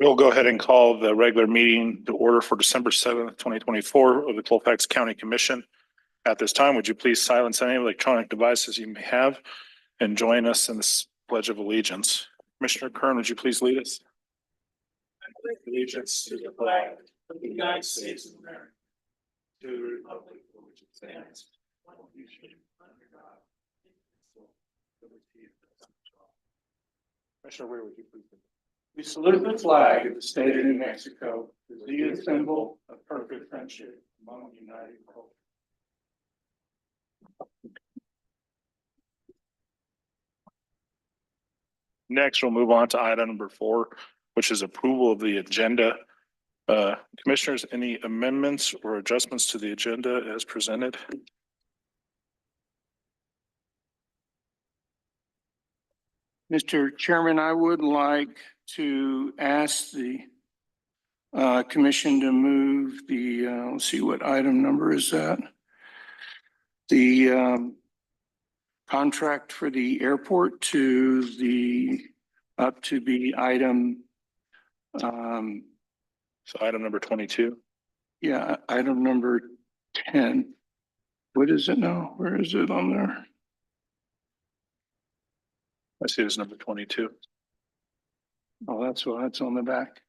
We'll go ahead and call the regular meeting to order for December 7th, 2024 of the Colfax County Commission. At this time, would you please silence any electronic devices you may have and join us in this Pledge of Allegiance. Commissioner Kern, would you please lead us? I pledge allegiance to the flag of the United States of America, to the republic for which it stands, one nation under God. Commissioner, where would you please? We salute the flag of the state of New Mexico, the leading symbol of perfect friendship among united cultures. Next, we'll move on to item number 4, which is approval of the agenda. Commissioners, any amendments or adjustments to the agenda as presented? Mr. Chairman, I would like to ask the commission to move the, let's see, what item number is that? The contract for the airport to the, up to be item, So item number 22. yeah, item number 10. What is it now? Where is it on there? I see it's number 22. Oh, that's what, that's on the back.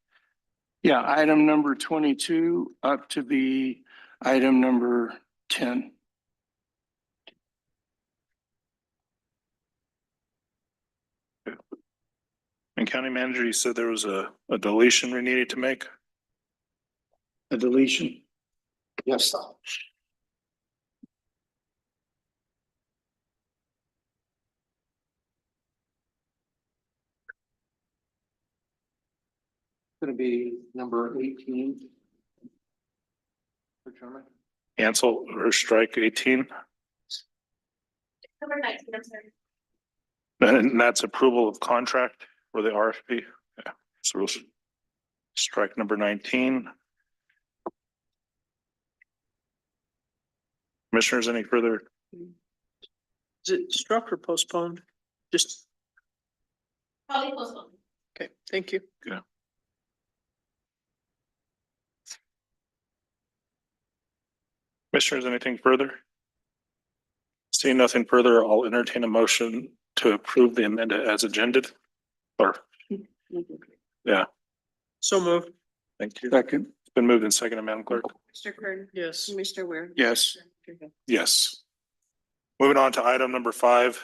Yeah, item number 22 up to be item number 10. And County Manager, you said there was a deletion we needed to make? A deletion? Yes. Going to be number 18. Cancel or strike 18? Number 19, I'm sorry. And that's approval of contract for the RFP. Yeah. So we'll strike number 19. Commissioners, any further? Is it struck or postponed? Just, Probably postponed. okay, thank you. Yeah. Commissioners, anything further? Seeing nothing further, I'll entertain a motion to approve the amendment as agended. Or, yeah, So moved. thank you. Second. It's been moved and seconded, Madam Clerk. Mr. Kern. Yes. Mr. Ware. Yes. Yes. Moving on to item number 5,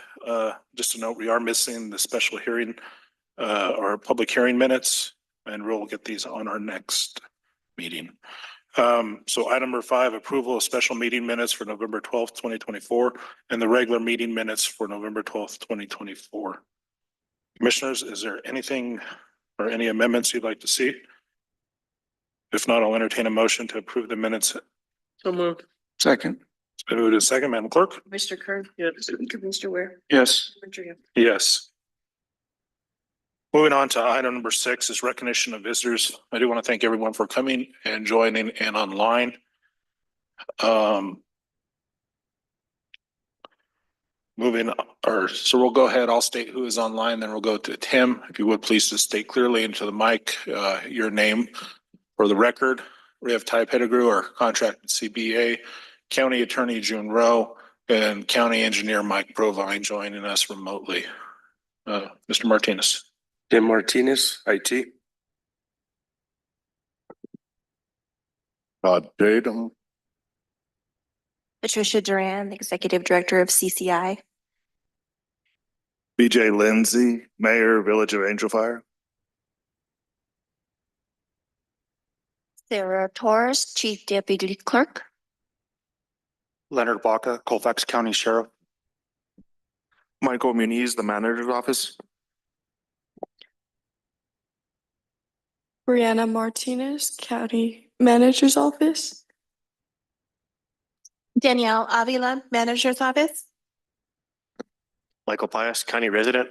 just to note, we are missing the special hearing, or public hearing minutes, and we'll get these on our next meeting. So item number 5, approval of special meeting minutes for November 12th, 2024, and the regular meeting minutes for November 12th, 2024. Commissioners, is there anything or any amendments you'd like to see? If not, I'll entertain a motion to approve the minutes. So moved. Second. It's been moved and seconded, Madam Clerk. Mr. Kern. Yes. Mr. Ware. Yes. Mr. Yes. Moving on to item number 6 is recognition of visitors. I do want to thank everyone for coming and joining in online. So we'll go ahead. I'll state who is online, then we'll go to Tim. If you would please just state clearly into the mic, your name for the record. We have Ty Pettigrew, our contracted CBA, County Attorney June Rowe, and County Engineer Mike Provine joining us remotely. Mr. Martinez. Tim Martinez, IT. Todd Tatum. Patricia Duran, Executive Director of CCI. BJ Lindsay, Mayor, Village of Angel Fire. Sarah Torres, Chief Deputy Clerk. Leonard Baca, Colfax County Sheriff. Michael Muniz, the Manager's Office. Brianna Martinez, County Manager's Office. Danielle Avila, Manager's Office. Michael Pius, County Resident.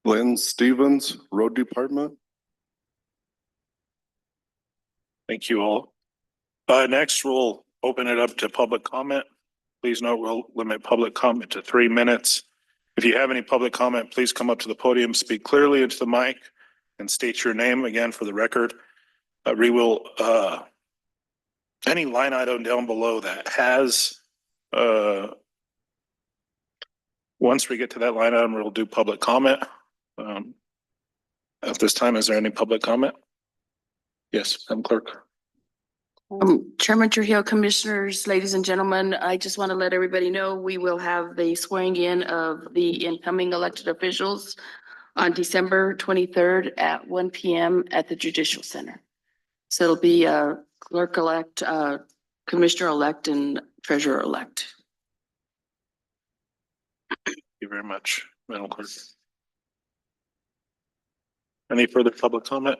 Lynn Stevens, Road Department. Thank you all. Next, we'll open it up to public comment. Please note we'll limit public comment to 3 minutes. If you have any public comment, please come up to the podium, speak clearly into the mic, and state your name again for the record. We will, any line item down below that has, once we get to that line item, we'll do public comment. At this time, is there any public comment? Yes, Madam Clerk. Chairman Trujillo, Commissioners, ladies and gentlemen, I just want to let everybody know we will have the swearing in of the incoming elected officials on December 23rd at 1 p.m. at the Judicial Center. So it'll be clerk-elect, commissioner-elect, and treasurer-elect. Thank you very much, Madam Clerk. Any further public comment?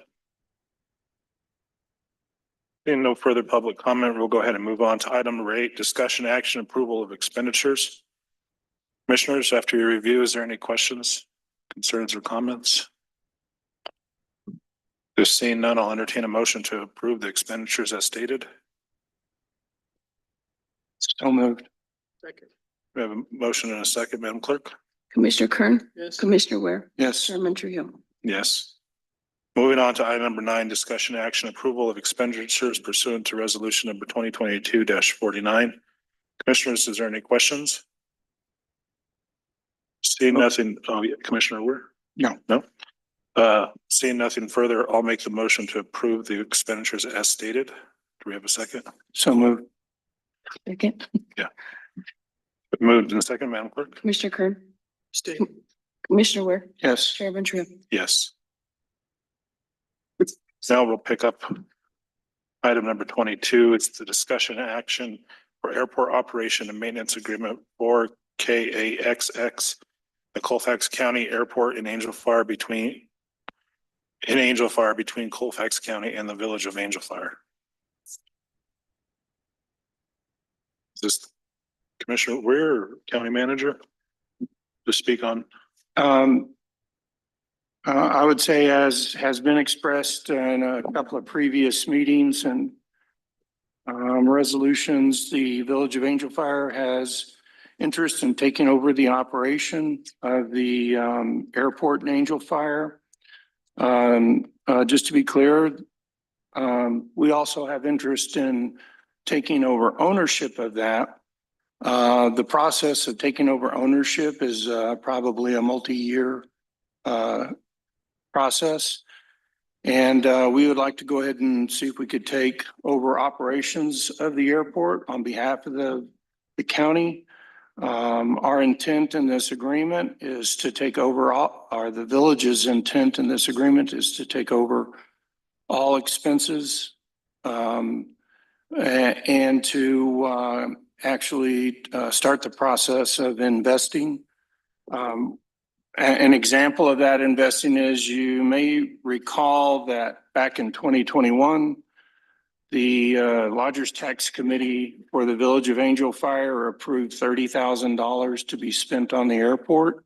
Seeing no further public comment, we'll go ahead and move on to item number 8, discussion, action, approval of expenditures. Commissioners, after your review, is there any questions, concerns, or comments? Just seeing none, I'll entertain a motion to approve the expenditures as stated. So moved. Second. We have a motion and a second, Madam Clerk. Commissioner Kern, Yes. Commissioner Ware, Yes. Chairman Trujillo. Yes. Moving on to item number 9, discussion action approval of expenditures pursuant to resolution number 2022-49. Commissioners, is there any questions? Seeing nothing, oh, yeah, Commissioner Ware? No. No? Seeing nothing further, I'll make the motion to approve the expenditures as stated. Do we have a second? So moved. Second. Moved in a second, Madam Clerk? Commissioner Kern, Stay. Commissioner Ware, Yes. Chairman Trujillo. Yes. Now we'll pick up item number 22. It's the discussion action for airport operation and maintenance agreement for KAXX, the Colfax County Airport in Angel Fire between Colfax County and the village of Angel Fire. Is this Commissioner Ware or County Manager to speak on? I would say, as has been expressed in a couple of previous meetings and resolutions, the Village of Angel Fire has interest in taking over the operation of the airport in Angel Fire. Just to be clear, we also have interest in taking over ownership of that. The process of taking over ownership is probably a multi-year process. And we would like to go ahead and see if we could take over operations of the airport on behalf of the county. Our intent in this agreement is to take over the village's intent in this agreement is to take over all expenses and to actually start the process of investing. An example of that investing is, you may recall that back in 2021, the Lodgers Tax Committee for the Village of Angel Fire approved $30,000 to be spent on the airport.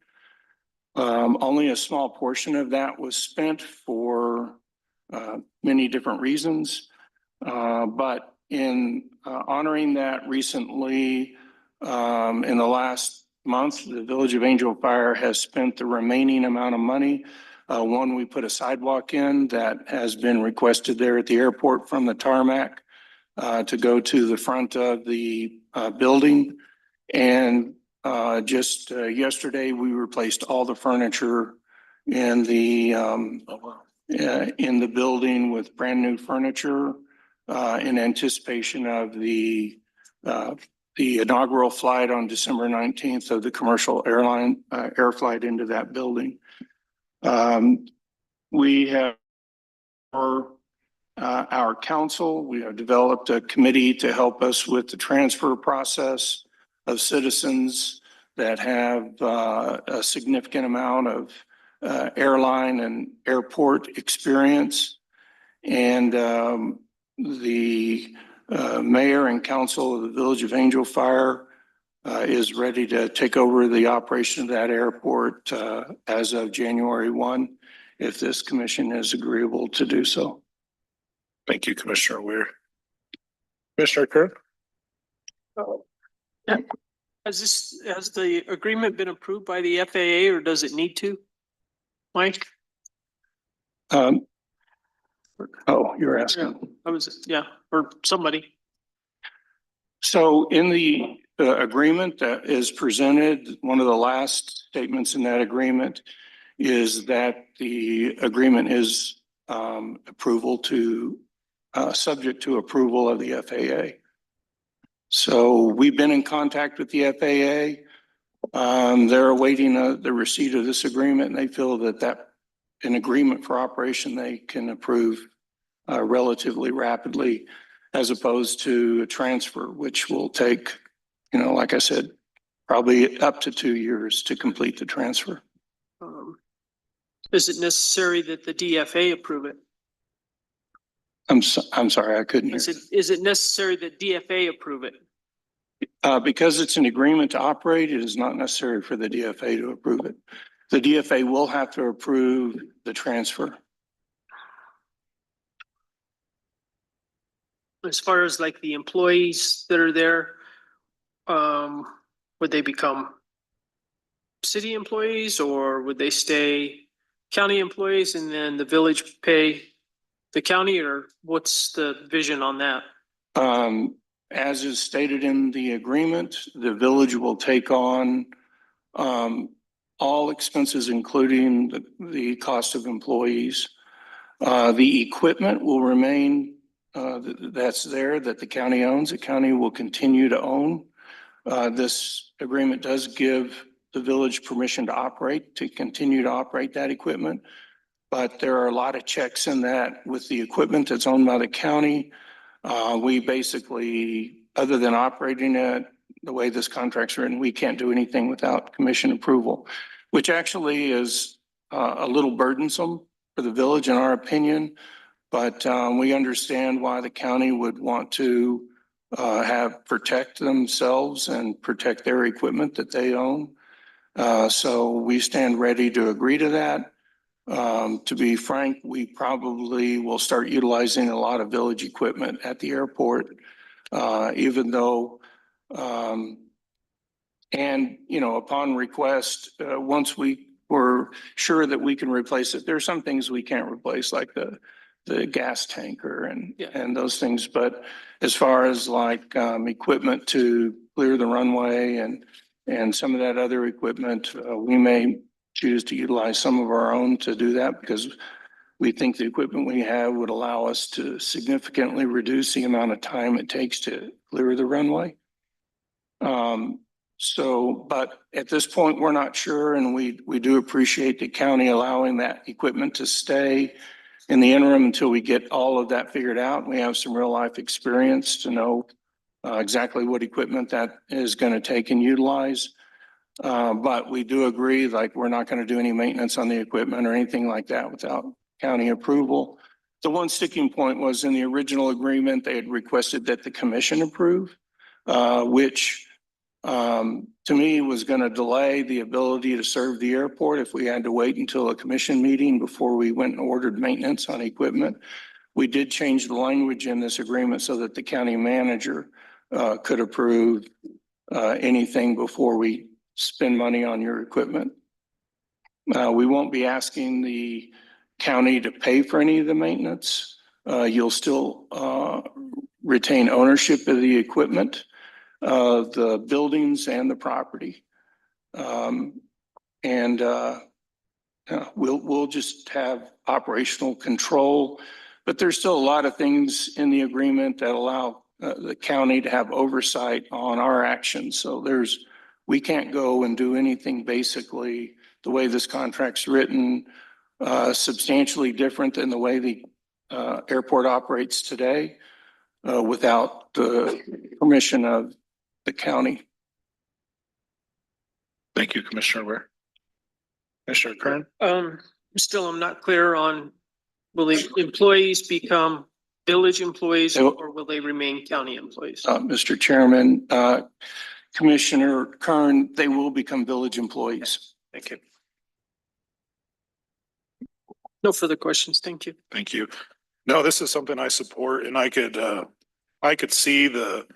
Only a small portion of that was spent for many different reasons. But in honoring that recently, in the last month, the Village of Angel Fire has spent the remaining amount of money. One, we put a sidewalk in that has been requested there at the airport from the tarmac to go to the front of the building. And just yesterday, we replaced all the furniture in the building with brand new furniture in anticipation of the inaugural flight on December 19th of the commercial air flight into that building. We have our council, we have developed a committee to help us with the transfer process of citizens that have a significant amount of airline and airport experience. And the mayor and council of the Village of Angel Fire is ready to take over the operation of that airport as of January 1, if this commission is agreeable to do so. Thank you, Commissioner Ware. Commissioner Kern? Has the agreement been approved by the FAA or does it need to? Mike? Um, oh, you're asking. Or somebody. So in the agreement that is presented, one of the last statements in that agreement is that the agreement is subject to approval of the FAA. So we've been in contact with the FAA. They're awaiting the receipt of this agreement, and they feel that an agreement for operation they can approve relatively rapidly, as opposed to a transfer, which will take, like I said, probably up to 2 years to complete the transfer. Is it necessary that the DFA approve it? I'm sorry, I couldn't hear. Is it necessary that DFA approve it? Because it's an agreement to operate, it is not necessary for the DFA to approve it. The DFA will have to approve the transfer. As far as like the employees that are there, would they become city employees or would they stay county employees and then the village pay the county, or what's the vision on that? As is stated in the agreement, the village will take on all expenses, including the cost of employees. The equipment will remain that's there that the county owns. The county will continue to own. This agreement does give the village permission to continue to operate that equipment. But there are a lot of checks in that with the equipment that's owned by the county. We basically, other than operating it the way this contract's written, we can't do anything without commission approval, which actually is a little burdensome for the village in our opinion. But we understand why the county would want to protect themselves and protect their equipment that they own. So we stand ready to agree to that. To be frank, we probably will start utilizing a lot of village equipment at the airport, even though, upon request, once we were sure that we can replace it, there are some things we can't replace, like the gas tanker and those things. But as far as like equipment to clear the runway and some of that other equipment, we may choose to utilize some of our own to do that because we think the equipment we have would allow us to significantly reduce the amount of time it takes to clear the runway. But at this point, we're not sure, and we do appreciate the county allowing that equipment to stay in the interim until we get all of that figured out. We have some real life experience to know exactly what equipment that is going to take and utilize. But we do agree, like, we're not going to do any maintenance on the equipment or anything like that without county approval. The one sticking point was in the original agreement, they had requested that the commission approve, which to me was going to delay the ability to serve the airport if we had to wait until a commission meeting before we went and ordered maintenance on equipment. We did change the language in this agreement so that the county manager could approve anything before we spend money on your equipment. We won't be asking the county to pay for any of the maintenance. You'll still retain ownership of the equipment, the buildings and the property. We'll just have operational control, but there's still a lot of things in the agreement that allow the county to have oversight on our actions. So we can't go and do anything basically the way this contract's written, substantially different than the way the airport operates today, without the permission of the county. Thank you, Commissioner Ware. Commissioner Kern? I'm not clear on, will the employees become village employees or will they remain county employees? Mr. Chairman, Commissioner Kern, they will become village employees. Thank you. No further questions. Thank you. Thank you. No, this is something I support, and I could see the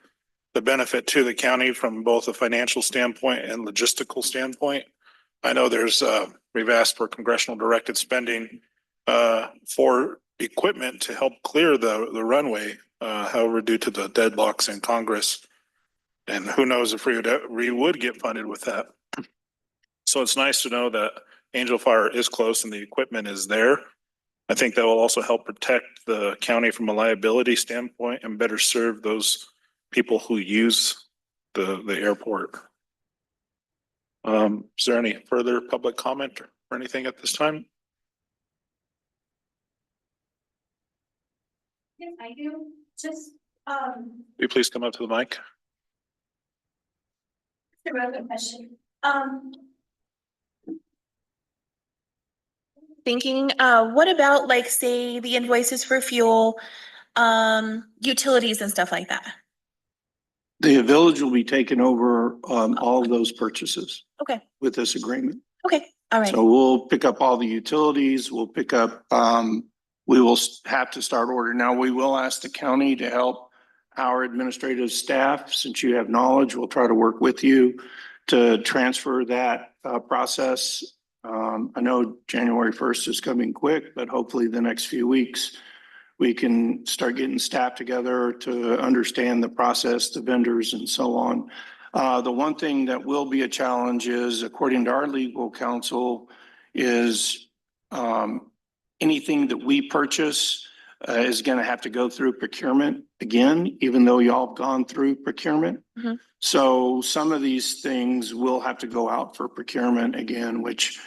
the benefit to the county from both a financial standpoint and logistical standpoint. I know we've asked for congressional directed spending for equipment to help clear the runway, however, due to the deadlocks in Congress. And who knows if we would get funded with that. So it's nice to know that Angel Fire is close and the equipment is there. I think that will also help protect the county from a liability standpoint and better serve those people who use the airport. Is there any further public comment or anything at this time? Yes, I do. Just, Will you please come up to the mic? a relevant question. Thinking, what about like, say, the invoices for fuel, utilities and stuff like that? The village will be taking over all of those purchases Okay, with this agreement. okay, all right. So we'll pick up all the utilities, we'll pick up, we will have to start ordering. Now, we will ask the county to help our administrative staff. Since you have knowledge, we'll try to work with you to transfer that process. I know January 1st is coming quick, but hopefully the next few weeks, we can start getting staff together to understand the process, the vendors and so on. The one thing that will be a challenge is, according to our legal counsel, is anything that we purchase is going to have to go through procurement again, even though y'all have gone through procurement. Mhm. So some of these things will have to go out for procurement again, which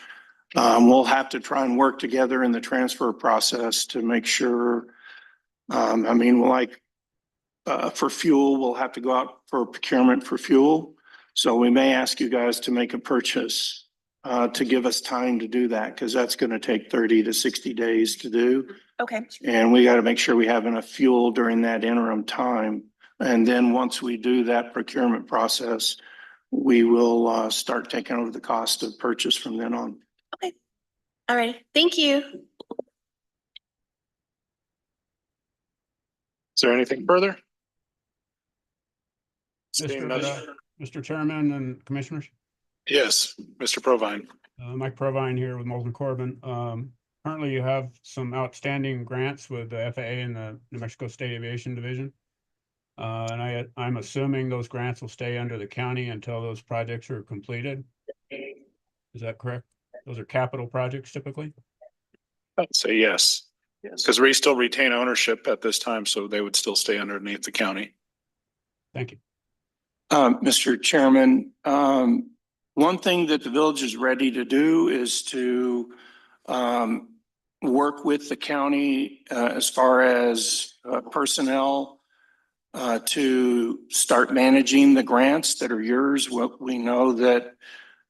we'll have to try and work together in the transfer process to make sure. I mean, for fuel, we'll have to go out for procurement for fuel. So we may ask you guys to make a purchase to give us time to do that, because that's going to take 30 to 60 days to do. Okay, And we got to make sure we have enough fuel during that interim time. And then once we do that procurement process, we will start taking over the cost of purchase from then on. all right, thank you. Is there anything further? Seeing none- Mr. Chairman and Commissioners, Yes, Mr. Provine. Mike Provine here with Molden Corbin. Currently you have some outstanding grants with the FAA and the New Mexico State Aviation Division. And I'm assuming those grants will stay under the county until those projects are completed. Is that correct? Those are capital projects typically? I'd say yes. Yes. Because we still retain ownership at this time, so they would still stay underneath the county. Thank you. Mr. Chairman, one thing that the village is ready to do is to work with the county as far as personnel to start managing the grants that are yours. What we know that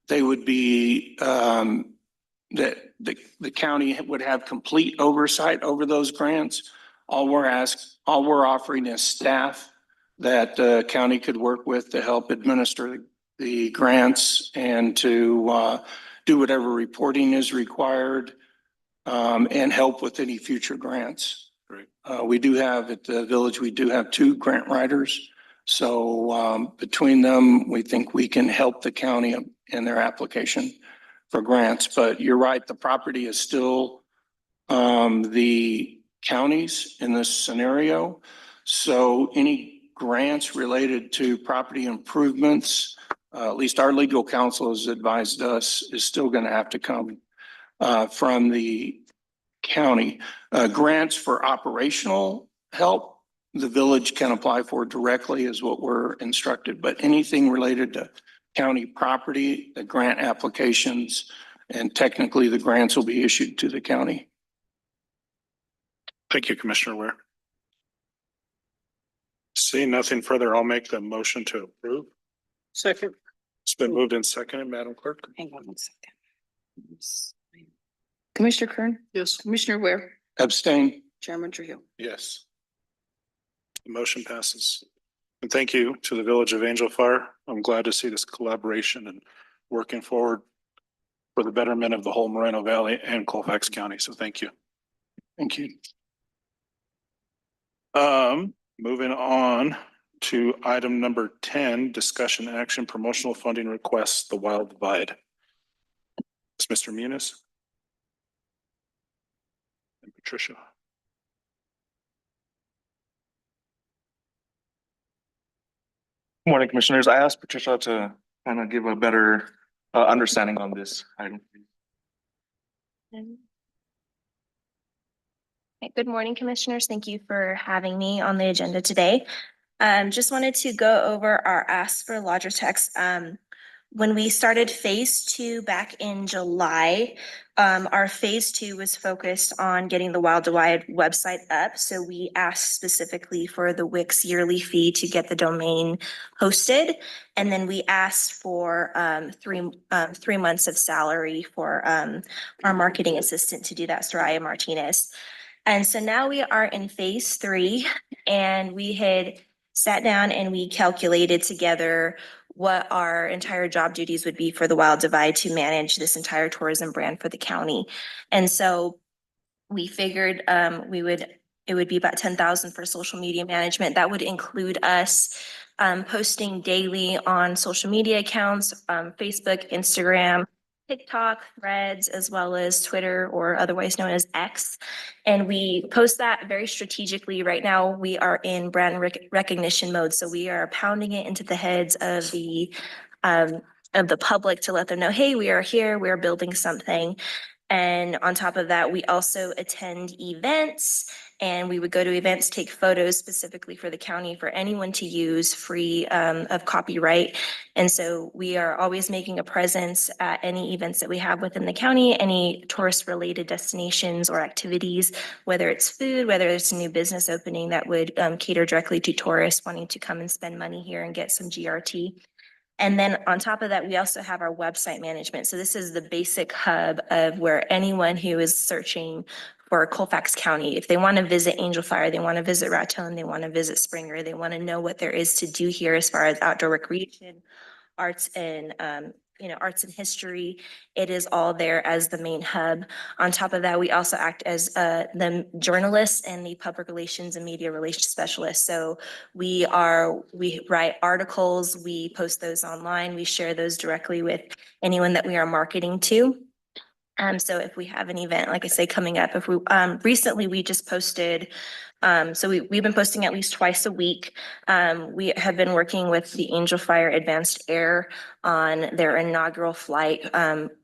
they would be that the county would have complete oversight over those grants. All we're offering is staff that the county could work with to help administer the grants and to do whatever reporting is required and help with any future grants. Great. We do have at the village, we do have 2 grant writers. So between them, we think we can help the county in their application for grants. But you're right, the property is still the county's in this scenario. So any grants related to property improvements, at least our legal counsel has advised us, is still going to have to come from the county. Grants for operational help, the village can apply for directly is what we're instructed. But anything related to county property, the grant applications, and technically the grants will be issued to the county. Thank you, Commissioner Ware. Seeing nothing further, I'll make the motion to approve. Second, It's been moved and seconded, Madam Clerk. Hang on 1 second. Commissioner Kern, yes. Commissioner Ware, Abstain. Chairman Trujillo. Yes. The motion passes. And thank you to the Village of Angel Fire. I'm glad to see this collaboration and working forward for the betterment of the whole Moreno Valley and Colfax County. So thank you. Thank you. Moving on to item number 10, discussion action promotional funding requests, the Wild Divide. It's Mr. Muniz and Patricia. Morning, Commissioners. I asked Patricia to kind of give a better understanding on this item. Good morning, Commissioners. Thank you for having me on the agenda today. Just wanted to go over our ask for lodger tax. When we started phase 2 back in July, our phase 2 was focused on getting the Wild Divide website up. So we asked specifically for the Wix yearly fee to get the domain hosted. And then we asked for 3 months of salary for our marketing assistant to do that, Soraya Martinez. And so now we are in phase 3, and we had sat down and we calculated together what our entire job duties would be for the Wild Divide to manage this entire tourism brand for the county. And so we figured it would be about 10,000 for social media management. That would include us posting daily on social media accounts, Facebook, Instagram, TikTok, Threads, as well as Twitter, or otherwise known as X. And we post that very strategically. Right now, we are in brand recognition mode. So we are pounding it into the heads of the public to let them know, hey, we are here, we are building something. And on top of that, we also attend events, and we would go to events, take photos specifically for the county for anyone to use free of copyright. And so we are always making a presence at any events that we have within the county, any tourist related destinations or activities, whether it's food, whether it's a new business opening that would cater directly to tourists wanting to come and spend money here and get some GRT. And then on top of that, we also have our website management. So this is the basic hub of where anyone who is searching for Colfax County, if they want to visit Angel Fire, they want to visit Raton, they want to visit Springer, they want to know what there is to do here as far as outdoor recreation, arts and arts and history. It is all there as the main hub. On top of that, we also act as the journalists and the public relations and media relations specialists. So we write articles, we post those online, we share those directly with anyone that we are marketing to. So if we have an event, like I say, coming up, if we recently we just posted. So we've been posting at least twice a week. We have been working with the Angel Fire Advanced Air on their inaugural flight,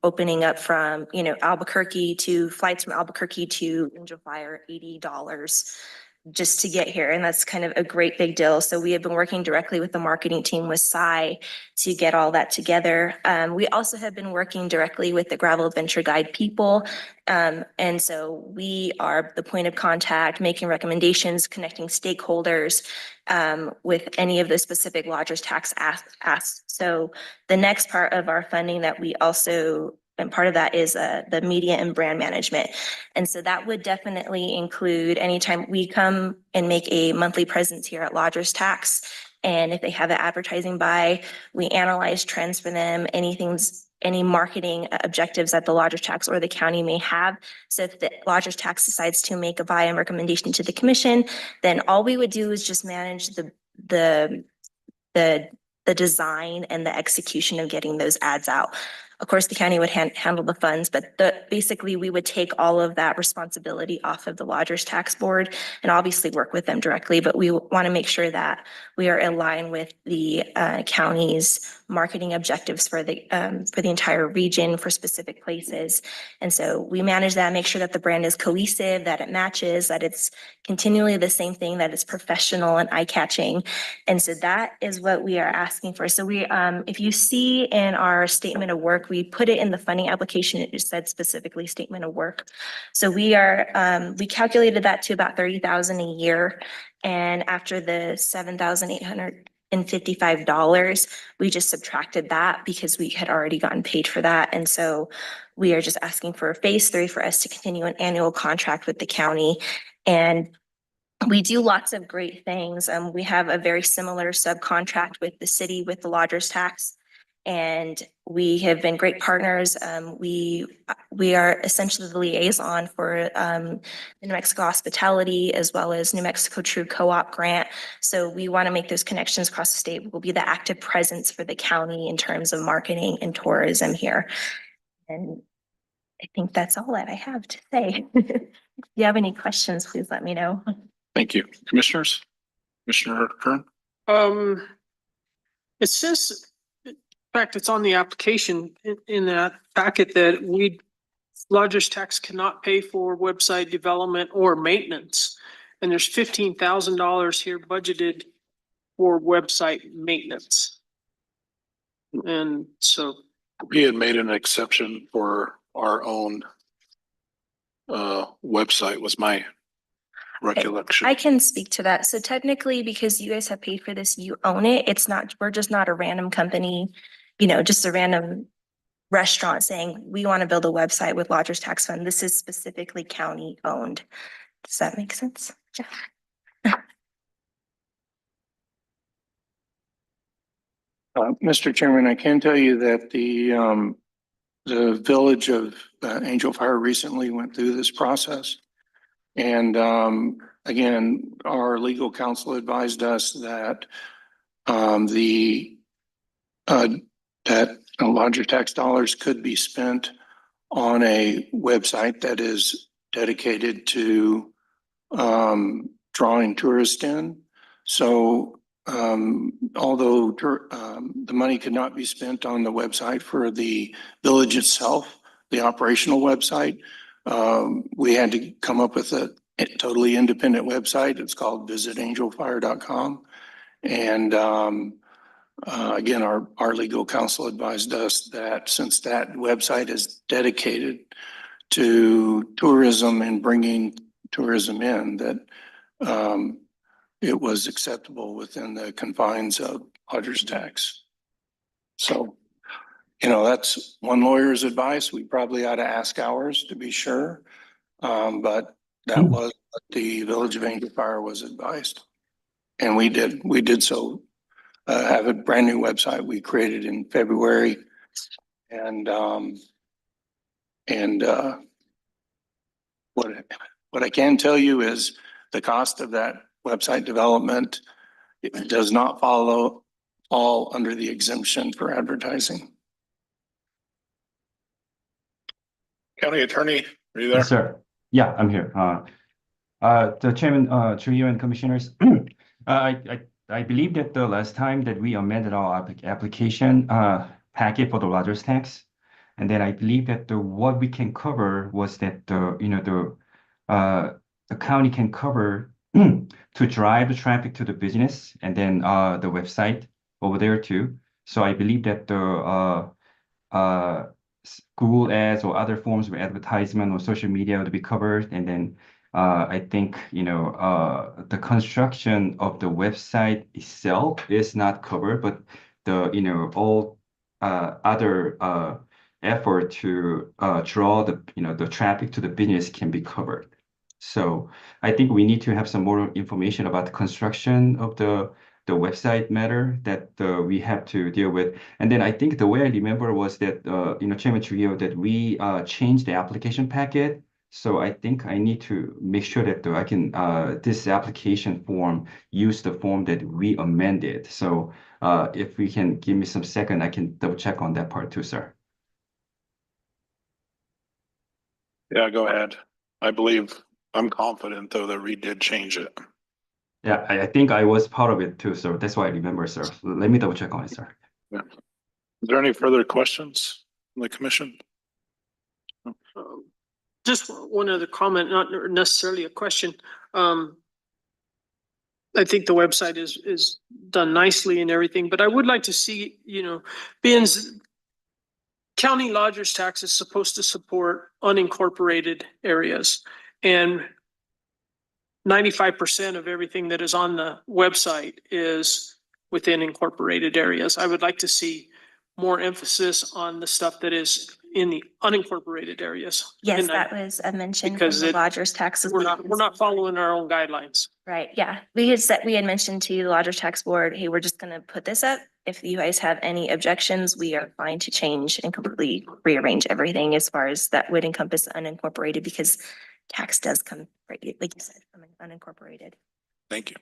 opening up from, Albuquerque to flights from Albuquerque to Angel Fire, $80 just to get here. And that's kind of a great big deal. So we have been working directly with the marketing team with Cy to get all that together. We also have been working directly with the Gravel Adventure Guide people. And so we are the point of contact, making recommendations, connecting stakeholders with any of the specific lodgers tax asks. So the next part of our funding that we also, and part of that is the media and brand management. And so that would definitely include anytime we come and make a monthly presence here at Lodgers Tax. And if they have an advertising buy, we analyze trends for them, any marketing objectives that the Lodgers Tax or the county may have. So if the Lodgers Tax decides to make a buy and recommendation to the commission, then all we would do is just manage the design and the execution of getting those ads out. Of course, the county would handle the funds, but basically we would take all of that responsibility off of the Lodgers Tax Board and obviously work with them directly. But we want to make sure that we are in line with the county's marketing objectives for the entire region for specific places. And so we manage that, make sure that the brand is cohesive, that it matches, that it's continually the same thing, that it's professional and eye-catching. And so that is what we are asking for. So we, if you see in our statement of work, we put it in the funding application. It just said specifically statement of work. So we calculated that to about 30,000 a year. And after the $7,855, we just subtracted that because we had already gotten paid for that. And so we are just asking for phase 3 for us to continue an annual contract with the county. And we do lots of great things. We have a very similar subcontract with the city, with the Lodgers Tax. And we have been great partners. We are essentially the liaison for the New Mexico Hospitality as well as New Mexico True Co-op grant. So we want to make those connections across the state. We'll be the active presence for the county in terms of marketing and tourism here. And I think that's all that I have to say. If you have any questions, please let me know. Thank you. Commissioners? Commissioner Kern? It says, in fact, it's on the application in that packet that lodgers tax cannot pay for website development or maintenance. And there's $15,000 here budgeted for website maintenance. And so, We had made an exception for our own website was my recollection. I can speak to that. So technically, because you guys have paid for this, you own it. It's not, we're just not a random company, just a random restaurant saying, we want to build a website with Lodgers Tax Fund. This is specifically county owned. Does that make sense? Jeff? Mr. Chairman, I can tell you that the village of Angel Fire recently went through this process. And again, our legal counsel advised us that that larger tax dollars could be spent on a website that is dedicated to drawing tourists in. So although the money could not be spent on the website for the village itself, the operational website, we had to come up with a totally independent website. It's called visitangelfire.com. And again, our legal counsel advised us that since that website is dedicated to tourism and bringing tourism in, that it was acceptable within the confines of lodgers tax. So, that's one lawyer's advice. We probably ought to ask ours to be sure. But that was what the Village of Angel Fire was advised. And we did so, have a brand new website we created in February. And what I can tell you is the cost of that website development, it does not fall under the exemption for advertising. County Attorney, are you there? Yes, sir. Yeah, I'm here. The Chairman, through you and Commissioners, I believe that the last time that we amended our application packet for the lodgers tax, and then I believe that what we can cover was that the county can cover to drive the traffic to the business and then the website over there too. So I believe that the Google ads or other forms of advertisement or social media would be covered. And then I think, the construction of the website itself is not covered, but the, all other effort to draw the traffic to the business can be covered. So I think we need to have some more information about the construction of the website matter that we have to deal with. And then I think the way I remember was that, Chairman Trujillo, that we changed the application packet. So I think I need to make sure that I can, this application form, use the form that we amended. So if we can give me some second, I can double check on that part too, sir. Yeah, go ahead. I'm confident though that we did change it. Yeah, I think I was part of it too, so that's why I remember, sir. So let me double check on it, sir. Yeah. Is there any further questions from the commission? just one other comment, not necessarily a question. I think the website is done nicely and everything, but I would like to see, being county lodgers tax is supposed to support unincorporated areas, and 95% of everything that is on the website is within incorporated areas. I would like to see more emphasis on the stuff that is in the unincorporated areas. Yes, that was a mention from because the lodgers taxes. We're not following our own guidelines. Right, yeah. We had mentioned to the Lodgers Tax Board, hey, we're just gonna put this up if you guys have any objections, we are fine to change and completely rearrange everything as far as that would encompass unincorporated because tax does come, right, like you said, from unincorporated. Thank you.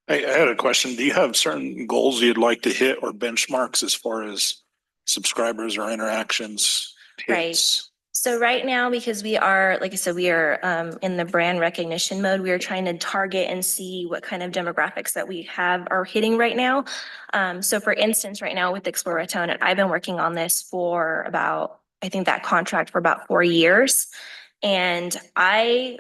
I had a question. Do you have certain goals you'd like to hit or benchmarks as far as subscribers or interactions? Hits? So right now, because we are, like I said, we are in the brand recognition mode, we are trying to target and see what kind of demographics that we have are hitting right now. So for instance, right now with Explore Raton, and I've been working on this for about, I think that contract for about 4 years. And I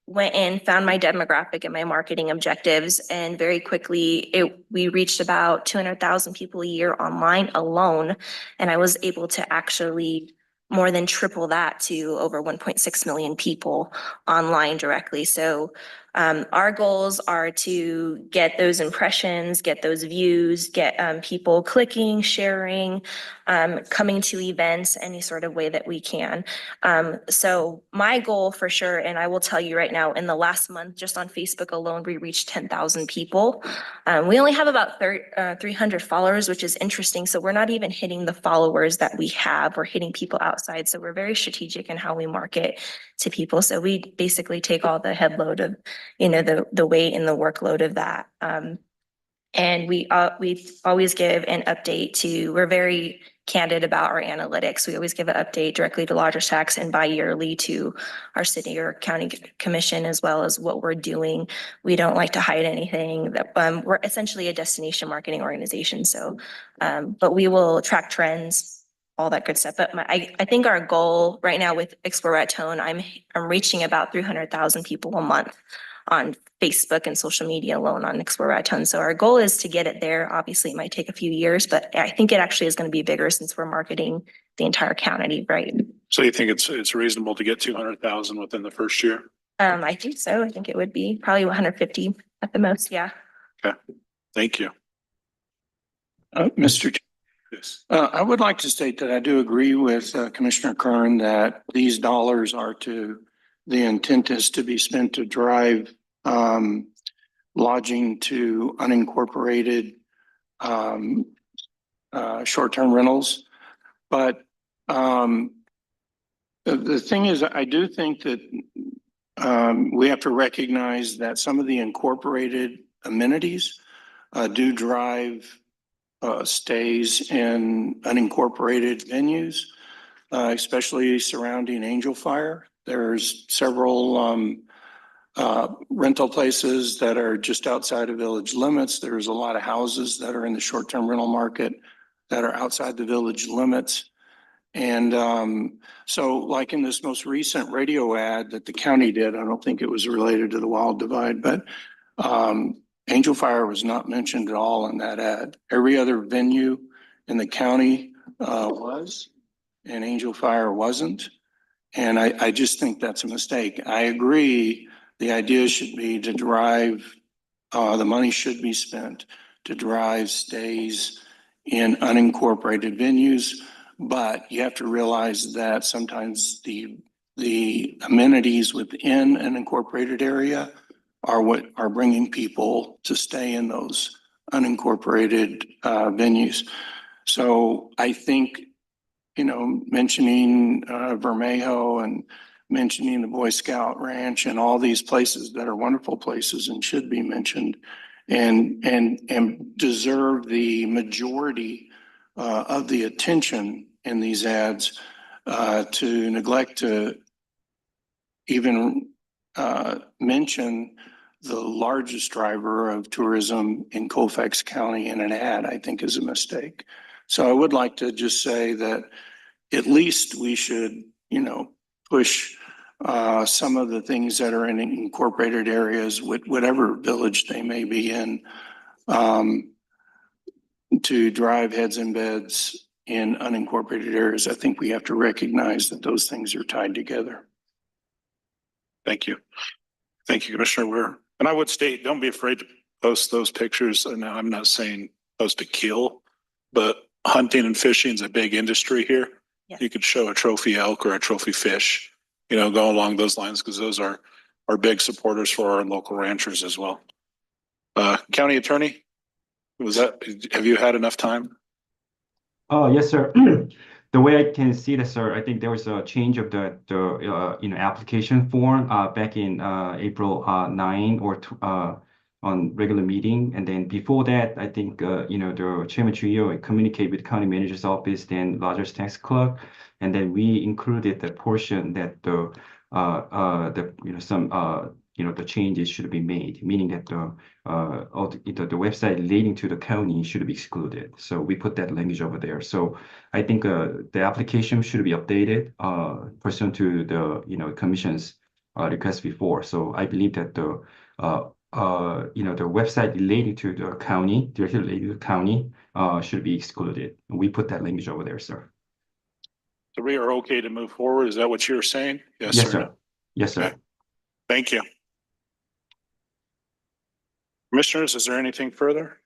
went in, found my demographic and my marketing objectives, and very quickly we reached about 200,000 people a year online alone. And I was able to actually more than triple that to over 1.6 million people online directly. So our goals are to get those impressions, get those views, get people clicking, sharing, coming to events, any sort of way that we can. So my goal for sure, and I will tell you right now, in the last month, just on Facebook alone, we reached 10,000 people. We only have about 300 followers, which is interesting. So we're not even hitting the followers that we have. We're hitting people outside. So we're very strategic in how we market to people. So we basically take all the head load of, the weight and the workload of that. And we always give an update we're very candid about our analytics. We always give an update directly to Lodgers Tax and bi-yearly to our city or county commission, as well as what we're doing. We don't like to hide anything. We're essentially a destination marketing organization. So, but we will track trends, all that good stuff. But I think our goal right now with Explore Raton, I'm reaching about 300,000 people a month on Facebook and social media alone on Explore Raton. So our goal is to get it there. Obviously, it might take a few years, but I think it actually is going to be bigger since we're marketing the entire county, right? So you think it's reasonable to get 200,000 within the first year? I think so. I think it would be probably 150 at the most. Yeah. Okay. Thank you. Mr. Yes. I would like to state that I do agree with Commissioner Kern that these dollars the intent is to be spent to drive lodging to unincorporated short-term rentals. But the thing is, I do think that we have to recognize that some of the incorporated amenities do drive stays in unincorporated venues, especially surrounding Angel Fire. There's several rental places that are just outside of village limits. There's a lot of houses that are in the short-term rental market that are outside the village limits. And so like in this most recent radio ad that the county did, I don't think it was related to the Wild Divide, but Angel Fire was not mentioned at all in that ad. Every other venue in the county was, and Angel Fire wasn't. And I just think that's a mistake. I agree. The idea should be to drive, the money should be spent to drive stays in unincorporated venues. But you have to realize that sometimes the amenities within an incorporated area are what are bringing people to stay in those unincorporated venues. So I think, mentioning Vermejo and mentioning the Boy Scout Ranch and all these places that are wonderful places and should be mentioned and deserve the majority of the attention in these ads, to neglect to even mention the largest driver of tourism in Colfax County in an ad, I think is a mistake. So I would like to just say that at least we should, push some of the things that are in incorporated areas, whatever village they may be in, to drive heads and beds in unincorporated areas. I think we have to recognize that those things are tied together. Thank you. Thank you, Commissioner. And I would state, don't be afraid to post those pictures. And I'm not saying post to kill, but hunting and fishing is a big industry here. Yes. You could show a trophy elk or a trophy fish, go along those lines, because those are big supporters for our local ranchers as well. County Attorney? Was that, have you had enough time? Oh, yes, sir. The way I can see this, sir, I think there was a change of the application form back in April 9 or on regular meeting. And then before that, I think the Chairman Trio communicate with county manager's office, then largest tax clerk. And then we included the portion that the changes should be made, meaning that the website relating to the county should be excluded. So we put that language over there. So I think the application should be updated pursuant to the commission's request before. So I believe that the website relating to the county, directly related to the county, should be excluded. We put that language over there, sir. So we are okay to move forward. Is that what you're saying? Yes, or sir. no? Yes, sir. Okay. Thank you. Commissioners, is there anything further?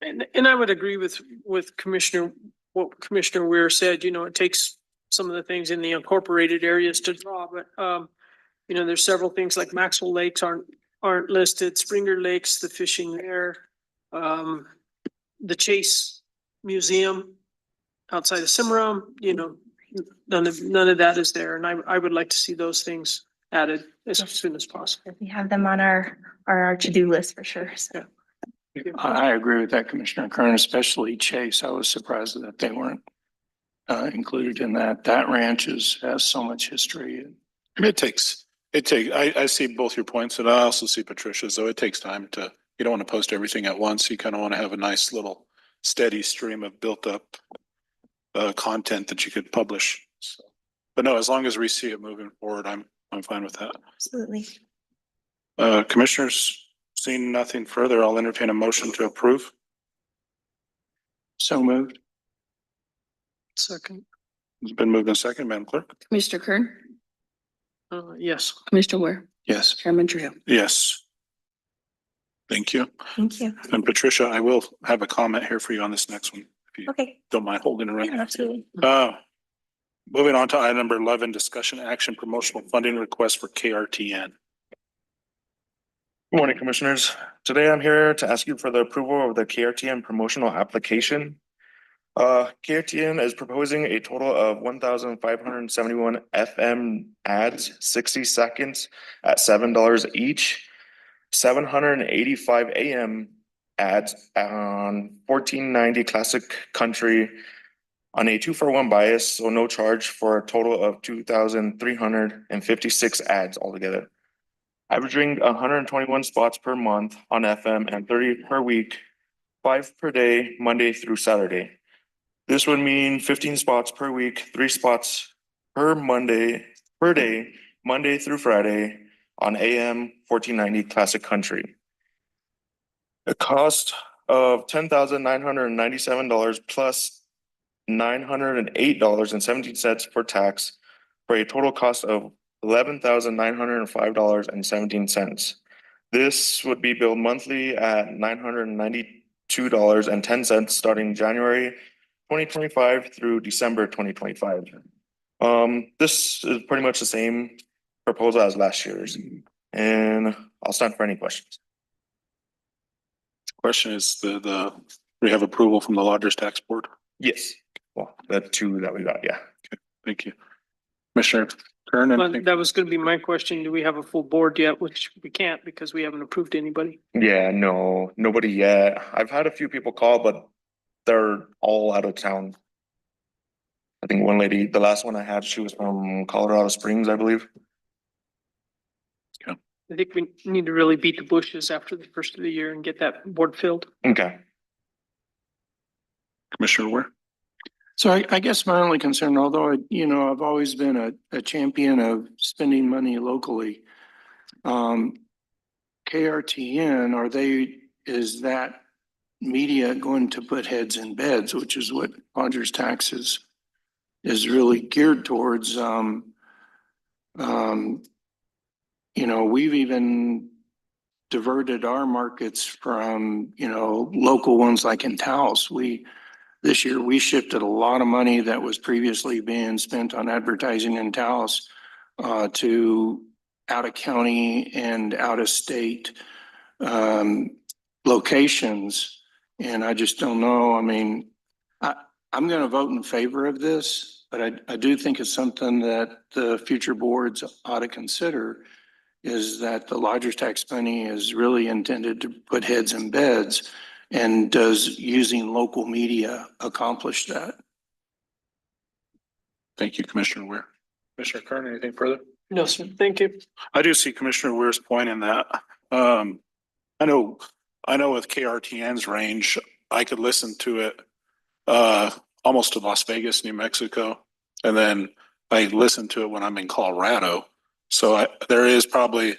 And I would agree with what Commissioner Weir said. It takes some of the things in the incorporated areas to draw, but there's several things like Maxwell Lakes aren't listed, Springer Lakes, the fishing there, the Chase Museum outside of Cimarron, none of that is there, and I would like to see those things added as soon as possible. We have them on our to-do list for sure. So. I agree with that, Commissioner Kern, especially Chase. I was surprised that they weren't included in that. That ranch has so much history. I see both your points, and I also see Patricia's, though it takes time you don't want to post everything at once. You kind of want to have a nice little steady stream of built up content that you could publish. So, but no, as long as we see it moving forward, I'm fine with that. Absolutely. Commissioners, seeing nothing further, I'll entertain a motion to approve. So moved. Second. It's been moved in second, Madam Clerk. Commissioner Kern, Yes. Commissioner Ware, Yes. Chairman Trio. Yes. Thank you. Thank you. And Patricia, I will have a comment here for you on this next one, if you Okay. don't mind holding it right Yeah, now. absolutely. Moving on to item number 11, discussion action promotional funding request for KRTN. Good morning, Commissioners. Today I'm here to ask you for the approval of the KRTN promotional application. KRTN is proposing a total of 1,571 FM ads, 60 seconds at $7 each, 785 AM ads on 1490 classic country on a 2-for-1 bias, so no charge, for a total of 2,356 ads altogether. Averaging 121 spots per month on FM and 30 per week, 5 per day, Monday through Saturday. This would mean 15 spots per week, 3 spots per day, Monday through Friday on AM 1490 classic country. The cost of $10,997 plus $908.17 for tax, for a total cost of $11,905.17. This would be billed monthly at $992.10 starting January 2025 through December 2025. This is pretty much the same proposal as last year's, and I'll stand for any questions. Question is we have approval from the Lodgers Tax Board. Yes, well, the 2 that we got, yeah. Okay, thank you. Commissioner Kern, Well, anything? that was going to be my question. Do we have a full board yet? Which we can't because we haven't approved anybody. Yeah, no, nobody yet. I've had a few people call, but they're all out of town. I think one lady, the last one I had, she was from Colorado Springs, I believe. I think we need to really beat the bushes after the first of the year and get that board filled. Okay. Commissioner Ware? So I guess my only concern, although, I've always been a champion of spending money locally. KRTN, is that media going to put heads in beds, which is what Lodgers Tax is really geared towards. We've even diverted our markets from, local ones like in Taos. This year, we shifted a lot of money that was previously being spent on advertising in Taos to out of county and out of state locations. And I just don't know. I mean, I'm going to vote in favor of this, but I do think it's something that the future boards ought to consider, is that the lodger's tax money is really intended to put heads in beds. And does using local media accomplish that? Thank you, Commissioner Ware. Commissioner Kern, anything further? No, sir. Thank you. I do see Commissioner Ware's point in that. I know with KRTN's range, I could listen to it almost to Las Vegas, New Mexico, and then I listen to it when I'm in Colorado. So there is probably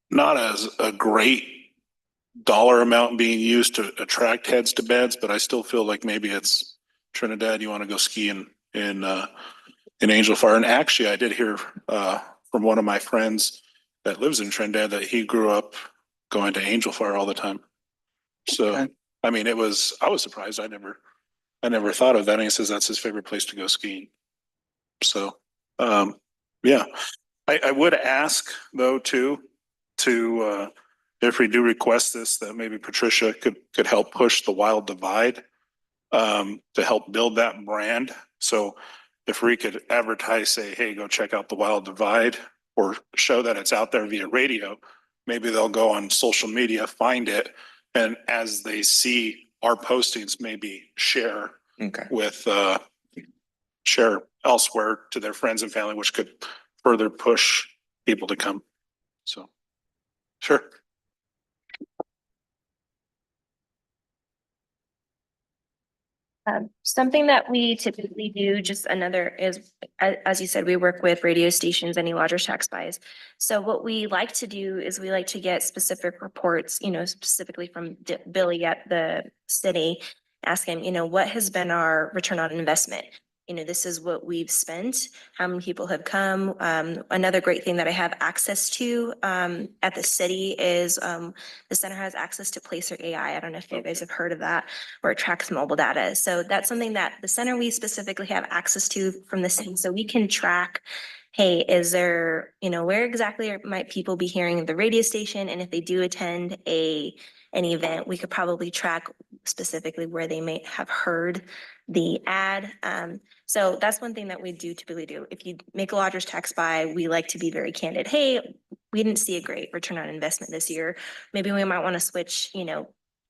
not as a great dollar amount being used to attract heads to beds, but I still feel like maybe it's Trinidad, you want to go ski in Angel Fire. And actually, I did hear from one of my friends that lives in Trinidad that he grew up going to Angel Fire all the time. So, Okay. I mean, I was surprised. I never thought of that. And he says that's his favorite place to go skiing. So, yeah, I would ask though too, to if we do request this, that maybe Patricia could help push the Wild Divide to help build that brand. So if we could advertise, say, hey, go check out the Wild Divide, or show that it's out there via radio, maybe they'll go on social media, find it, and as they see our postings, maybe share with share elsewhere to their friends and family, which could further push people to come. So, sure. Something that we typically do, just another is, as you said, we work with radio stations, any lodger's tax buys. So what we like to do is we like to get specific reports, specifically from Billy at the city, asking, what has been our return on investment? This is what we've spent, how many people have come. Another great thing that I have access to at the city is the center has access to Placer AI. I don't know if you guys have heard of that, where it tracks mobile data. So that's something that the center, we specifically have access to from the city. So we can track, hey, is there, where exactly might people be hearing the radio station? And if they do attend an event, we could probably track specifically where they may have heard the ad. So that's one thing that we do typically do. If you make a lodger's tax buy, we like to be very candid. Hey, we didn't see a great return on investment this year. Maybe we might want to switch,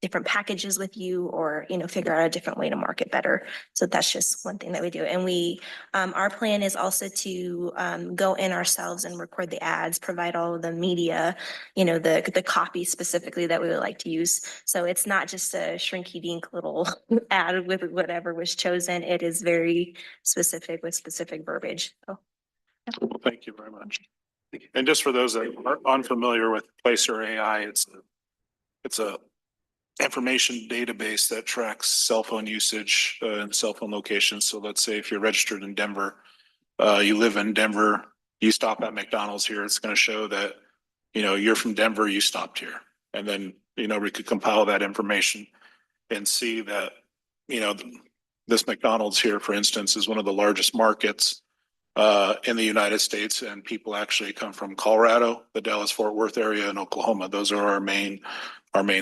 different packages with you, or, figure out a different way to market better. So that's just one thing that we do. And our plan is also to go in ourselves and record the ads, provide all of the media, the copy specifically that we would like to use. So it's not just a shrinky dink little ad with whatever was chosen. It is very specific with specific verbiage. So. Well, thank you very much. And just for those that are unfamiliar with Placer AI, it's a information database that tracks cell phone usage and cell phone locations. So let's say if you're registered in Denver, you live in Denver, you stop at McDonald's here, it's going to show that, you're from Denver, you stopped here. And then, we could compile that information and see that, this McDonald's here, for instance, is one of the largest markets in the United States, and people actually come from Colorado, the Dallas-Fort Worth area, and Oklahoma. Those are our main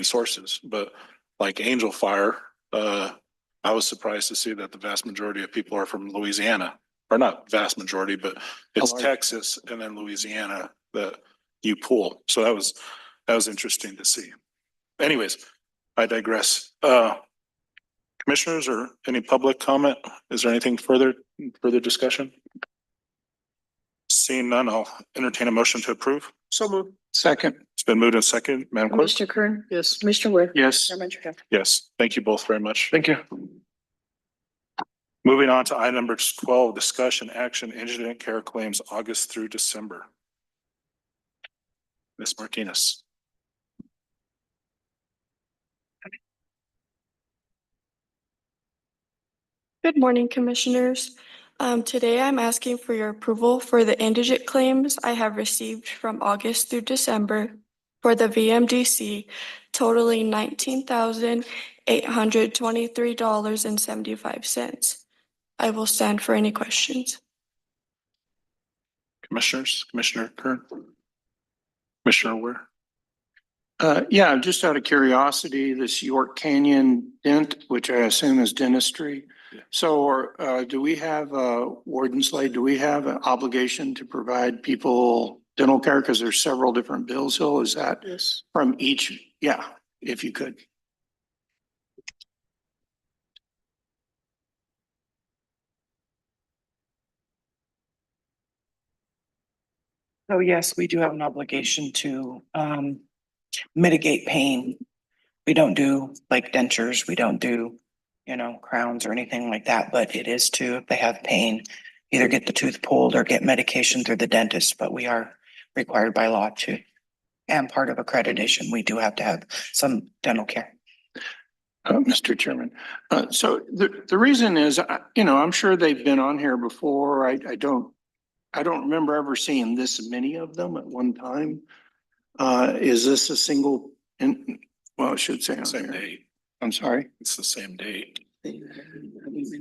sources. But like Angel Fire, I was surprised to see that the vast majority of people are from Louisiana, or not vast majority, but it's Texas and then Louisiana that you pull. So that was interesting to see. Anyways, I digress. Commissioners, or any public comment? Is there anything further discussion? Seeing none, I'll entertain a motion to approve. So moved. Second. It's been moved and second. Madam Clerk? Commissioner Kern, Yes. Commissioner Wood. Yes. Chairman Truhill. Yes, thank you both very much. Thank you. Moving on to item number 12, discussion action incident care claims August through December. Ms. Martinez. Good morning, Commissioners. Today I'm asking for your approval for the indigent claims I have received from August through December for the VMDC, totaling $19,823.75. I will stand for any questions. Commissioners, Commissioner Kern. Commissioner Ware. Yeah, just out of curiosity, this York Canyon Dent, which I assume is dentistry. Yeah. So, do we have, Warden Slade, do we have an obligation to provide people dental care? Because there's several different bills, Hill. Is that Yes. from each? Yeah, if you could. So yes, we do have an obligation to mitigate pain. We don't do like dentures, we don't do, crowns or anything like that, but it is to, if they have pain, either get the tooth pulled or get medication through the dentist, but we are required by law to. And part of accreditation, we do have to have some dental care. Mr. Chairman. So the reason is, I'm sure they've been on here before. I don't remember ever seeing this many of them at one time. Is this a single, well, I should say on Same here. date. I'm sorry. It's the same date,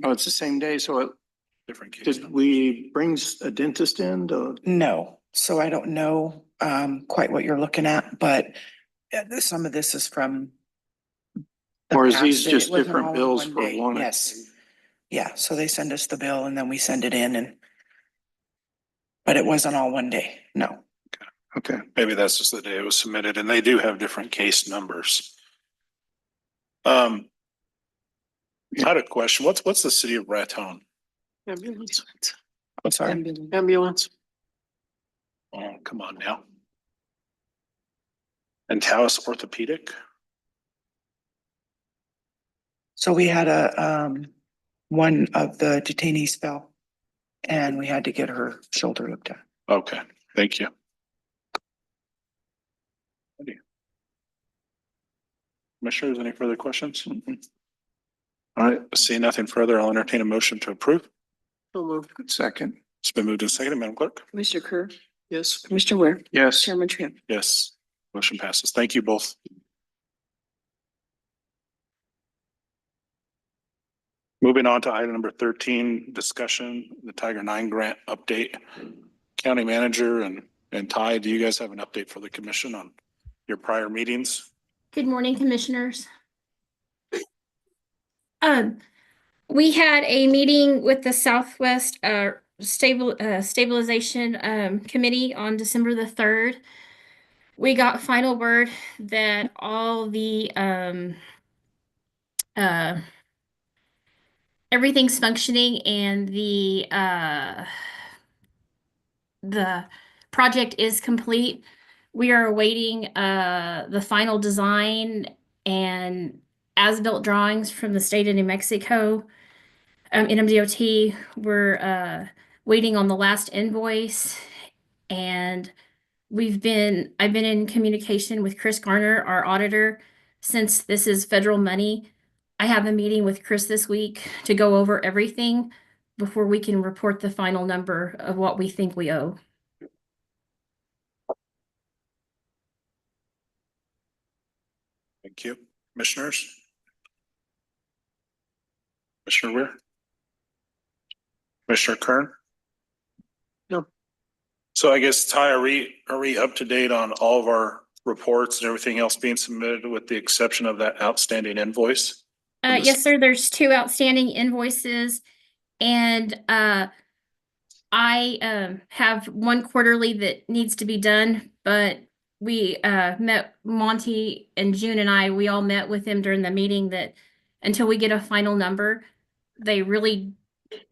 Oh, it's the same day. So different case. did we bring a dentist in to? No, so I don't know quite what you're looking at, but some of this is from. the Or is past, these and just it wasn't different all in bills one for day. one? Yes. Yeah, so they send us the bill and then we send it in but it wasn't all one day, no. Okay. Maybe that's just the day it was submitted, and they do have different case numbers. I had a question. What's the city of Raton? Ambulance. I'm sorry. Ambulance. Oh, come on now. And Taos Orthopedic? So we had one of the detainees fell and we had to get her shoulder looked at. Okay, thank you. Commissioners, any further questions? All right, seeing nothing further, I'll entertain a motion to approve. So moved. Second. It's been moved and seconded, Madam Clerk? Commissioner Kerr, Yes. Commissioner Ware, Yes. Chairman Trio. Yes, motion passes. Thank you both. Moving on to item number 13, discussion, the Tiger 9 grant update. County Manager and Ty, do you guys have an update for the commission on your prior meetings? Good morning, commissioners. We had a meeting with the Southwest Stabilization Committee on December the 3rd. We got final word that all the everything's functioning and the project is complete. We are awaiting the final design and as-built drawings from the state of New Mexico. NMDOT, we're waiting on the last invoice, and I've been in communication with Chris Garner, our auditor, since this is federal money. I have a meeting with Chris this week to go over everything before we can report the final number of what we think we owe. Thank you. Commissioners? Commissioner Weir? Commissioner Kern? No. So I guess, Ty, are we up to date on all of our reports and everything else being submitted with the exception of that outstanding invoice? Yes, sir. There's 2 outstanding invoices, and I have 1 quarterly that needs to be done, but we met Monty and June and we all met with him during the meeting that until we get a final number, they really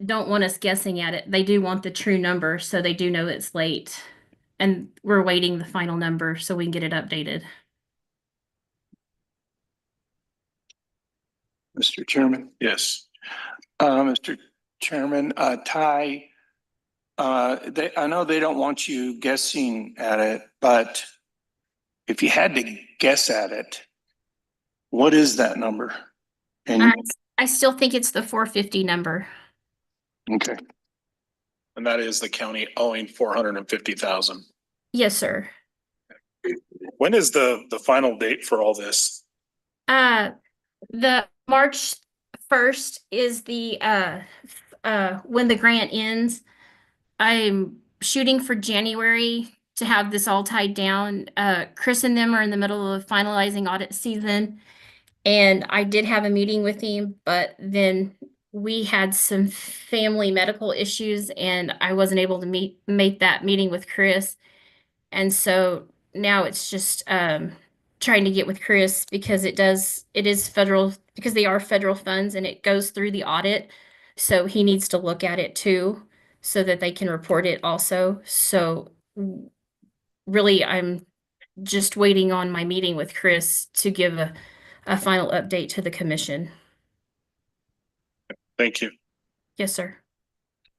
don't want us guessing at it. They do want the true number, so they do know it's late. And we're waiting the final number so we can get it updated. Mr. Chairman. Yes. Mr. Chairman, Ty, I know they don't want you guessing at it, but if you had to guess at it, what is that number? And I still think it's the 450 number. okay. And that is the county owing 450,000. Yes, sir. When is the final date for all this? The March 1st is the when the grant ends. I'm shooting for January to have this all tied down. Chris and them are in the middle of finalizing audit season. And I did have a meeting with him, but then we had some family medical issues and I wasn't able to make that meeting with Chris. And so now it's just trying to get with Chris because it is federal, because they are federal funds and it goes through the audit. So he needs to look at it too, so that they can report it also. So really, I'm just waiting on my meeting with Chris to give a final update to the commission. Thank you. Yes, sir.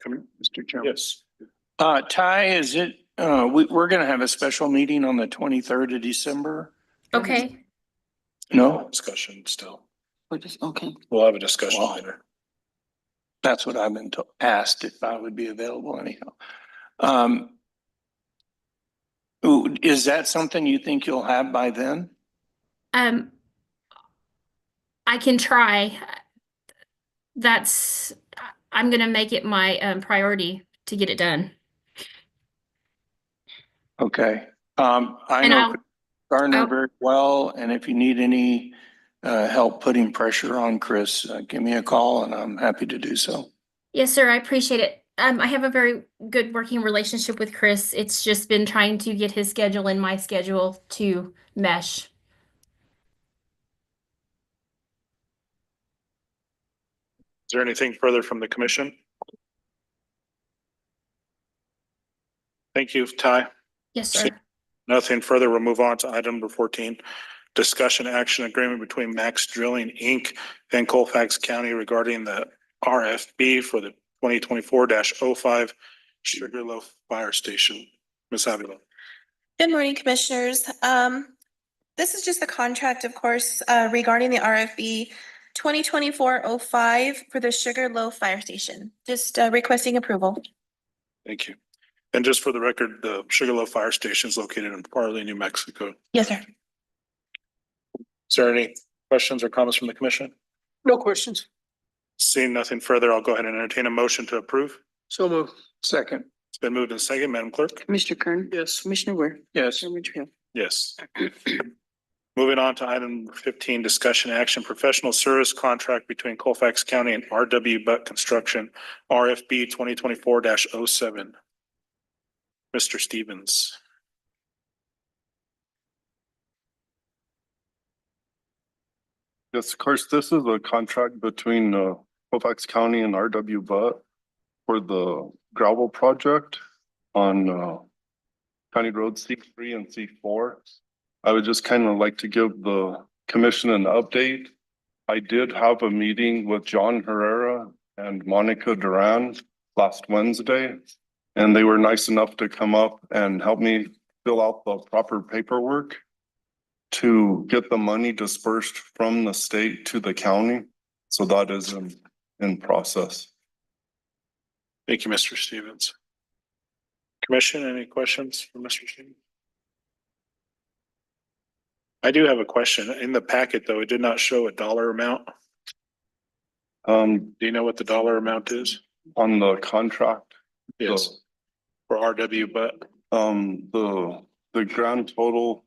Mr. Chairman. Yes. Ty, is it, we're gonna have a special meeting on the 23rd of December? Okay. No, Discussion still. Okay. We'll have a discussion Wow. later. that's what I've been asked if I would be available anyhow. Is that something you think you'll have by then? I can try. I'm gonna make it my priority to get it done. Okay, I And know Garner I'll- very well, and if you need any help putting pressure on Chris, give me a call and I'm happy to do so. Yes, sir, I appreciate it. I have a very good working relationship with Chris. It's just been trying to get his schedule and my schedule to mesh. Is there anything further from the commission? Thank you, Ty. Yes, sir. Nothing further. We'll move on to item number 14. Discussion action agreement between Max Drilling Inc. and Colfax County regarding the RFB for the 2024-05 Sugarloaf Fire Station. Ms. Avila. Good morning, commissioners. This is just the contract, of course, regarding the RFB 2024-05 for the Sugarloaf Fire Station. Just requesting approval. Thank you. And just for the record, the Sugarloaf Fire Station is located in Parley, New Mexico. Yes, sir. Is there any questions or comments from the commission? No questions. Seeing nothing further, I'll go ahead and entertain a motion to approve. So move. Second. It's been moved and second, Madam Clerk. Commissioner Kern? Yes. Commissioner Ware? Yes. Chairman Truhill? Yes. Moving on to item 15, discussion action, professional service contract between Colfax County and RW Butt Construction, RFB 2024-07. Mr. Stevens. Yes, of course, this is a contract between Colfax County and RW Butt for the gravel project on County Road C3 and C4. I would just kind of like to give the commission an update. I did have a meeting with John Herrera and Monica Duran last Wednesday, and they were nice enough to come up and help me fill out the proper paperwork to get the money dispersed from the state to the county. So that is in process. Thank you, Mr. Stevens. Commission, any questions for Mr. Stevens? I do have a question. In the packet, though, it did not show a dollar amount. Do you know what the dollar amount is? On the contract. Yes. For RW, but The grand total,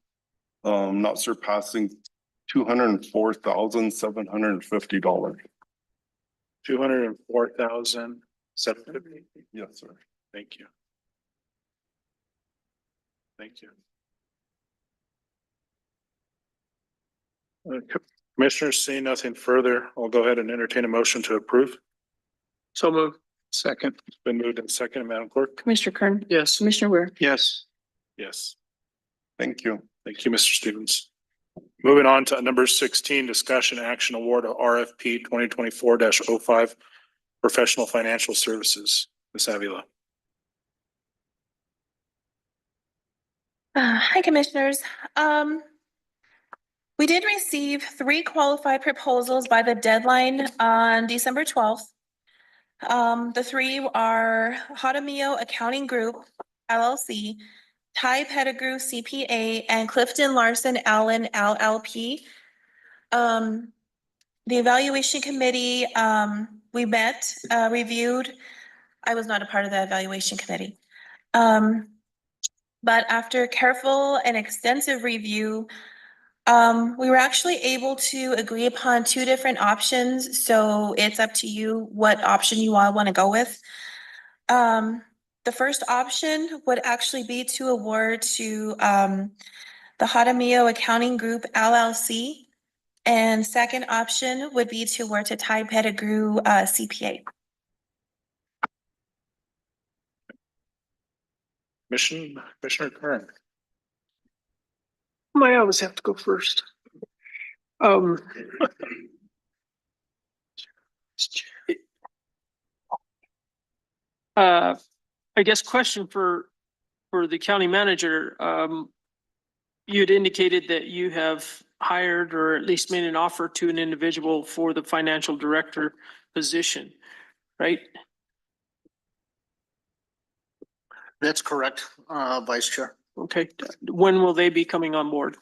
not surpassing $204,750. $204,750. Yes, sir. Thank you. Thank you. Commissioners, seeing nothing further, I'll go ahead and entertain a motion to approve. So move. Second. It's been moved and second, Madam Clerk. Commissioner Kern? Yes. Commissioner Ware? Yes. Yes. Thank you. Thank you, Mr. Stevens. Moving on to number 16, discussion action award of RFP 2024-05 professional financial services. Ms. Avila. Hi, commissioners. We did receive 3 qualified proposals by the deadline on December 12th. The 3 are Hadamio Accounting Group, LLC, Ty Pettigrew CPA, and Clifton Larson Allen LLP. The evaluation committee, we met, reviewed. I was not a part of the evaluation committee. But after careful and extensive review, we were actually able to agree upon two different options, so it's up to you what option you all want to go with. The first option would actually be to award to the Jaramillo Accounting Group LLC. And second option would be to award to Ty Pettigrew CPA. Commissioner Kern. I always have to go first. I guess question for the county manager. You had indicated that you have hired or at least made an offer to an individual for the financial director position, right? That's correct, Vice Chair. Okay, when will they be coming on board?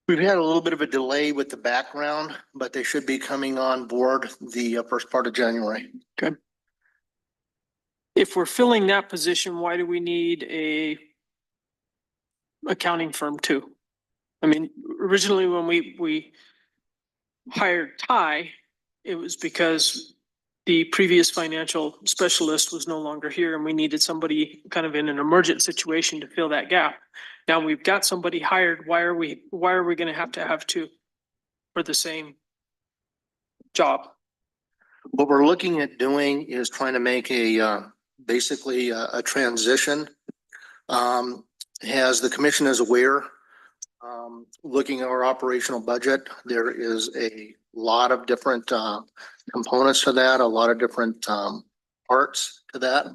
We've had a little bit of a delay with the background, but they should be coming on board the first part of January. Okay. If we're filling that position, why do we need a accounting firm too? I mean, originally when we hired Ty, it was because the previous financial specialist was no longer here and we needed somebody kind of in an emergent situation to fill that gap. Now we've got somebody hired. Why are we going to have two for the same job? What we're looking at doing is trying to make basically a transition. As the commission is aware, looking at our operational budget, there is a lot of different components to that, a lot of different parts to that.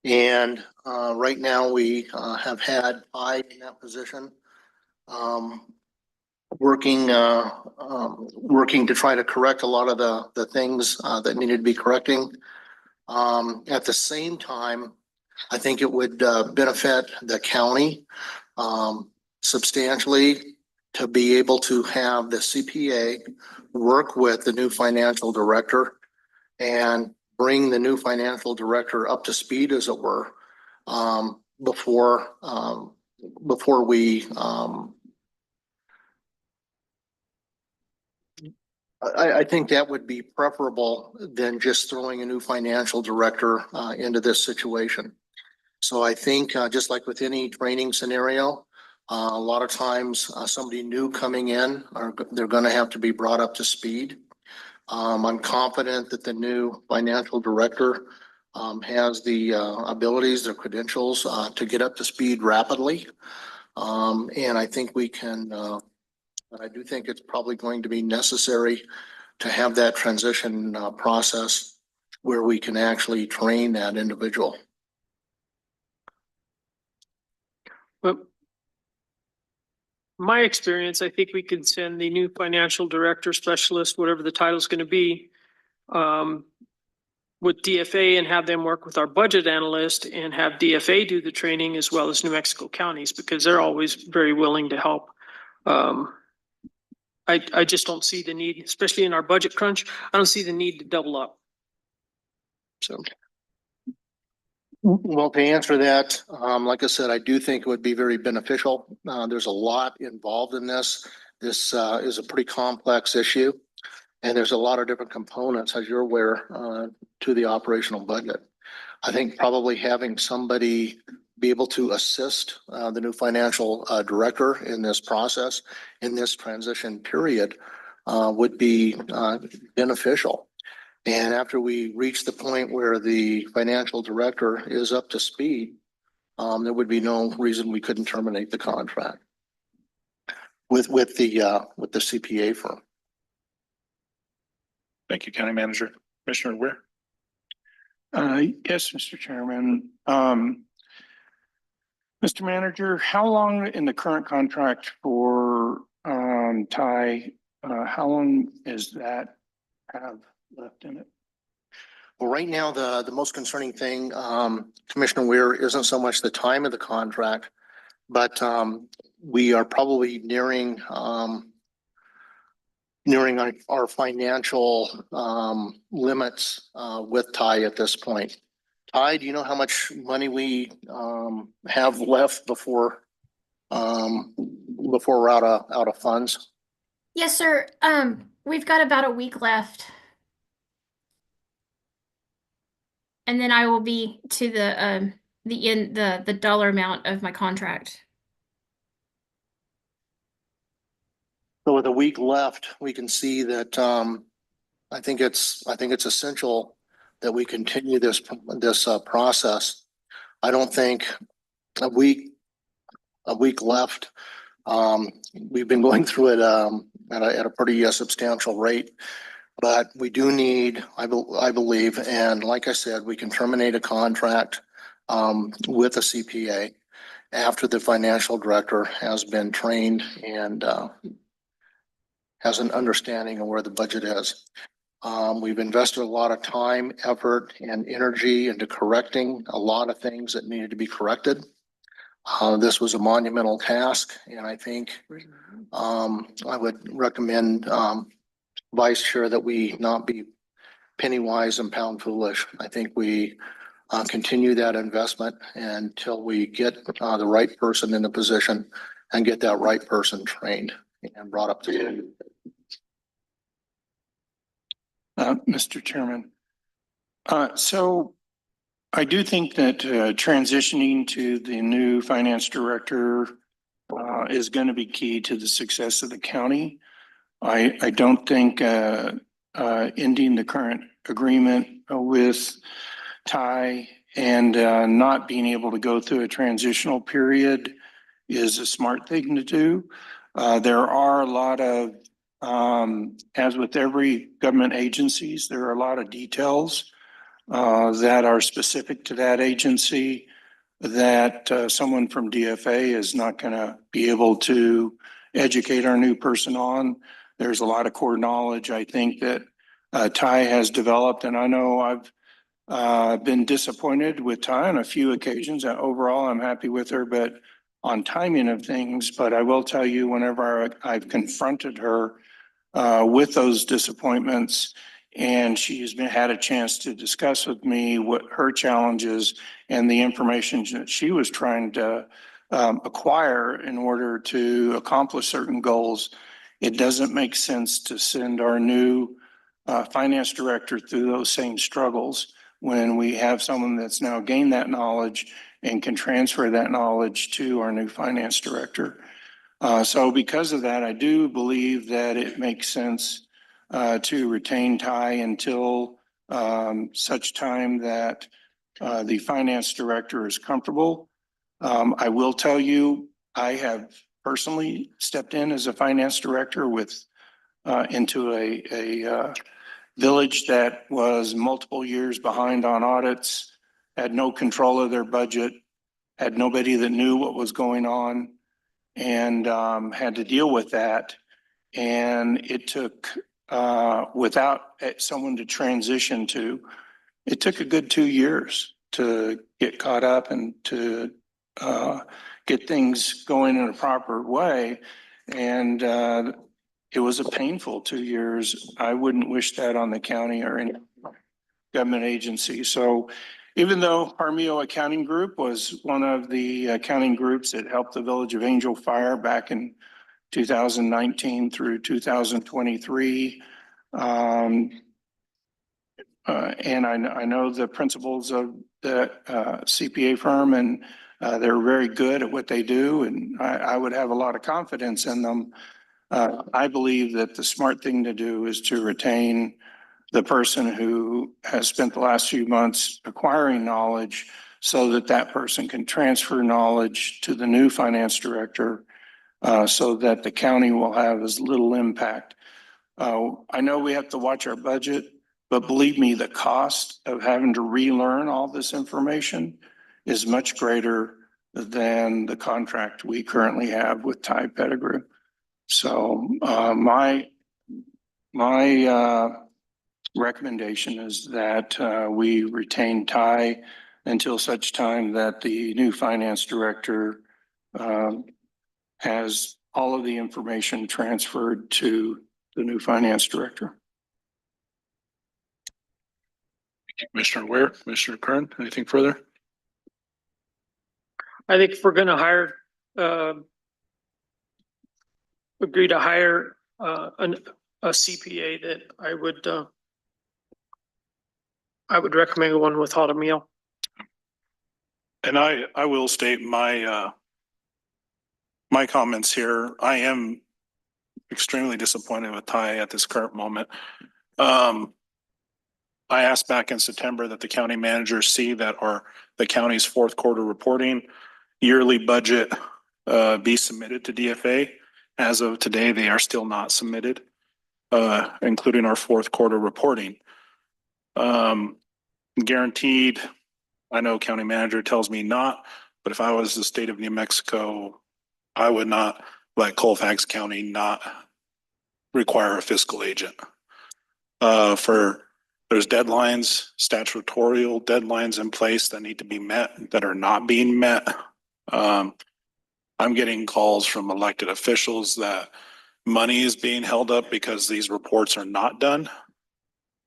And right now we have had Ty in that position, working to try to correct a lot of the things that needed to be correcting. At the same time, I think it would benefit the county substantially to be able to have the CPA work with the new financial director and bring the new financial director up to speed, as it were, before we I think that would be preferable than just throwing a new financial director into this situation. So I think just like with any training scenario, a lot of times somebody new coming in, they're going to have to be brought up to speed. I'm confident that the new financial director has the abilities, the credentials to get up to speed rapidly. And I think we can, but I do think it's probably going to be necessary to have that transition process where we can actually train that individual. But my experience, I think we can send the new financial director, specialist, whatever the title is going to be, with DFA and have them work with our budget analyst and have DFA do the training as well as New Mexico counties, because they're always very willing to help. I just don't see the need, especially in our budget crunch. I don't see the need to double up. So. Well, to answer that, like I said, I do think it would be very beneficial. There's a lot involved in this. This is a pretty complex issue, and there's a lot of different components, as you're aware, to the operational budget. I think probably having somebody be able to assist the new financial director in this process, in this transition period, would be beneficial. And after we reach the point where the financial director is up to speed, there would be no reason we couldn't terminate the contract with the CPA firm. Thank you, County Manager. Commissioner Ware. Yes, Mr. Chairman. Mr. Manager, how long in the current contract for Ty, how long is that have left in it? Well, right now, the most concerning thing, Commissioner Weir, isn't so much the time of the contract, but we are probably nearing our financial limits with Ty at this point. Ty, do you know how much money we have left before we're out of funds? Yes, sir. We've got about a week left. And then I will be to the dollar amount of my contract. So with a week left, we can see that I think it's essential that we continue this process. I don't think a week left. We've been going through it at a pretty substantial rate. But we do need, I believe, and like I said, we can terminate a contract with a CPA after the financial director has been trained and has an understanding of where the budget is. We've invested a lot of time, effort, and energy into correcting a lot of things that needed to be corrected. This was a monumental task, and I think I would recommend Vice Chair that we not be penny wise and pound foolish. I think we continue that investment until we get the right person in the position and get that right person trained and brought up to date. Mr. Chairman. So I do think that transitioning to the new finance director is going to be key to the success of the county. I don't think ending the current agreement with Ty and not being able to go through a transitional period is a smart thing to do. There are a lot of, as with every government agencies, there are a lot of details that are specific to that agency that someone from DFA is not going to be able to educate our new person on. There's a lot of core knowledge, I think, that Ty has developed, and I know I've been disappointed with Ty on a few occasions. Overall, I'm happy with her, but on timing of things. But I will tell you, whenever I've confronted her with those disappointments, and she's had a chance to discuss with me what her challenges and the information that she was trying to acquire in order to accomplish certain goals, it doesn't make sense to send our new finance director through those same struggles when we have someone that's now gained that knowledge and can transfer that knowledge to our new finance director. So because of that, I do believe that it makes sense to retain Ty until such time that the finance director is comfortable. I will tell you, I have personally stepped in as a finance director into a village that was multiple years behind on audits, had no control of their budget, had nobody that knew what was going on, and had to deal with that. And it took, without someone to transition to, it took a good 2 years to get caught up and to get things going in a proper way. And it was a painful 2 years. I wouldn't wish that on the county or any government agency. So even though Armio Accounting Group was one of the accounting groups that helped the Village of Angel Fire back in 2019 through 2023, and I know the principals of the CPA firm, and they're very good at what they do, and I would have a lot of confidence in them. I believe that the smart thing to do is to retain the person who has spent the last few months acquiring knowledge so that that person can transfer knowledge to the new finance director so that the county will have as little impact. I know we have to watch our budget, but believe me, the cost of having to relearn all this information is much greater than the contract we currently have with Ty Pettigrew. So my recommendation is that we retain Ty until such time that the new finance director has all of the information transferred to the new finance director. Commissioner Ware, Commissioner Kern, anything further? I think if we're gonna hire, agree to hire, a CPA, that I would recommend one with hot meal. And I will state my my comments here. I am extremely disappointed with Ty at this current moment. I asked back in September that the county managers see that the county's fourth quarter reporting yearly budget be submitted to DFA. As of today, they are still not submitted, including our fourth quarter reporting. Guaranteed, I know county manager tells me not, but if I was the state of New Mexico, I would not let Colfax County not require a fiscal agent. There's deadlines, statutorial deadlines in place that need to be met that are not being met. I'm getting calls from elected officials that money is being held up because these reports are not done.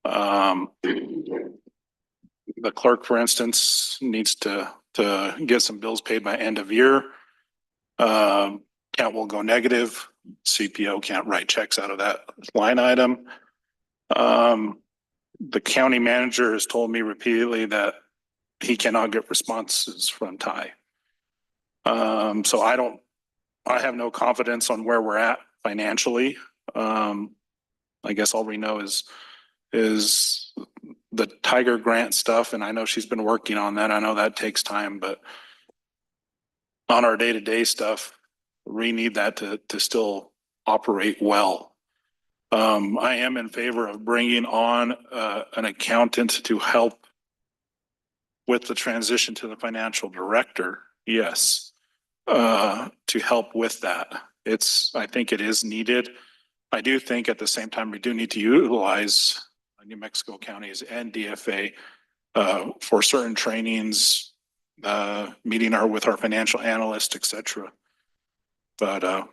The clerk, for instance, needs to get some bills paid by end of year. Account will go negative. CPO can't write checks out of that line item. The county manager has told me repeatedly that he cannot get responses from Ty. So I have no confidence on where we're at financially. I guess all we know is the Tiger grant stuff, and I know she's been working on that. I know that takes time, but on our day-to-day stuff, we need that to still operate well. I am in favor of bringing on an accountant to help with the transition to the financial director. Yes, to help with that. I think it is needed. I do think at the same time, we do need to utilize New Mexico counties and DFA for certain trainings, meeting with our financial analyst, et cetera. But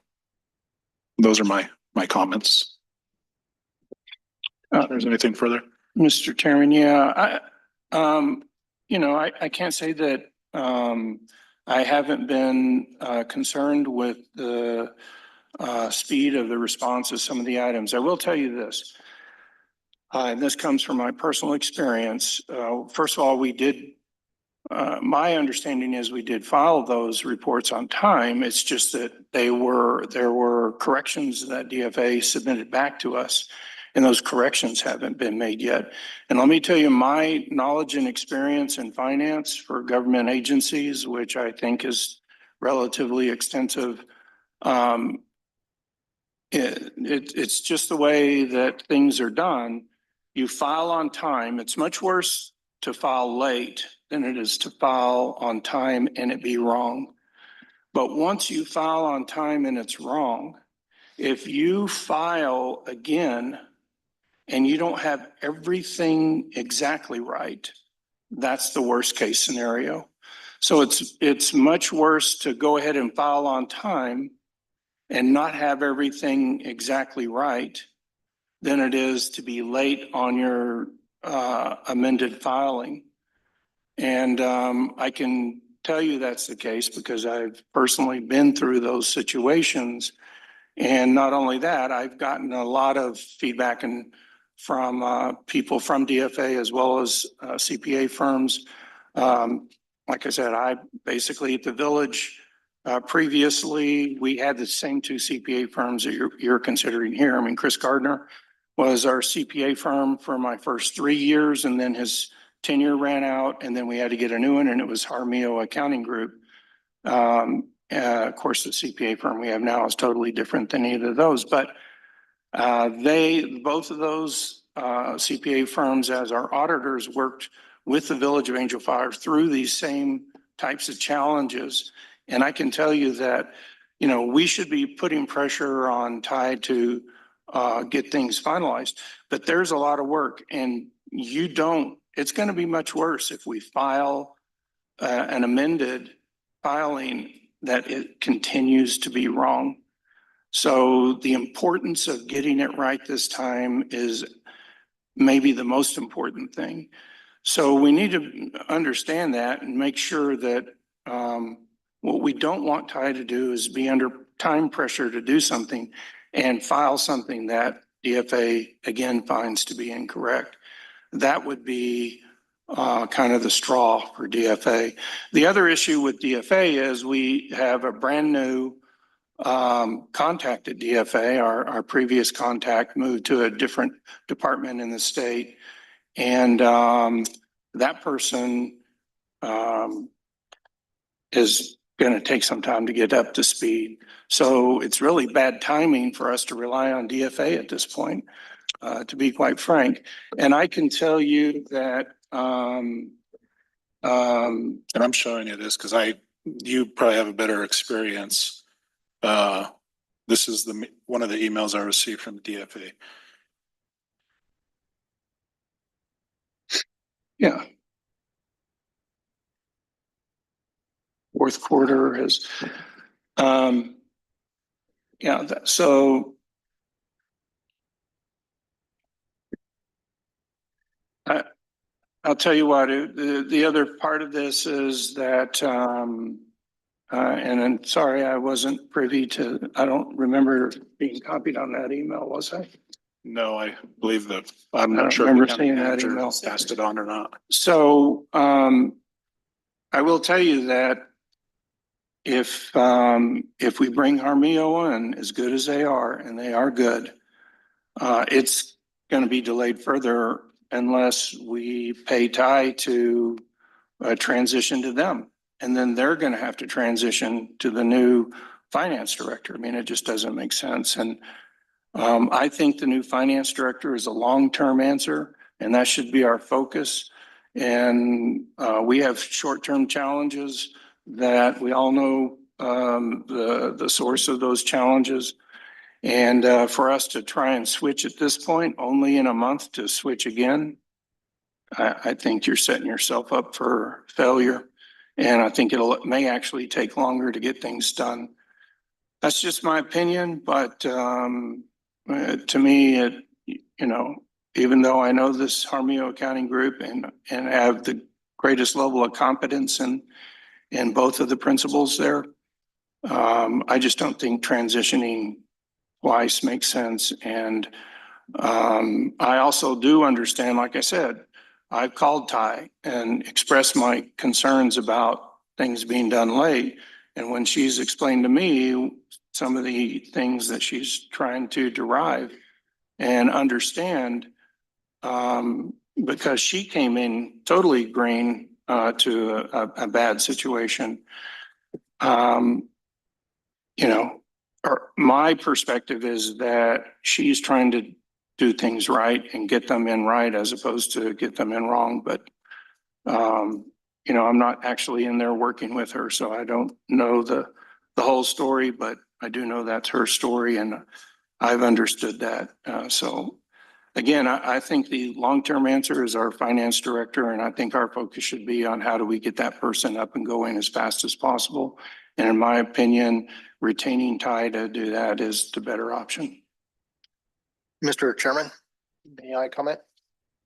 those are my comments. If there's anything further. Mr. Chairman, yeah, I can't say that I haven't been concerned with the speed of the response of some of the items. I will tell you this. And this comes from my personal experience. First of all, my understanding is we did file those reports on time. It's just that there were corrections that DFA submitted back to us, and those corrections haven't been made yet. And let me tell you, my knowledge and experience in finance for government agencies, which I think is relatively extensive, it's just the way that things are done. You file on time. It's much worse to file late than it is to file on time and it be wrong. But once you file on time and it's wrong, if you file again and you don't have everything exactly right, that's the worst case scenario. So it's much worse to go ahead and file on time and not have everything exactly right than it is to be late on your amended filing. And I can tell you that's the case because I've personally been through those situations. And not only that, I've gotten a lot of feedback from people from DFA as well as CPA firms. Like I said, I basically at the village, previously, we had the same two CPA firms that you're considering here. I mean, Chris Gardner was our CPA firm for my first 3 years, and then his tenure ran out, and then we had to get a new one, and it was Jaramillo Accounting Group. Of course, the CPA firm we have now is totally different than either of those, but both of those CPA firms as our auditors worked with the Village of Angel Fire through these same types of challenges. And I can tell you that, we should be putting pressure on Ty to get things finalized, but there's a lot of work and it's going to be much worse if we file an amended filing that it continues to be wrong. So the importance of getting it right this time is maybe the most important thing. So we need to understand that and make sure that, what we don't want Ty to do is be under time pressure to do something and file something that DFA again finds to be incorrect. That would be kind of the straw for DFA. The other issue with DFA is we have a brand new contact at DFA. Our previous contact moved to a different department in the state. And that person is going to take some time to get up to speed. So it's really bad timing for us to rely on DFA at this point, to be quite frank. And I can tell you that And I'm showing you this because you probably have a better experience. This is one of the emails I received from the DFA. yeah. Fourth quarter is, so I'll tell you what, the other part of this is that, and I'm sorry, I wasn't privy to, I don't remember being copied on that email, was I? No, I believe that, I'm I don't not sure if remember the county seeing that manager email. passed it on or not. So, I will tell you that if we bring Armio in, as good as they are, and they are good, it's gonna be delayed further unless we pay Ty to transition to them. And then they're gonna have to transition to the new finance director. I mean, it just doesn't make sense. And I think the new finance director is a long-term answer, and that should be our focus. And we have short-term challenges that we all know the source of those challenges. And for us to try and switch at this point, only in a month to switch again, I think you're setting yourself up for failure. And I think it may actually take longer to get things done. That's just my opinion, but to me, even though I know this Armio accounting group and have the greatest level of competence in both of the principals there, I just don't think transitioning twice makes sense. And I also do understand, like I said, I've called Ty and expressed my concerns about things being done late. And when she's explained to me some of the things that she's trying to derive and understand, because she came in totally green to a bad situation. My perspective is that she's trying to do things right and get them in right as opposed to get them in wrong. But, I'm not actually in there working with her, so I don't know the whole story, but I do know that's her story and I've understood that. So again, I think the long-term answer is our finance director, and I think our focus should be on how do we get that person up and going as fast as possible. And in my opinion, retaining Ty to do that is the better option. Mr. Chairman, may I comment?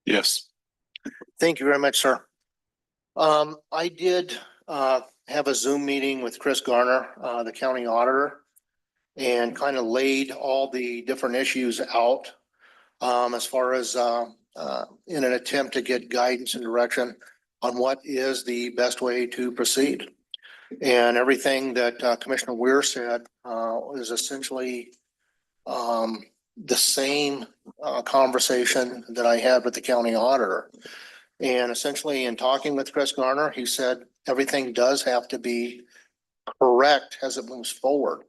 Yes. Thank you very much, sir. I did have a Zoom meeting with Chris Garner, the county auditor, and kind of laid all the different issues out as far as in an attempt to get guidance and direction on what is the best way to proceed. And everything that Commissioner Weir said is essentially the same conversation that I had with the county auditor. And essentially in talking with Chris Garner, he said everything does have to be correct as it moves forward.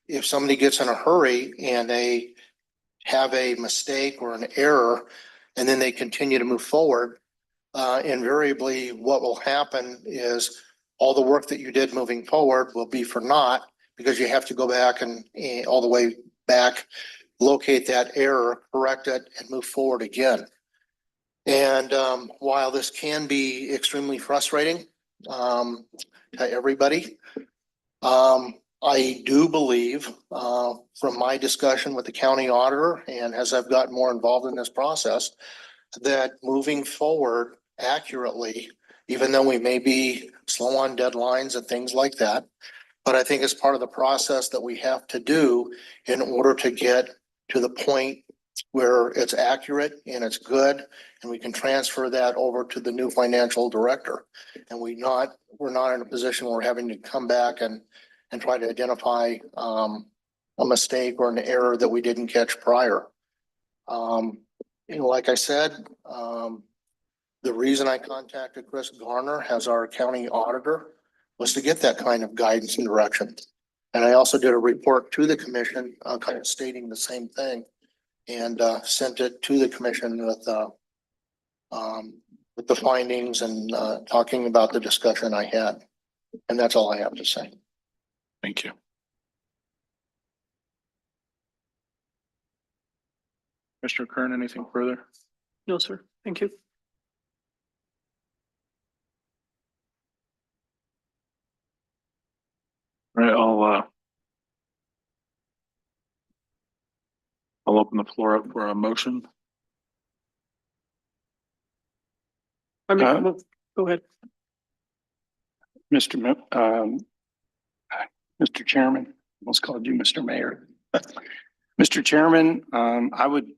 If somebody gets in a hurry and they have a mistake or an error, and then they continue to move forward, invariably what will happen is all the work that you did moving forward will be for naught, because you have to go back and all the way back, locate that error, correct it, and move forward again. And while this can be extremely frustrating to everybody, I do believe from my discussion with the county auditor and as I've gotten more involved in this process, that moving forward accurately, even though we may be slow on deadlines and things like that. But I think it's part of the process that we have to do in order to get to the point where it's accurate and it's good, and we can transfer that over to the new financial director. And we're not in a position where we're having to come back and try to identify a mistake or an error that we didn't catch prior. Like I said, the reason I contacted Chris Garner as our county auditor was to get that kind of guidance and direction. And I also did a report to the commission, kind of stating the same thing, and sent it to the commission with the findings and talking about the discussion I had. And that's all I have to say. Thank you. Mr. Kern, anything further? No, sir. Thank you. All right, I'll open the floor up for a motion. Go ahead. Mr. Chairman, almost called you Mr. Mayor. Mr. Chairman, I would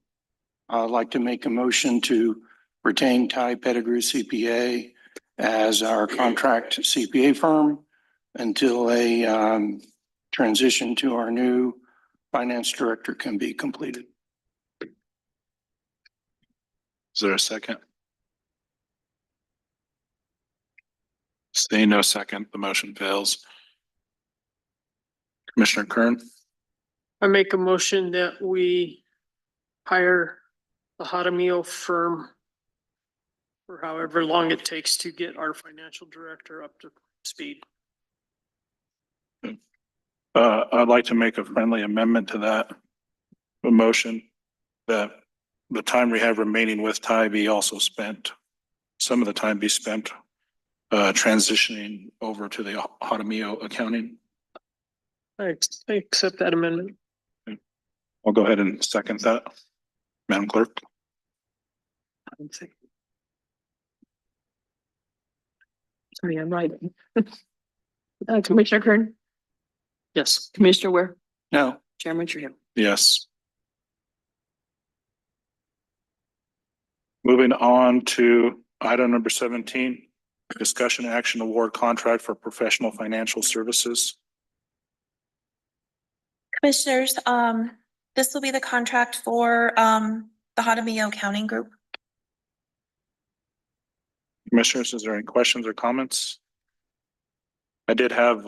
like to make a motion to retain Ty Pettigrew CPA as our contract CPA firm until a transition to our new finance director can be completed. Is there a second? Seeing no second, the motion fails. Commissioner Kern, I make a motion that we hire the Hadamio firm for however long it takes to get our financial director up to speed. I'd like to make a friendly amendment to that. A motion that the time we have remaining with Ty be also spent, some of the time be spent transitioning over to the Hadamio accounting. I accept that amendment. I'll go ahead and second that. Madam Clerk. Sorry, I'm writing. Commissioner Kern, Yes. Commissioner Ware, No. Chairman Trujillo. Yes. Moving on to item number 17, discussion action award contract for professional financial services. Commissioners, this will be the contract for the Hadamio Accounting Group. Commissioners, is there any questions or comments? I did have,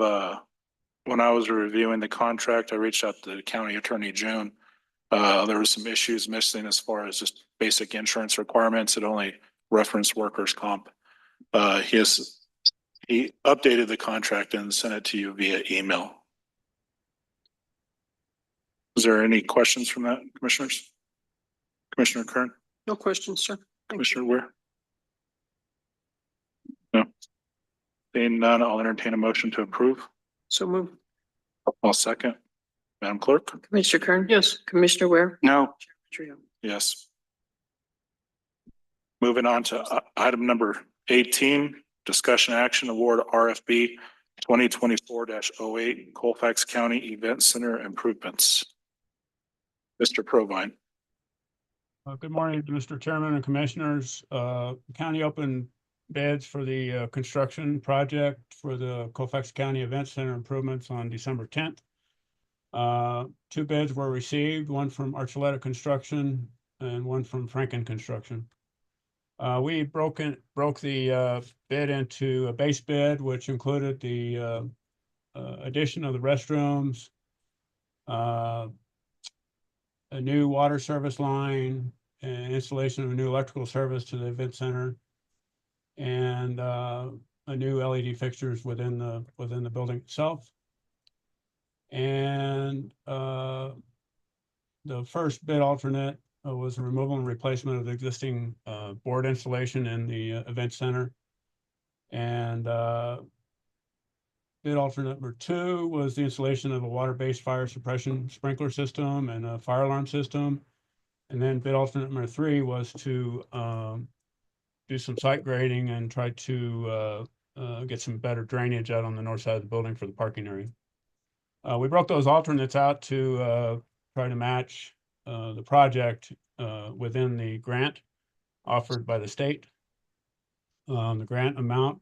when I was reviewing the contract, I reached out to the county attorney, June. There were some issues missing as far as just basic insurance requirements. It only referenced workers' comp. He updated the contract and sent it to you via email. Is there any questions from that, commissioners? Commissioner Kern? No questions, sir. Commissioner Ware? No. Seeing none, I'll entertain a motion to approve. So move. I'll second. Madam Clerk? Commissioner Kern. Yes. Commissioner Ware. No. Trujillo. Yes. Moving on to item number 18, discussion action award RFB 2024-08 Colfax County Event Center improvements. Mr. Provine. Good morning, Mr. Chairman and Commissioners. County opened bids for the construction project for the Colfax County Event Center improvements on December 10th. 2 bids were received, one from Archuleta Construction and one from Franken Construction. We broke the bid into a base bid, which included the addition of the restrooms, a new water service line, and installation of a new electrical service to the event center, and a new LED fixtures within the building itself. And the first bid alternate was a removal and replacement of the existing board installation in the event center. And bid alternate number 2 was the installation of a water-based fire suppression sprinkler system and a fire alarm system. And then bid alternate number 3 was to do some site grading and try to get some better drainage out on the north side of the building for the parking area. We broke those alternates out to try to match the project within the grant offered by the state. The grant amount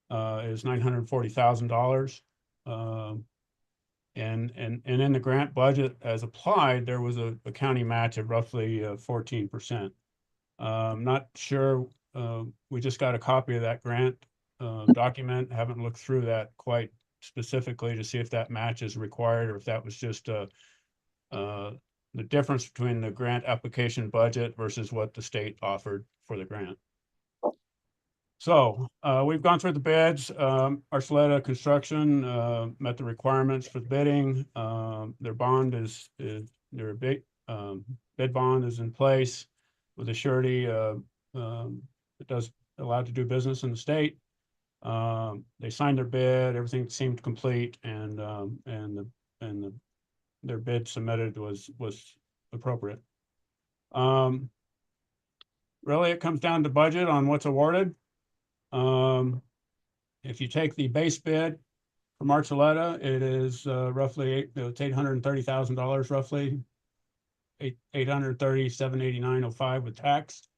is $940,000. And in the grant budget as applied, there was a county match of roughly 14%. Not sure, we just got a copy of that grant document, haven't looked through that quite specifically to see if that match is required or if that was just the difference between the grant application budget versus what the state offered for the grant. So we've gone through the bids. Archuleta Construction met the requirements for the bidding. Their bond is their bid bond is in place with a surety. It does allowed to do business in the state. They signed their bid. Everything seemed complete, and their bid submitted was appropriate. Really, it comes down to budget on what's awarded. If you take the base bid from Archuleta, it is roughly it's $830,000, roughly $837,889.05 with tax.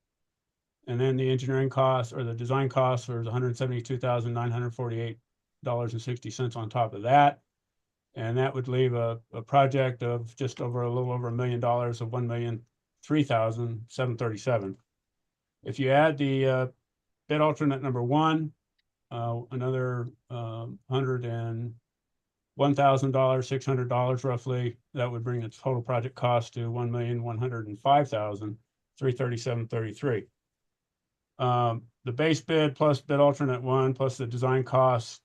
And then the engineering costs or the design costs are $172,948.60 on top of that. And that would leave a project of just over a little over $1 million of $1,003,737. If you add the bid alternate number one, another $101,600 roughly, that would bring its total project cost to $1,105,337.33. The base bid plus bid alternate one plus the design costs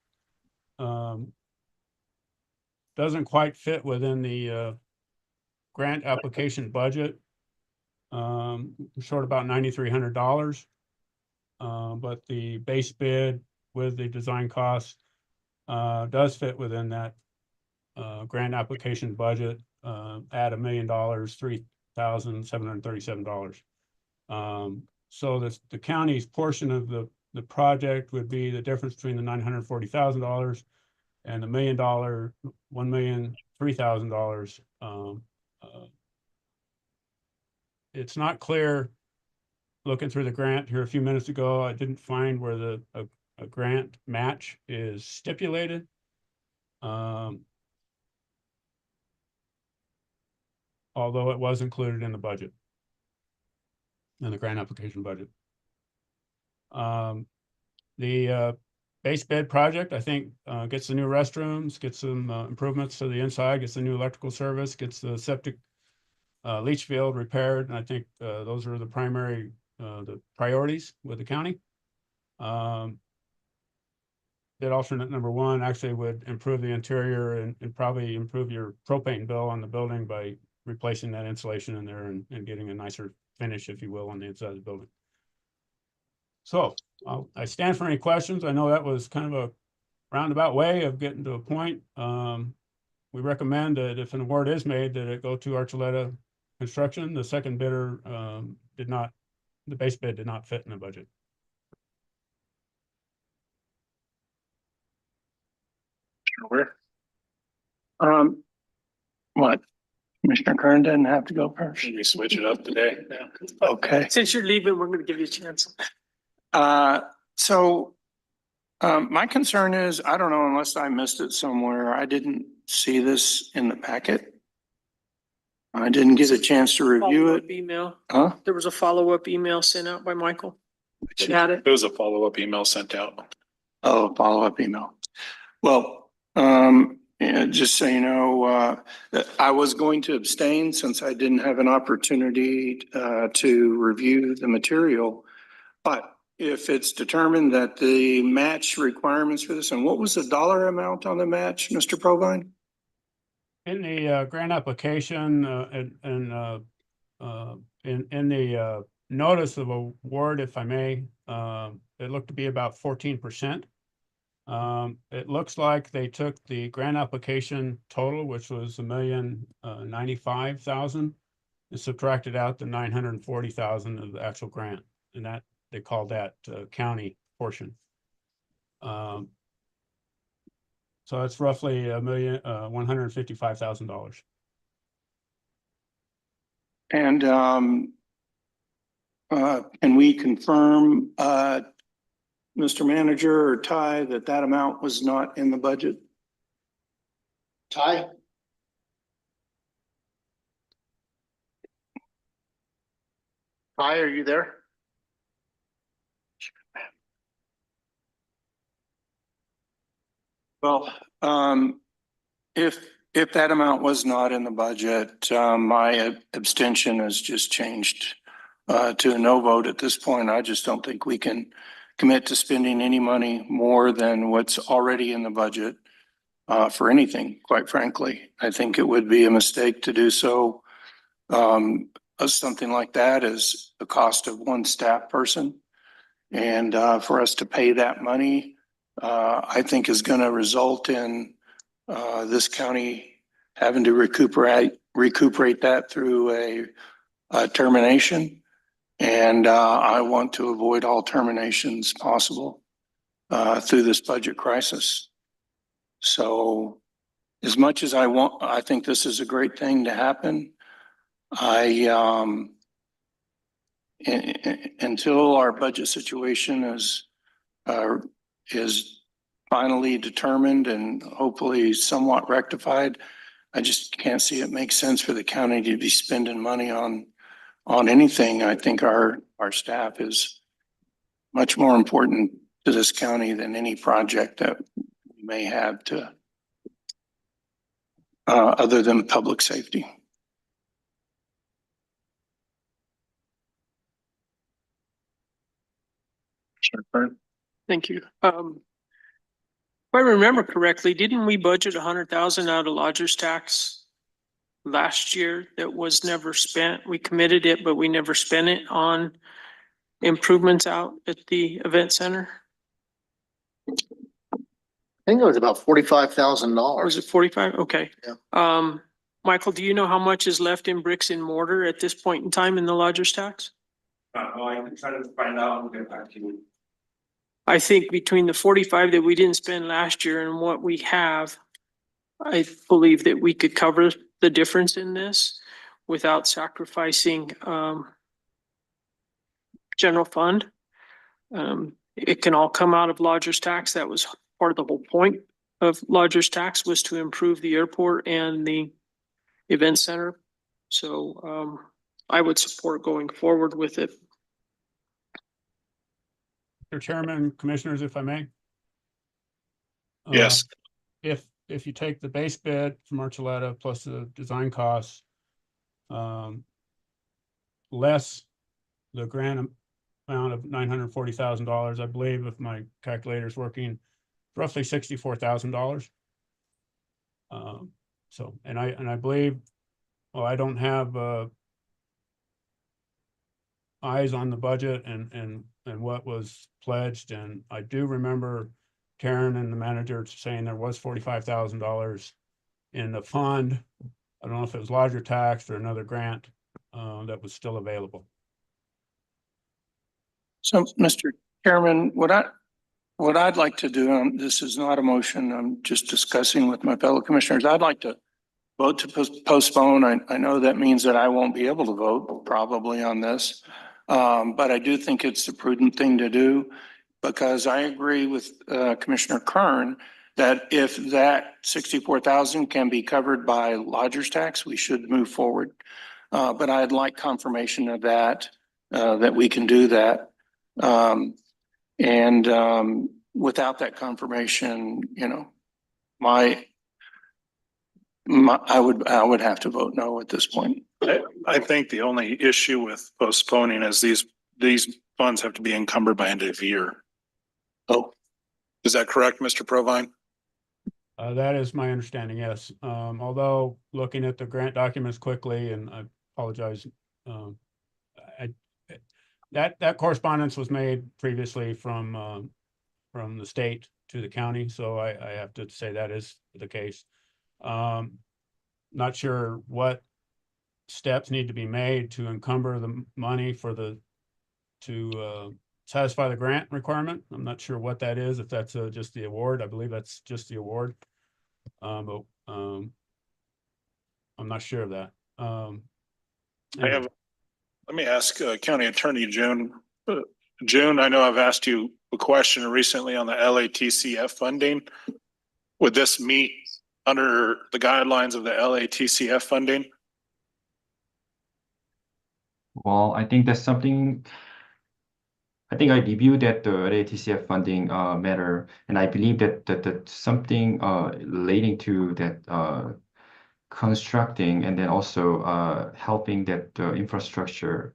doesn't quite fit within the grant application budget. Short about $9,300. But the base bid with the design costs does fit within that grant application budget at $1 million, $3,737. So the county's portion of the project would be the difference between the $940,000 and the $1,003,000. It's not clear. Looking through the grant here a few minutes ago, I didn't find where a grant match is stipulated. Although it was included in the budget, in the grant application budget. The base bid project, I think, gets the new restrooms, gets some improvements to the inside, gets the new electrical service, gets the septic leach field repaired. And I think those are the primary the priorities with the county. Bid alternate number one actually would improve the interior and probably improve your propane bill on the building by replacing that insulation in there and getting a nicer finish, if you will, on the inside of the building. So I stand for any questions. I know that was kind of a roundabout way of getting to a point. We recommend that if an award is made, that it go to Archuleta Construction. The second bidder the base bid did not fit in the budget. Where? What? Commissioner Kern doesn't have to go first. Maybe switch it up today. Yeah. Okay. Since you're leaving, we're gonna give you a chance. My concern is, I don't know, unless I missed it somewhere, I didn't see this in the packet. I didn't get a chance to review it. Follow-up email. Huh? There was a follow-up email sent out by Michael. It had it. There was a follow-up email sent out. Oh, follow-up email. Well, yeah, just so you know, I was going to abstain since I didn't have an opportunity to review the material. But if it's determined that the match requirements for this, and what was the dollar amount on the match, Mr. Provine? In the grant application in the notice of award, if I may, it looked to be about 14%. It looks like they took the grant application total, which was $1,095,000, and subtracted out the $940,000 of the actual grant, and that they call that county portion. So it's roughly $1,155,000. And can we confirm, Mr. Manager or Ty, that that amount was not in the budget? Ty? Ty, are you there? Well, if that amount was not in the budget, my abstention has just changed to a no vote at this point. I just don't think we can commit to spending any money more than what's already in the budget for anything, quite frankly. I think it would be a mistake to do so. Something like that is the cost of one staff person. And for us to pay that money, I think is going to result in this county having to recuperate that through a termination. And I want to avoid all terminations possible through this budget crisis. So as much as I think this is a great thing to happen. Until our budget situation is finally determined and hopefully somewhat rectified, I just can't see it makes sense for the county to be spending money on anything. I think our staff is much more important to this county than any project that we may have to other than public safety. Thank you. If I remember correctly, didn't we budget 100,000 out of lodger's tax last year that was never spent? We committed it, but we never spent it on improvements out at the event center. I think it was about $45,000. Was it 45? Okay. Yeah. Michael, do you know how much is left in bricks and mortar at this point in time in the lodger's tax? I can try to find out and get back to you. I think between the 45 that we didn't spend last year and what we have, I believe that we could cover the difference in this without sacrificing general fund. It can all come out of lodger's tax. That was part of the whole point of lodger's tax, was to improve the airport and the event center. So I would support going forward with it. Mr. Chairman, Commissioners, if I may. Yes. If you take the base bid from Archuleta plus the design costs, less the grant amount of $940,000, I believe, if my calculator is working, roughly $64,000. So, and I believe, well, I don't have eyes on the budget and what was pledged, and I do remember Karen and the manager saying there was $45,000 in the fund. I don't know if it was lodger tax or another grant that was still available. So, Mr. Chairman, what I'd like to do, this is not a motion, I'm just discussing with my fellow commissioners. I'd like to vote to postpone. I know that means that I won't be able to vote probably on this. But I do think it's the prudent thing to do, because I agree with Commissioner Kern that if that 64,000 can be covered by lodger's tax, we should move forward. But I'd like confirmation of that, that we can do that. Without that confirmation, you know, I would have to vote no at this point. I think the only issue with postponing is these funds have to be encumbered by end of the year. Oh, is that correct, Mr. Provine? That is my understanding, yes. Although looking at the grant documents quickly, and I apologize, that correspondence was made previously from the state to the county, so I have to say that is the case. Not sure what steps need to be made to encumber the money for to satisfy the grant requirement. I'm not sure what that is, if that's just the award. I believe that's just the award. But I'm not sure of that. Anyway. Let me ask County Attorney June. June, I know I've asked you a question recently on the LATCF funding. Would this meet under the guidelines of the LATCF funding? Well, I think that's something, I think I reviewed that the LATCF funding matter, and I believe that something relating to that constructing and then also helping that infrastructure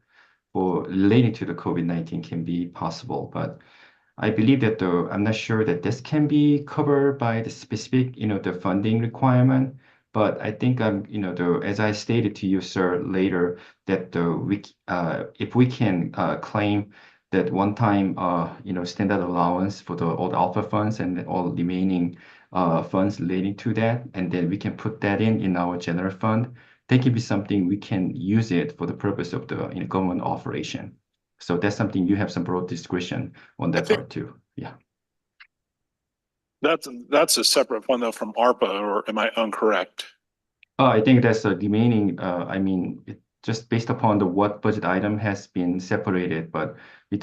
for relating to the COVID-19 can be possible. But I believe that I'm not sure that this can be covered by the specific, the funding requirement. But I think as I stated to you, sir, later, that if we can claim that one-time, standard allowance for all the alpha funds and all remaining funds relating to that, and then we can put that in our general fund, that can be something we can use it for the purpose of the government operation. So that's something you have some broad discretion on that part too. Yeah. That's a separate fund though from ARPA, or am I incorrect? I think that's the remaining, I mean, just based upon what budget item has been separated, but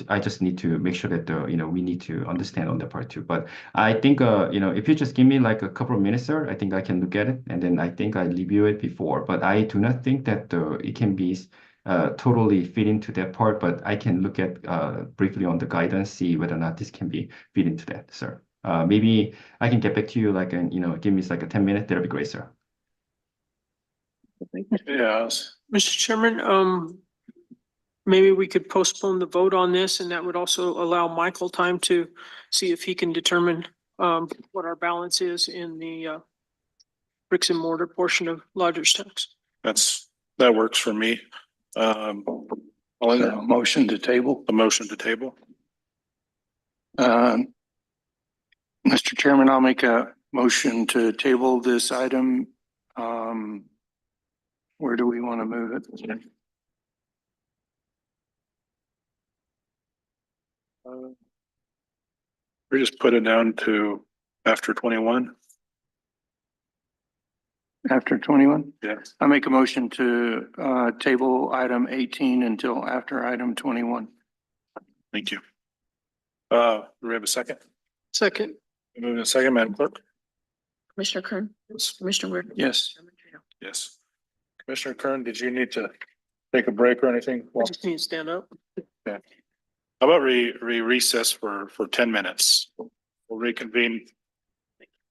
I just need to make sure that, we need to understand on that part too. But I think, if you just give me like a couple of minutes, sir, I think I can look at it, and then I think I review it before, but I do not think that it can be totally fit into that part, but I can look at briefly on the guidance, see whether or not this can be fit into that, sir. Maybe I can get back to you give me like a 10 minutes. That'll be great, sir. Yes. Mr. Chairman, maybe we could postpone the vote on this, and that would also allow Michael time to see if he can determine what our balance is in the bricks and mortar portion of lodger's tax. That works for me. Motion to table. A motion to table. Mr. Chairman, I'll make a motion to table this item. Where do we want to move it? We just put it down to after 21. After 21? Yes. I make a motion to table item 18 until after item 21. Thank you. Do we have a second? Second. Moving a second, Madam Clerk. Commissioner Kern, Commissioner Weir. Yes. Yes. Commissioner Kern, did you need to take a break or anything? I just need to stand up. Okay. How about we recess for 10 minutes? We'll reconvene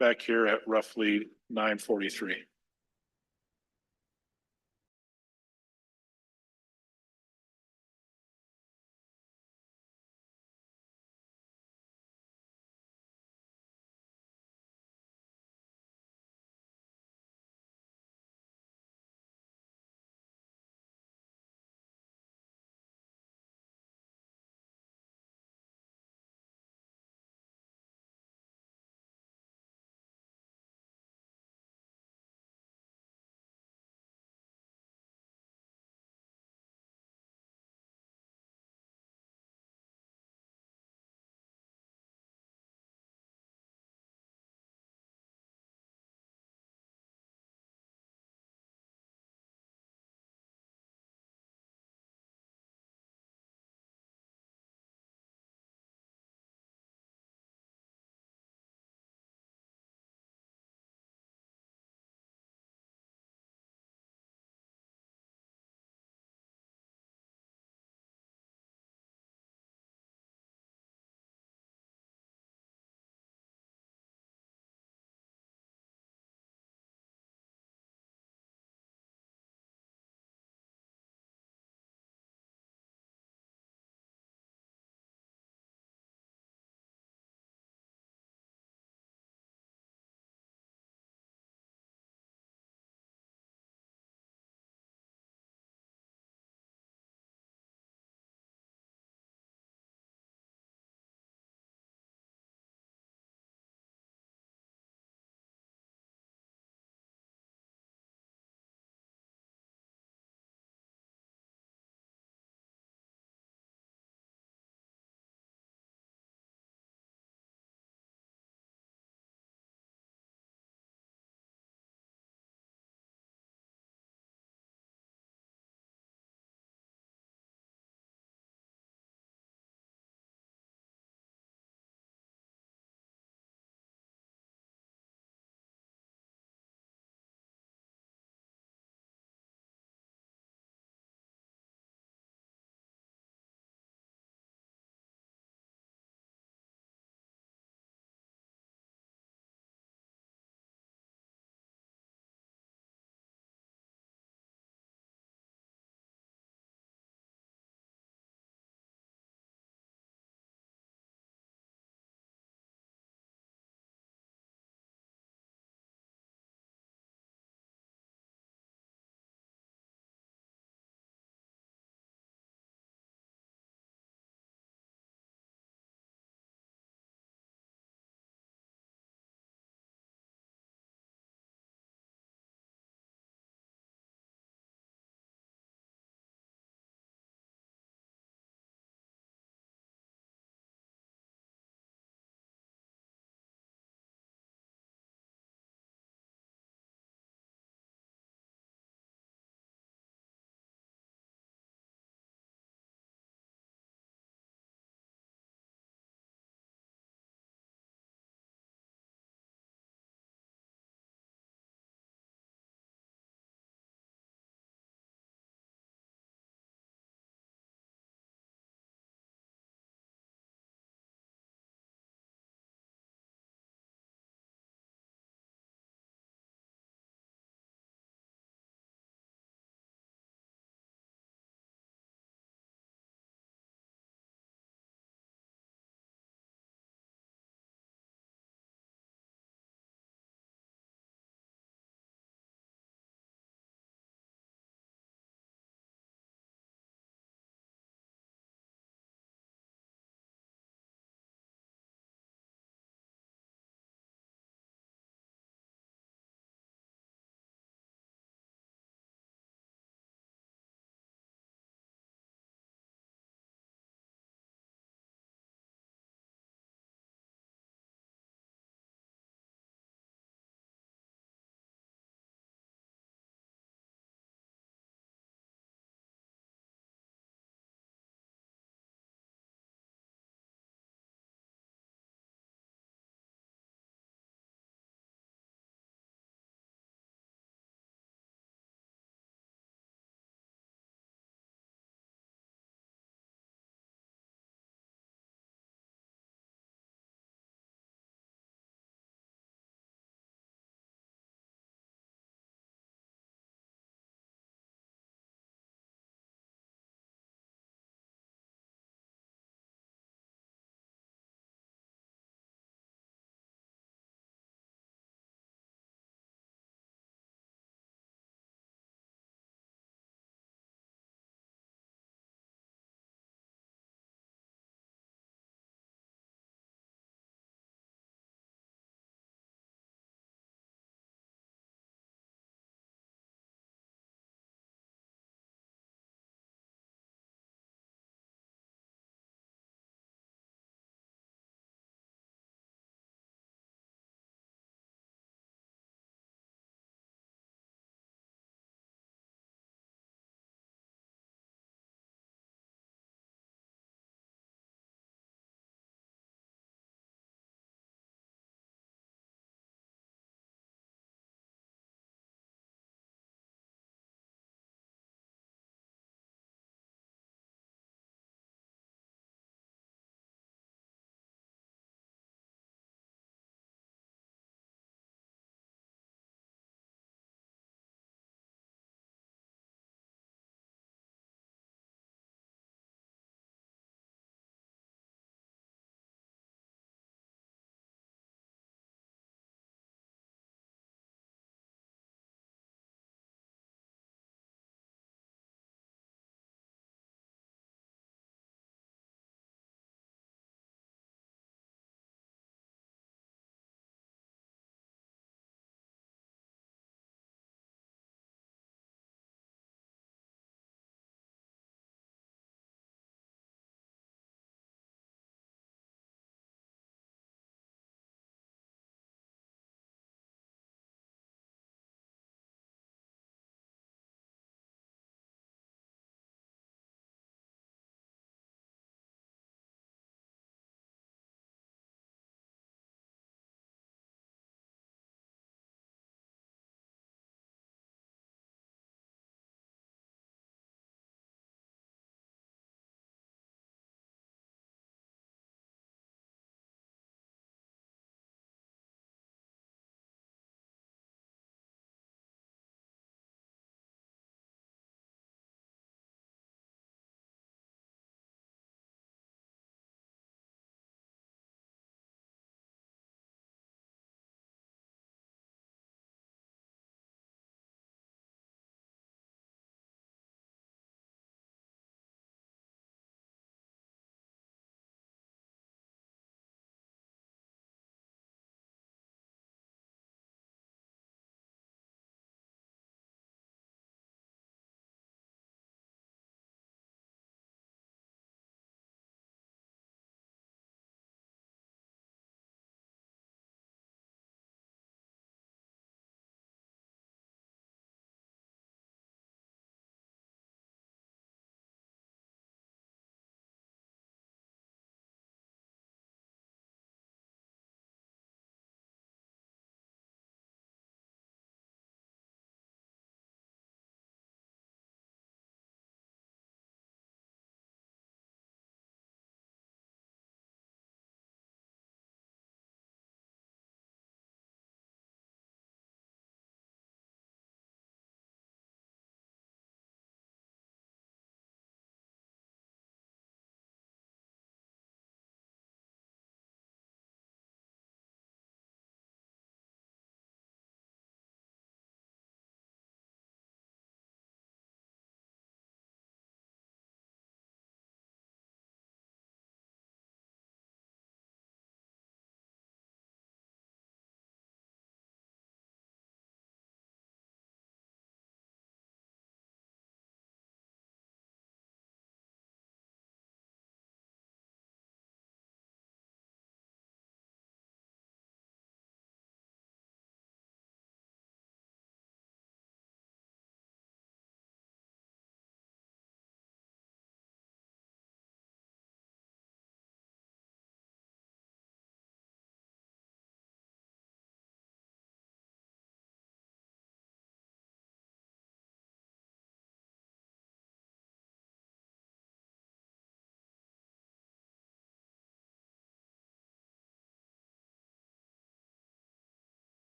back here at roughly 9:43.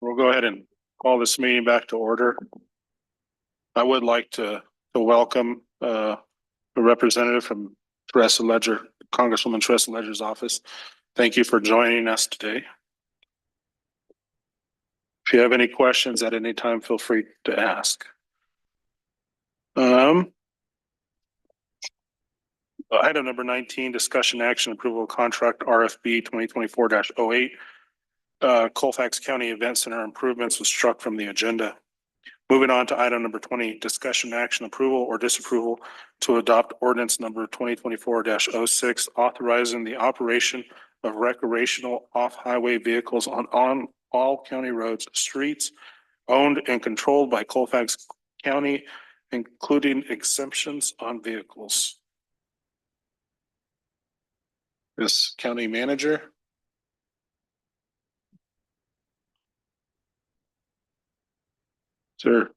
We'll go ahead and call this meeting back to order. I would like to welcome a representative from Teresa Ledger, Congresswoman Teresa Ledger's office. Thank you for joining us today. If you have any questions at any time, feel free to ask. Item number 19, discussion action approval of contract RFB 2024-08. Colfax County Event Center improvements was struck from the agenda. Moving on to item number 20, discussion action approval or disapproval to adopt ordinance number 2024-06, authorizing the operation of recreational off-highway vehicles on all county roads, streets owned and controlled by Colfax County, including exemptions on vehicles. This county manager. Sir.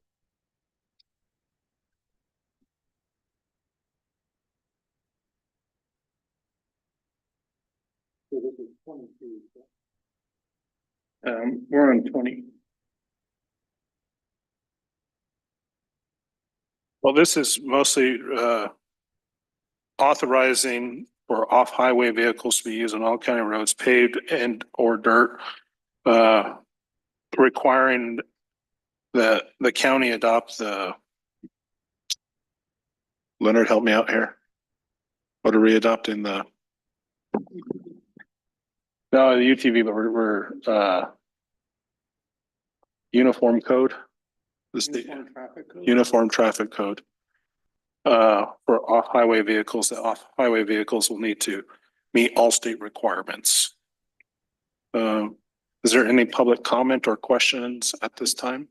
We're on 20. Well, this is mostly authorizing for off-highway vehicles to be used on all county roads, paved and or dirt, requiring that the county adopt the. Leonard, help me out here. What are we adopting the? No, the UTV, but we're uniform code. Uniform traffic code. For off-highway vehicles, the off-highway vehicles will need to meet all state requirements. Is there any public comment or questions at this time?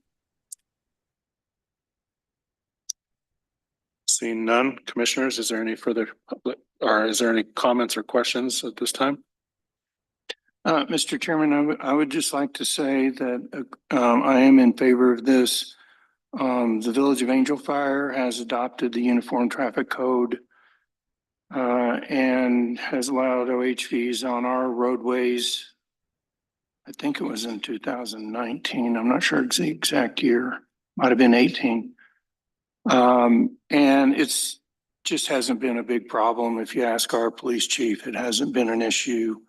Seeing none, commissioners, is there any further public, or is there any comments or questions at this time? Mr. Chairman, I would just like to say that I am in favor of this. The Village of Angel Fire has adopted the Uniform Traffic Code and has allowed OHVs on our roadways. I think it was in 2019. I'm not sure the exact year. Might have been 18. And it's just hasn't been a big problem. If you ask our police chief, it hasn't been an issue.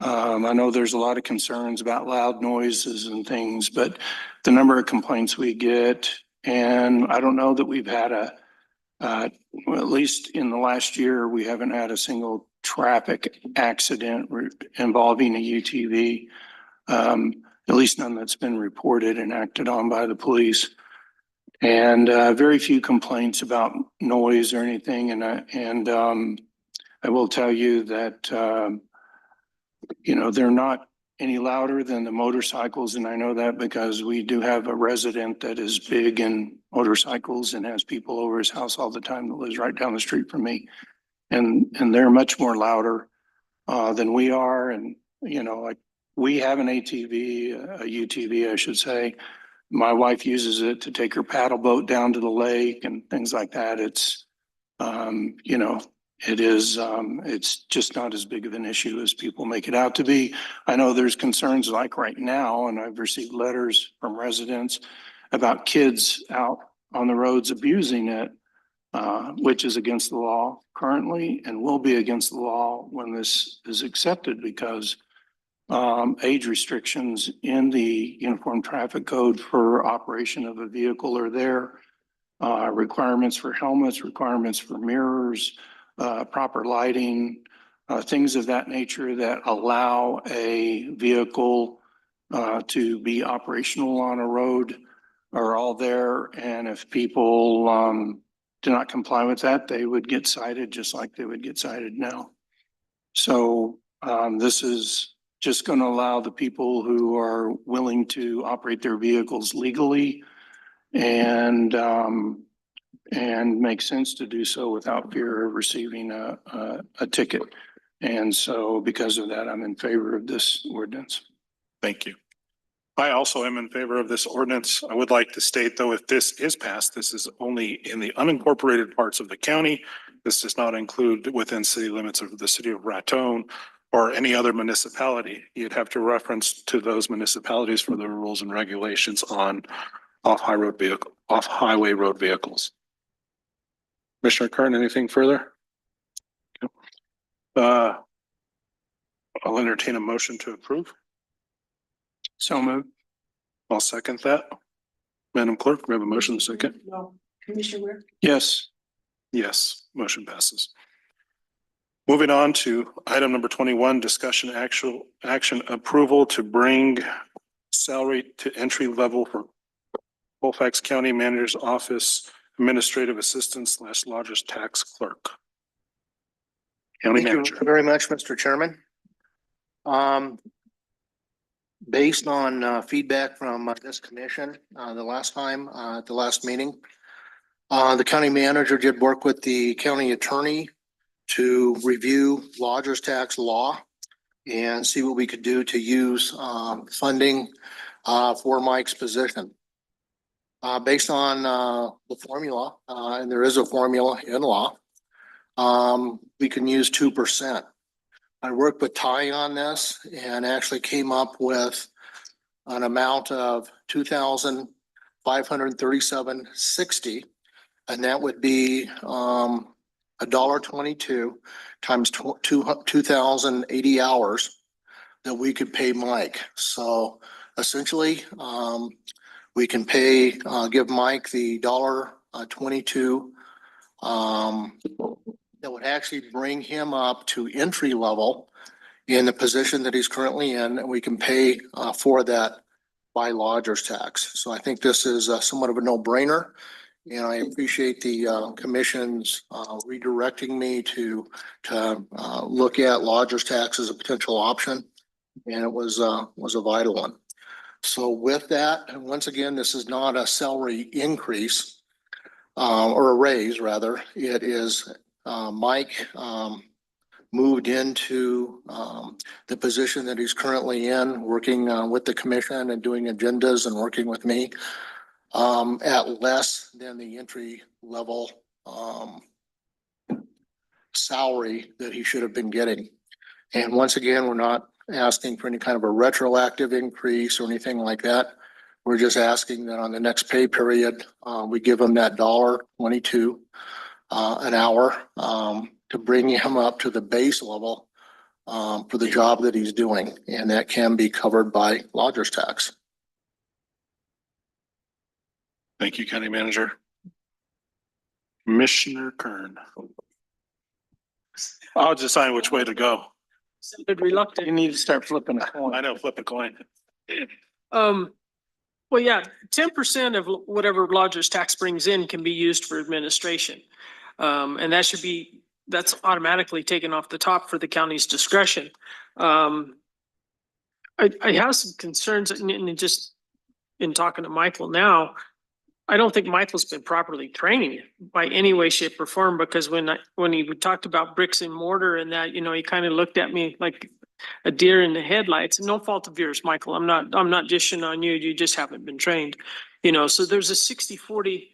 I know there's a lot of concerns about loud noises and things, but the number of complaints we get, and I don't know that we've had well, at least in the last year, we haven't had a single traffic accident involving a UTV. At least none that's been reported and acted on by the police. And very few complaints about noise or anything. And I will tell you that you know, they're not any louder than the motorcycles. And I know that because we do have a resident that is big in motorcycles and has people over his house all the time that lives right down the street from me. And they're much more louder than we are. And, you know, like we have an ATV, a UTV, I should say. My wife uses it to take her paddle boat down to the lake and things like that. It's, you know, it is, it's just not as big of an issue as people make it out to be. I know there's concerns like right now, and I've received letters from residents about kids out on the roads abusing it, which is against the law currently and will be against the law when this is accepted because age restrictions in the Uniform Traffic Code for operation of a vehicle are there. Requirements for helmets, requirements for mirrors, proper lighting, things of that nature that allow a vehicle to be operational on a road are all there. And if people do not comply with that, they would get cited just like they would get cited now. So this is just going to allow the people who are willing to operate their vehicles legally and make sense to do so without fear of receiving a ticket. And so because of that, I'm in favor of this ordinance. Thank you. I also am in favor of this ordinance. I would like to state, though, if this is passed, this is only in the unincorporated parts of the county. This does not include within city limits of the city of Raton or any other municipality, you'd have to reference to those municipalities for the rules and regulations on off-highway road vehicles. Commissioner Kern, anything further? I'll entertain a motion to approve. So moved. I'll second that. Madam Clerk, we have a motion and a second. Commissioner Ware? Yes. Yes, motion passes. Moving on to item number 21, discussion action approval to bring salary to entry level for Colfax County Manager's Office Administrative Assistant / Lodgers Tax Clerk. County Thank you Manager. very much, Mr. Chairman. Based on feedback from this commission, the last time, at the last meeting, the county manager did work with the county attorney to review lodgers tax law and see what we could do to use funding for Mike's position. Based on the formula, and there is a formula in law, we can use 2%. I worked with Ty on this and actually came up with an amount of $2,537.60, and that would be $1.22 times 2,080 hours that we could pay Mike. So essentially, we can pay, give Mike the $1.22. That would actually bring him up to entry level in the position that he's currently in, and we can pay for that by lodger's tax. So I think this is somewhat of a no-brainer, and I appreciate the commission's redirecting me to look at lodger's tax as a potential option, and it was a vital one. So with that, and once again, this is not a salary increase or a raise, rather. It is Mike moved into the position that he's currently in, working with the commission and doing agendas and working with me at less than the entry level salary that he should have been getting. And once again, we're not asking for any kind of a retroactive increase or anything like that. We're just asking that on the next pay period, we give him that $1.22 an hour to bring him up to the base level for the job that he's doing, and that can be covered by lodger's tax. Thank you, County Manager. Commissioner Kern. I'll decide which way to go. Sounded reluctant. You need to start flipping a coin. I know, flip a coin. Well, yeah, 10% of whatever lodger's tax brings in can be used for administration. And that's automatically taken off the top for the county's discretion. I have some concerns, and just in talking to Michael now, I don't think Michael's been properly trained by any way, shape or form, because when he talked about bricks and mortar and that, he kind of looked at me like a deer in the headlights. No fault of yours, Michael. I'm not dishing on you. You just haven't been trained, so there's a 60-40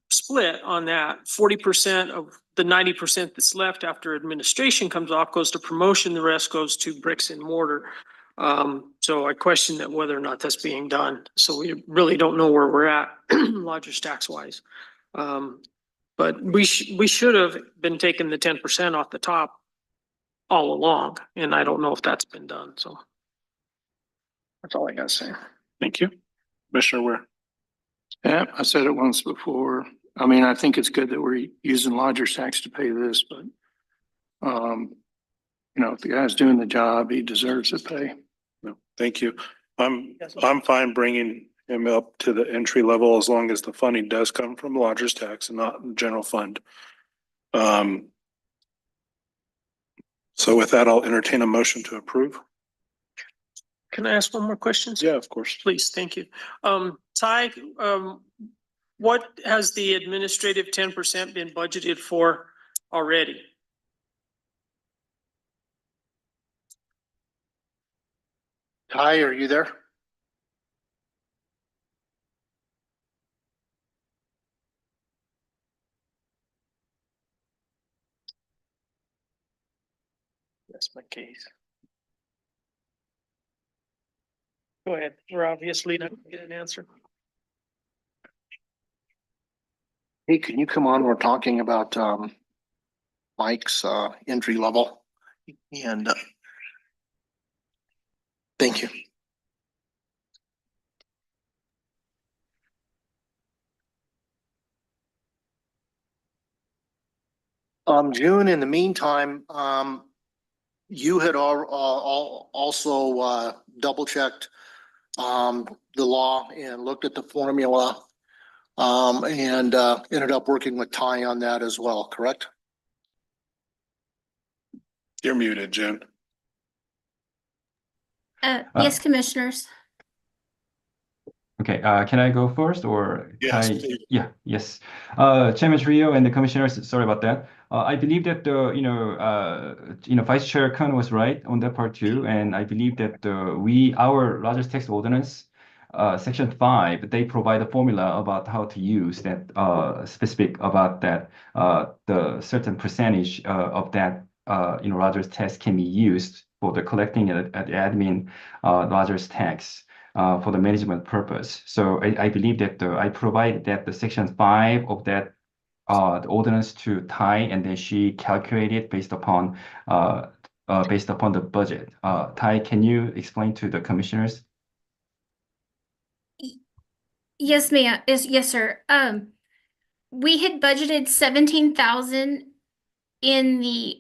split on that. 40% of the 90% that's left after administration comes off goes to promotion. The rest goes to bricks and mortar. So I question that whether or not that's being done. So we really don't know where we're at lodger's tax wise. But we should have been taking the 10% off the top all along, and I don't know if that's been done. So that's all I gotta say. Thank you. Commissioner Ware. Yeah, I said it once before. I mean, I think it's good that we're using lodger's tax to pay this, but if the guy's doing the job, he deserves the pay. No, thank you. I'm fine bringing him up to the entry level as long as the funding does come from lodger's tax and not general fund. So with that, I'll entertain a motion to approve. Can I ask one more question? Yeah, of course. Please, thank you. Ty, what has the administrative 10% been budgeted for already? Ty, are you there? That's my case. Go ahead. We're obviously not gonna get an answer. Hey, can you come on? We're talking about Mike's entry level. And thank you. June, in the meantime, you had also double checked the law and looked at the formula and ended up working with Ty on that as well, correct? You're muted, June. Yes, commissioners. Okay, can I go first or? Yes, Ty? please. Yeah, yes. Chairman Trio and the commissioners, sorry about that. I believe that Vice Chair Khan was right on that part too. And I believe that our largest tax ordinance, section 5, they provide a formula about how to use that specific about that the certain percentage of that largest tax can be used for the collecting at admin largest tax for the management purpose. So I believe that I provided that the section 5 of that the ordinance to Ty, and then she calculated based upon the budget. Ty, can you explain to the commissioners? Yes, ma'am. Yes, sir. We had budgeted 17,000 in the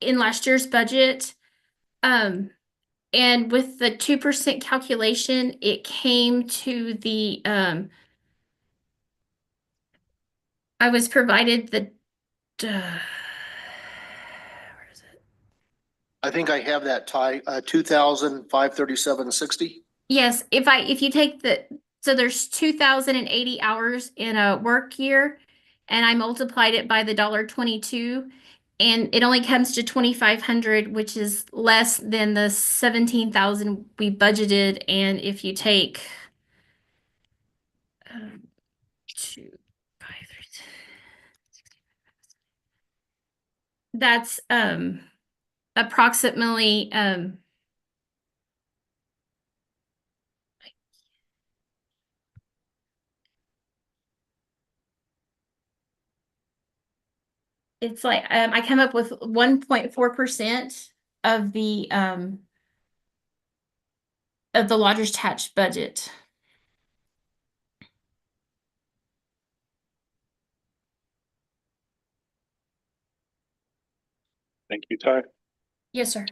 in last year's budget. And with the 2% calculation, it came to the I was provided the where is it? I think I have that, Ty, 2,537.60. Yes, if you take so there's 2,080 hours in a work year, and I multiplied it by the $1.22, and it only comes to 2,500, which is less than the 17,000 we budgeted. And if you take 2, 5, 3, that's approximately it's like I come up with 1.4% of the lodger's tax budget. Thank you, Ty. Yes, sir.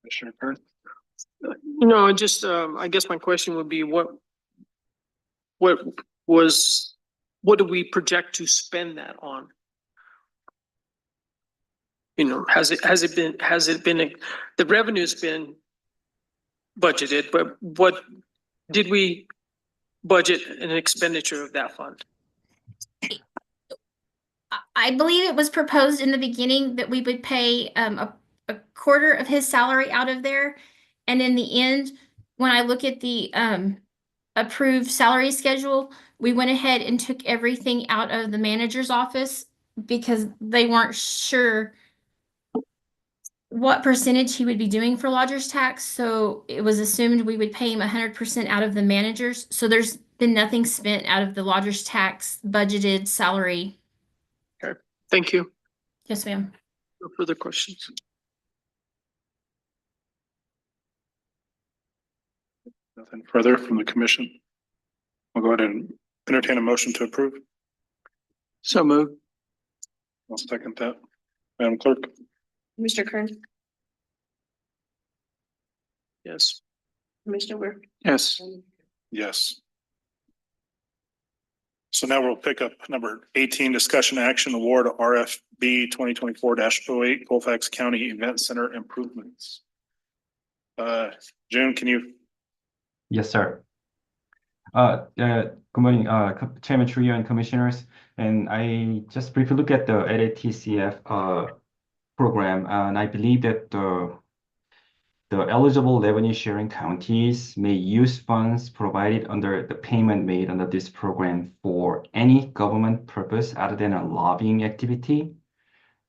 Commissioner Kern. No, just, I guess my question would be what do we project to spend that on? You know, has it been, the revenue's been budgeted, but what did we budget an expenditure of that fund? I believe it was proposed in the beginning that we would pay a quarter of his salary out of there. And in the end, when I look at the approved salary schedule, we went ahead and took everything out of the manager's office because they weren't sure what percentage he would be doing for lodger's tax. So it was assumed we would pay him 100% out of the manager's. So there's been nothing spent out of the lodger's tax budgeted salary. Okay, thank you. Yes, ma'am. No further questions. Nothing further from the commission. I'll go ahead and entertain a motion to approve. So moved. I'll second that. Madam Clerk? Mr. Kern, Yes. Commissioner Ware. Yes. Yes. So now we'll pick up number 18, discussion action award RFB 2024-08 Colfax County Event Center improvements. June, can you? Yes, sir. Good morning, Chairman Trio and commissioners. And I just briefly look at the LATCF program, and I believe that the the eligible revenue sharing counties may use funds provided under the payment made under this program for any government purpose other than a lobbying activity.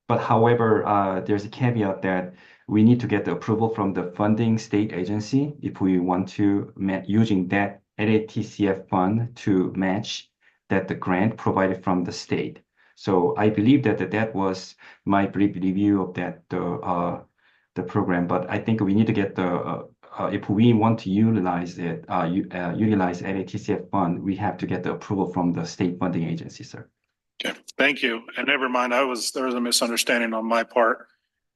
But however, there's a caveat that we need to get the approval from the funding state agency if we want to using that LATCF fund to match that the grant provided from the state. So I believe that was my brief review of that the program. But I think we need to get the if we want to utilize it, utilize LATCF fund, we have to get the approval from the state funding agency, sir. Okay, thank you. And never mind, there was a misunderstanding on my part,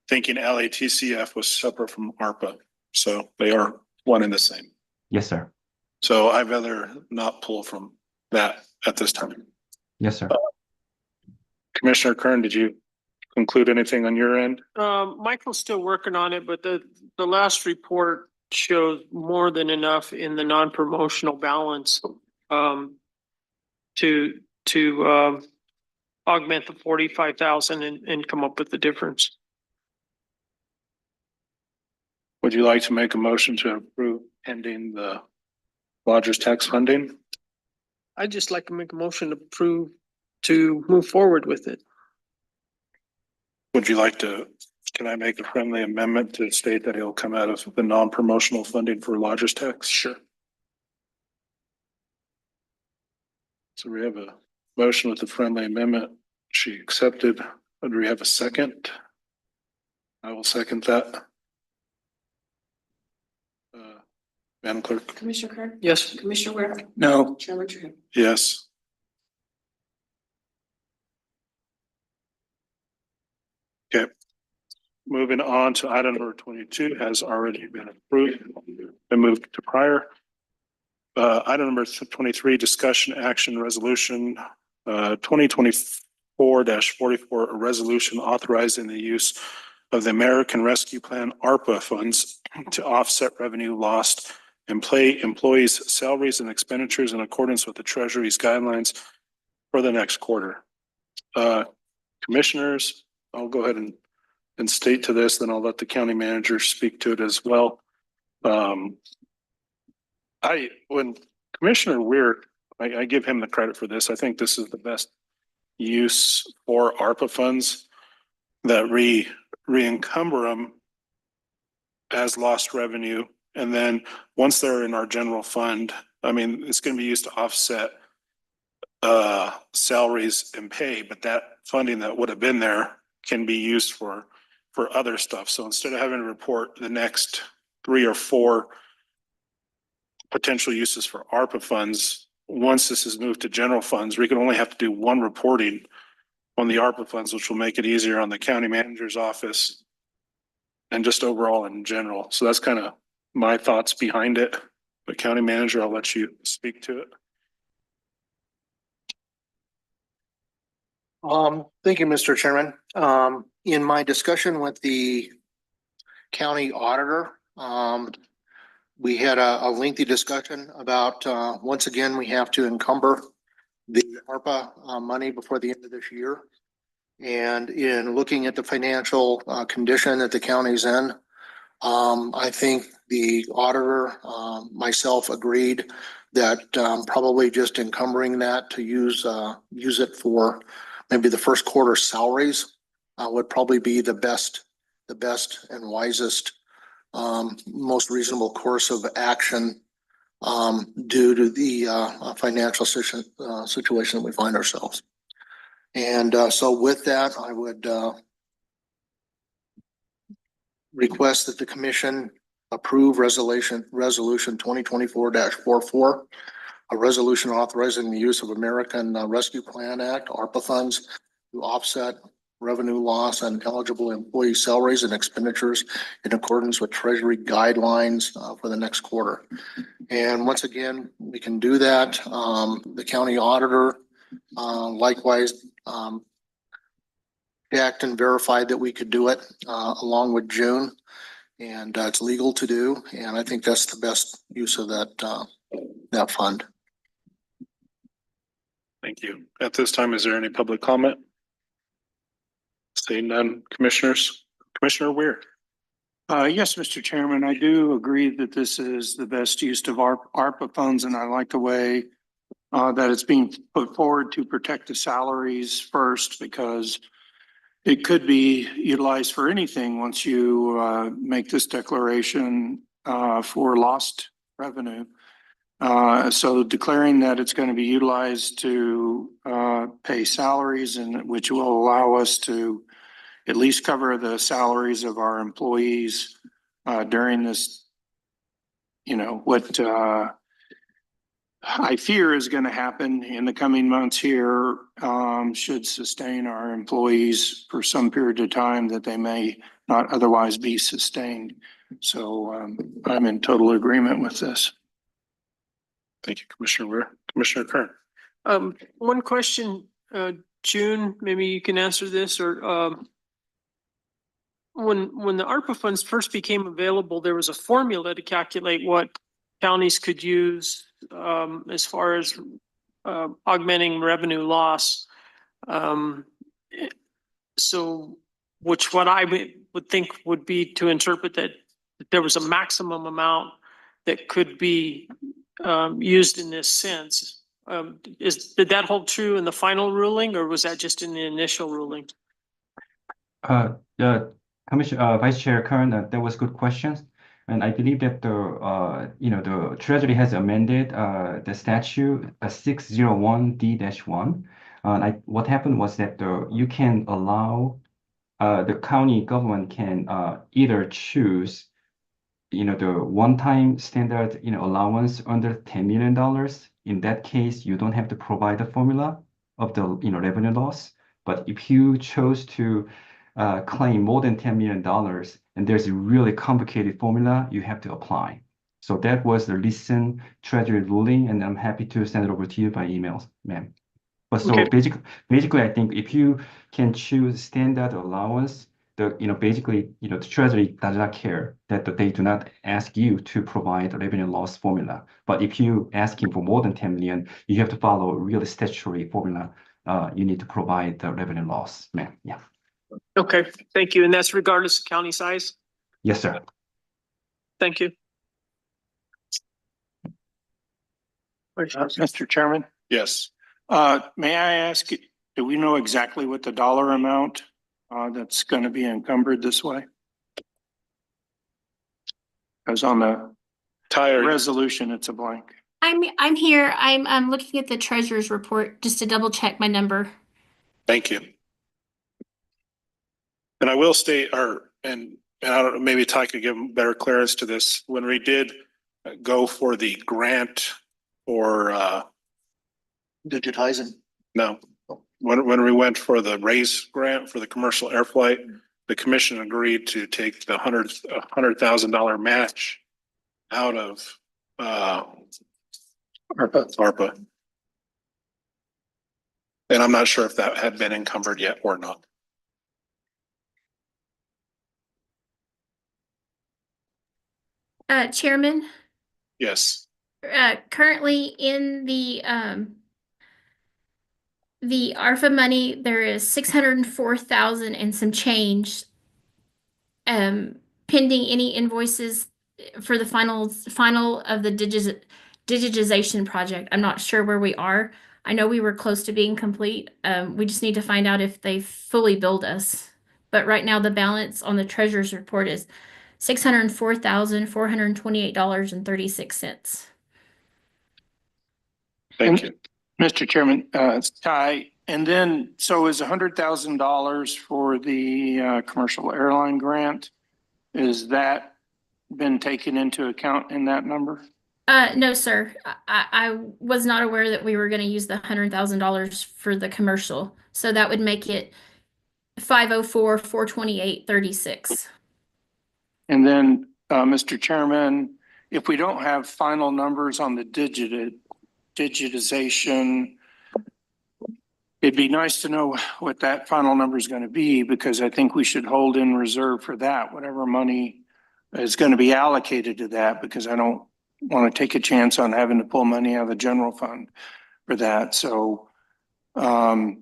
thinking LATCF was separate from ARPA. So they are one and the same. Yes, sir. So I'd rather not pull from that at this time. Yes, sir. Commissioner Kern, did you conclude anything on your end? Michael's still working on it, but the last report shows more than enough in the non-promotional balance to augment the 45,000 and come up with the difference. Would you like to make a motion to approve pending the lodger's tax funding? I'd just like to make a motion to approve to move forward with it. Would you like to, can I make a friendly amendment to state that it'll come out of the non-promotional funding for lodger's tax? Sure. So we have a motion with the friendly amendment. She accepted. Do we have a second? I will second that. Madam Clerk? Commissioner Kern? Yes. Commissioner Ware? No. Chairman Truhill? Yes. Okay. Moving on to item number 22 has already been approved and moved to prior. Item number 23, discussion action resolution 2024-44, a resolution authorizing the use of the American Rescue Plan ARPA funds to offset revenue lost and pay employees' salaries and expenditures in accordance with the Treasury's guidelines for the next quarter. Commissioners, I'll go ahead and state to this, then I'll let the county manager speak to it as well. When Commissioner Weir, I give him the credit for this. I think this is the best use for ARPA funds that re-encumber them as lost revenue. And then once they're in our general fund, I mean, it's going to be used to offset salaries and pay, but that funding that would have been there can be used for other stuff. So instead of having to report the next 3 or 4 potential uses for ARPA funds, once this is moved to general funds, we can only have to do one reporting on the ARPA funds, which will make it easier on the county manager's office and just overall in general. So that's kind of my thoughts behind it. But county manager, I'll let you speak to it. Thank you, Mr. Chairman. In my discussion with the county auditor, we had a lengthy discussion about, once again, we have to encumber the ARPA money before the end of this year. And in looking at the financial condition that the county's in, I think the auditor, myself agreed that probably just encumbering that to use it for maybe the first quarter salaries would probably be the best and wisest, most reasonable course of action due to the financial situation that we find ourselves. And so with that, I would request that the commission approve resolution 2024-44, a resolution authorizing the use of American Rescue Plan Act, ARPA funds, to offset revenue loss on eligible employee salaries and expenditures in accordance with Treasury guidelines for the next quarter. And once again, we can do that. The county auditor likewise checked and verified that we could do it along with June, and it's legal to do. And I think that's the best use of that fund. Thank you. At this time, is there any public comment? Seeing none, commissioners. Commissioner Weir. Yes, Mr. Chairman, I do agree that this is the best use of our ARPA funds, and I like the way that it's being put forward to protect the salaries first, because it could be utilized for anything once you make this declaration for lost revenue. So declaring that it's going to be utilized to pay salaries, and which will allow us to at least cover the salaries of our employees during this, what I fear is going to happen in the coming months here, should sustain our employees for some period of time that they may not otherwise be sustained. So I'm in total agreement with this. Thank you, Commissioner Ware. Commissioner Kern. One question, June, maybe you can answer this, or when the ARPA funds first became available, there was a formula to calculate what counties could use as far as augmenting revenue loss. So, which what I would think would be to interpret that there was a maximum amount that could be used in this sense. Did that hold true in the final ruling, or was that just in the initial ruling? Commissioner, Vice Chair Kern, that was good questions. And I believe that the Treasury has amended the statute 601D-1. What happened was that you can allow the county government can either choose the one-time standard allowance under $10 million. In that case, you don't have to provide the formula of the revenue loss. But if you chose to claim more than $10 million, and there's a really complicated formula, you have to apply. So that was the recent Treasury ruling, and I'm happy to send it over to you by email, ma'am. But so basically, I think if you can choose standard allowance, the Treasury does not care that they do not ask you to provide a revenue loss formula. But if you asking for more than 10 million, you have to follow a real statutory formula. You need to provide the revenue loss, ma'am. Yeah. Okay, thank you. And that's regardless of county size? Yes, sir. Thank you. Mr. Chairman, Yes. may I ask, do we know exactly what the dollar amount that's going to be encumbered this way? Because on the resolution, it's a blank. I'm here. I'm looking at the treasurer's report just to double check my number. Thank you. And I will state, and I don't know, maybe Ty could give better clearance to this. When we did go for the grant for Digitizing. no, when we went for the RAISE grant for the commercial air flight, the commission agreed to take the $100,000 match out of ARPA. And I'm not sure if that had been encumbered yet or not. Chairman, Yes. currently in the ARPA money, there is 604,000 and some change pending any invoices for the final of the digitization project. I'm not sure where we are. I know we were close to being complete. We just need to find out if they fully billed us. But right now the balance on the treasurer's report is $604,428.36. Thank you. Mr. Chairman, Ty, and then, so is $100,000 for the commercial airline grant? Is that been taken into account in that number? No, sir. I was not aware that we were going to use the $100,000 for the commercial. So that would make it 504,428.36. And then, Mr. Chairman, if we don't have final numbers on the digitization, it'd be nice to know what that final number is going to be, because I think we should hold in reserve for that, whatever money is going to be allocated to that, because I don't want to take a chance on having to pull money out of the general fund for that. So I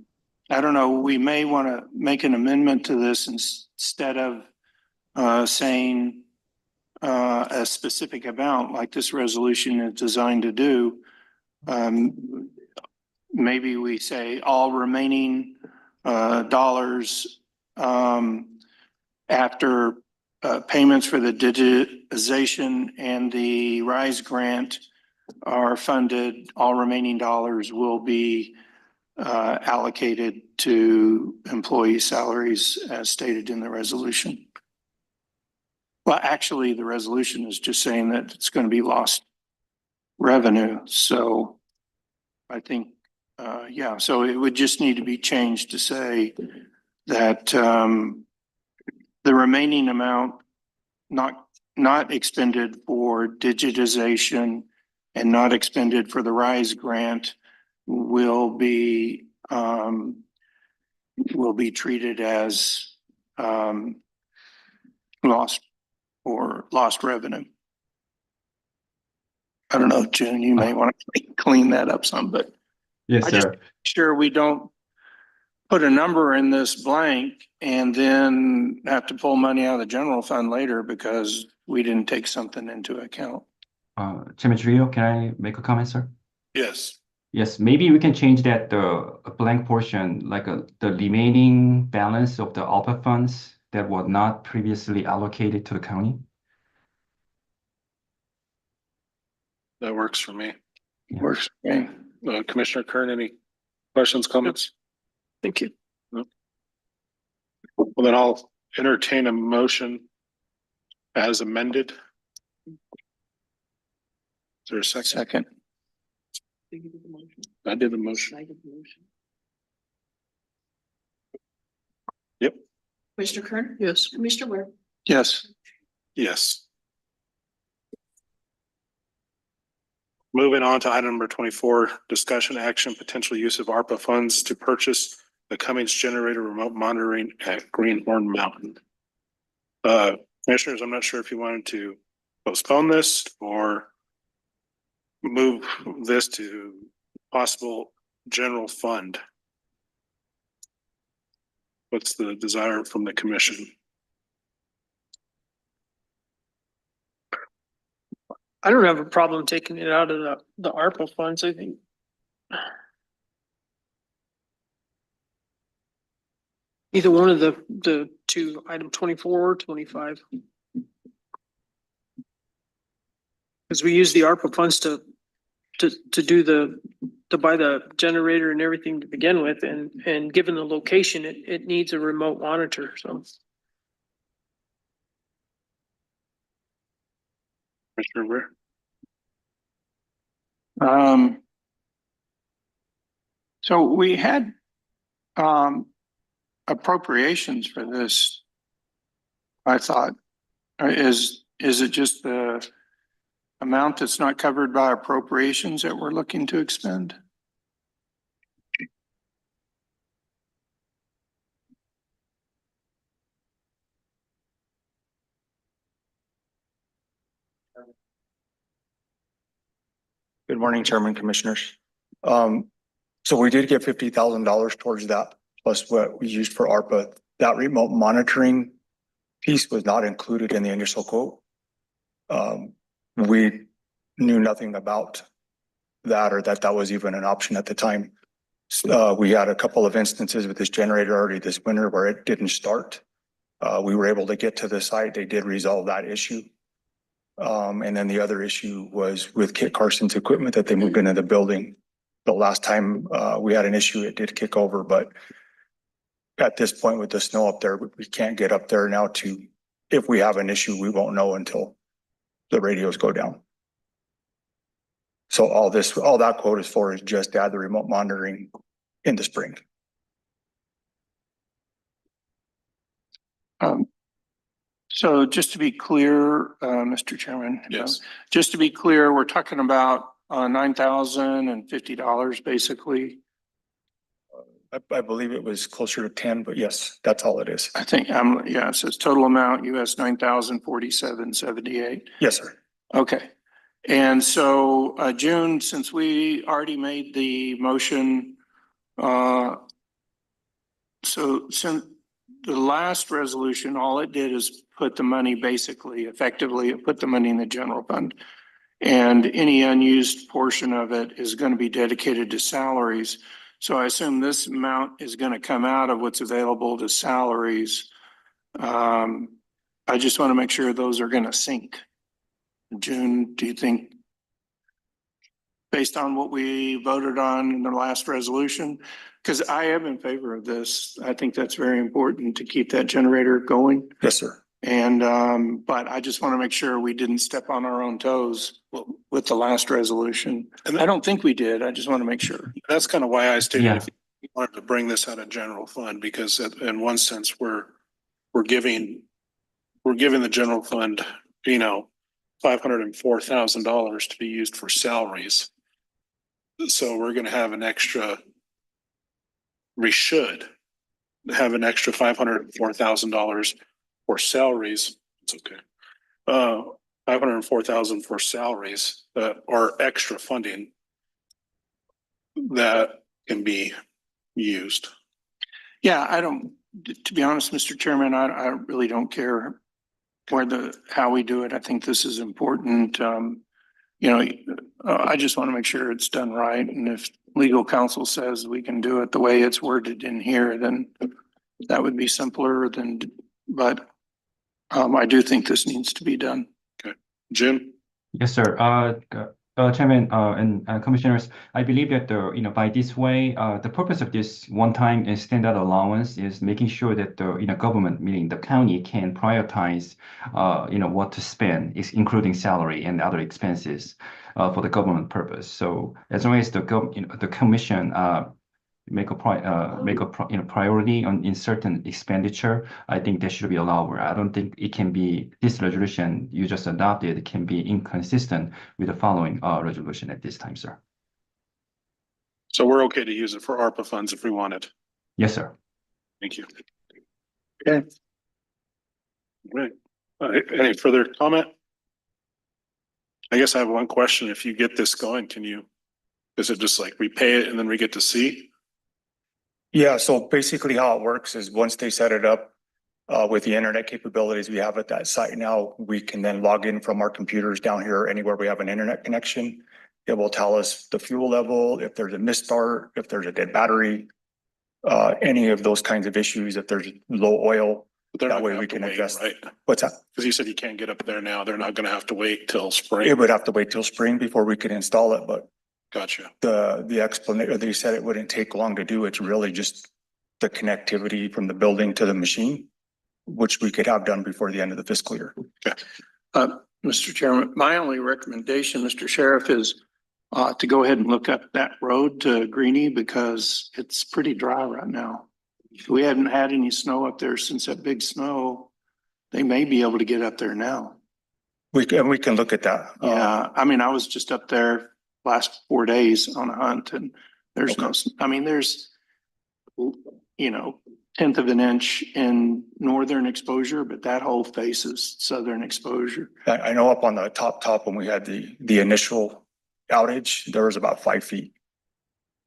don't know, we may want to make an amendment to this instead of saying a specific amount like this resolution is designed to do. Maybe we say all remaining dollars after payments for the digitization and the RISE grant are funded, all remaining dollars will be allocated to employee salaries as stated in the resolution. Well, actually, the resolution is just saying that it's going to be lost revenue. So I think, yeah, so it would just need to be changed to say that the remaining amount not expended for digitization and not expended for the RISE grant will be treated as lost revenue. I don't know, June, you may want to clean that up some, but Yes, I just sir. sure we don't put a number in this blank and then have to pull money out of the general fund later because we didn't take something into account. Chairman Trio, can I make a comment, sir? Yes. Yes, maybe we can change that the blank portion, like the remaining balance of the ARPA funds that were not previously allocated to the county. That works for me. Yeah. Works for me. Commissioner Kern, any questions, comments? Thank you. Well, then I'll entertain a motion as amended. Is there a second? Second. I did the motion. Yep. Commissioner Kern? Yes. Commissioner Ware? Yes. Yes. Moving on to item number 24, discussion action, potential use of ARPA funds to purchase the Cummings generator remote monitoring at Greenhorn Mountain. Commissioners, I'm not sure if you wanted to postpone this or move this to possible general fund. What's the desire from the commission? I don't have a problem taking it out of the ARPA funds, I think. Either one of the two, item 24 or 25. Because we use the ARPA funds to buy the generator and everything to begin with, and given the location, it needs a remote monitor, so. Commissioner Ware? So we had appropriations for this. I thought, is it just the amount that's not covered by appropriations that we're looking to expend? Good morning, Chairman, Commissioners. So we did get $50,000 towards that, plus what we used for ARPA. That remote monitoring piece was not included in the initial quote. We knew nothing about that or that was even an option at the time. We had a couple of instances with this generator already this winter where it didn't start. We were able to get to the site. They did resolve that issue. And then the other issue was with Kit Carson's equipment that they moved into the building. The last time we had an issue, it did kick over, but at this point with the snow up there, we can't get up there now if we have an issue, we won't know until the radios go down. So all that quote is for is just to add the remote monitoring in the spring. So just to be clear, Mr. Chairman. Yes. Just to be clear, we're talking about $9,050 basically. I believe it was closer to 10, but yes, that's all it is. I think, yeah, it says total amount US $9,047.78. Yes, sir. Okay. And so, June, since we already made the motion, so since the last resolution, all it did is put the money basically effectively, it put the money in the general fund. And any unused portion of it is going to be dedicated to salaries. So I assume this amount is going to come out of what's available to salaries. I just want to make sure those are going to sync. June, do you think, based on what we voted on in the last resolution? Because I am in favor of this. I think that's very important to keep that generator going. Yes, sir. And, but I just want to make sure we didn't step on our own toes with the last resolution. And I don't think we did. I just want to make sure. That's kind of why I stated Yeah. if you wanted to bring this out of general fund, because in one sense, we're giving the general fund, you know, $504,000 to be used for salaries. So we're gonna have an extra, we should have an extra $504,000 for salaries. It's okay. $504,000 for salaries that are extra funding that can be used. Yeah, I don't, to be honest, Mr. Chairman, I really don't care how we do it. I think this is important. You know, I just want to make sure it's done right. And if legal counsel says we can do it the way it's worded in here, then that would be simpler than, but I do think this needs to be done. Jim? Yes, sir. Chairman, and Commissioners, I believe that by this way, the purpose of this one-time and standard allowance is making sure that the, government, meaning the county, can prioritize, what to spend, including salary and other expenses, for the government purpose. So as long as the commission, make a priority in certain expenditure, I think that should be allowed. I don't think it can be, this resolution you just adopted can be inconsistent with the following resolution at this time, sir. So we're okay to use it for ARPA funds if we wanted. Yes, sir. Thank you. Okay. Right. Any further comment? I guess I have one question. If you get this going, is it just like we pay it and then we get to see? Yeah, so basically how it works is once they set it up with the internet capabilities we have at that site now, we can then log in from our computers down here anywhere we have an internet connection. It will tell us the fuel level, if there's a misstart, if there's a dead battery, any of those kinds of issues, if there's low oil. That way we can adjust. Right? What's that? Because you said you can't get up there now. They're not gonna have to wait till spring. It would have to wait till spring before we could install it, but Gotcha. the explanation, they said it wouldn't take long to do. It's really just the connectivity from the building to the machine, which we could have done before the end of the fiscal year. Mr. Chairman, my only recommendation, Mr. Sheriff, is to go ahead and look up that road to Greenie because it's pretty dry right now. We haven't had any snow up there since that big snow. They may be able to get up there now. We can look at that. Yeah, I mean, I was just up there last 4 days on a hunt and there's no, I mean, there's, 1/10 of an inch in northern exposure, but that whole face is southern exposure. I know up on the top when we had the initial outage, there was about 5 feet.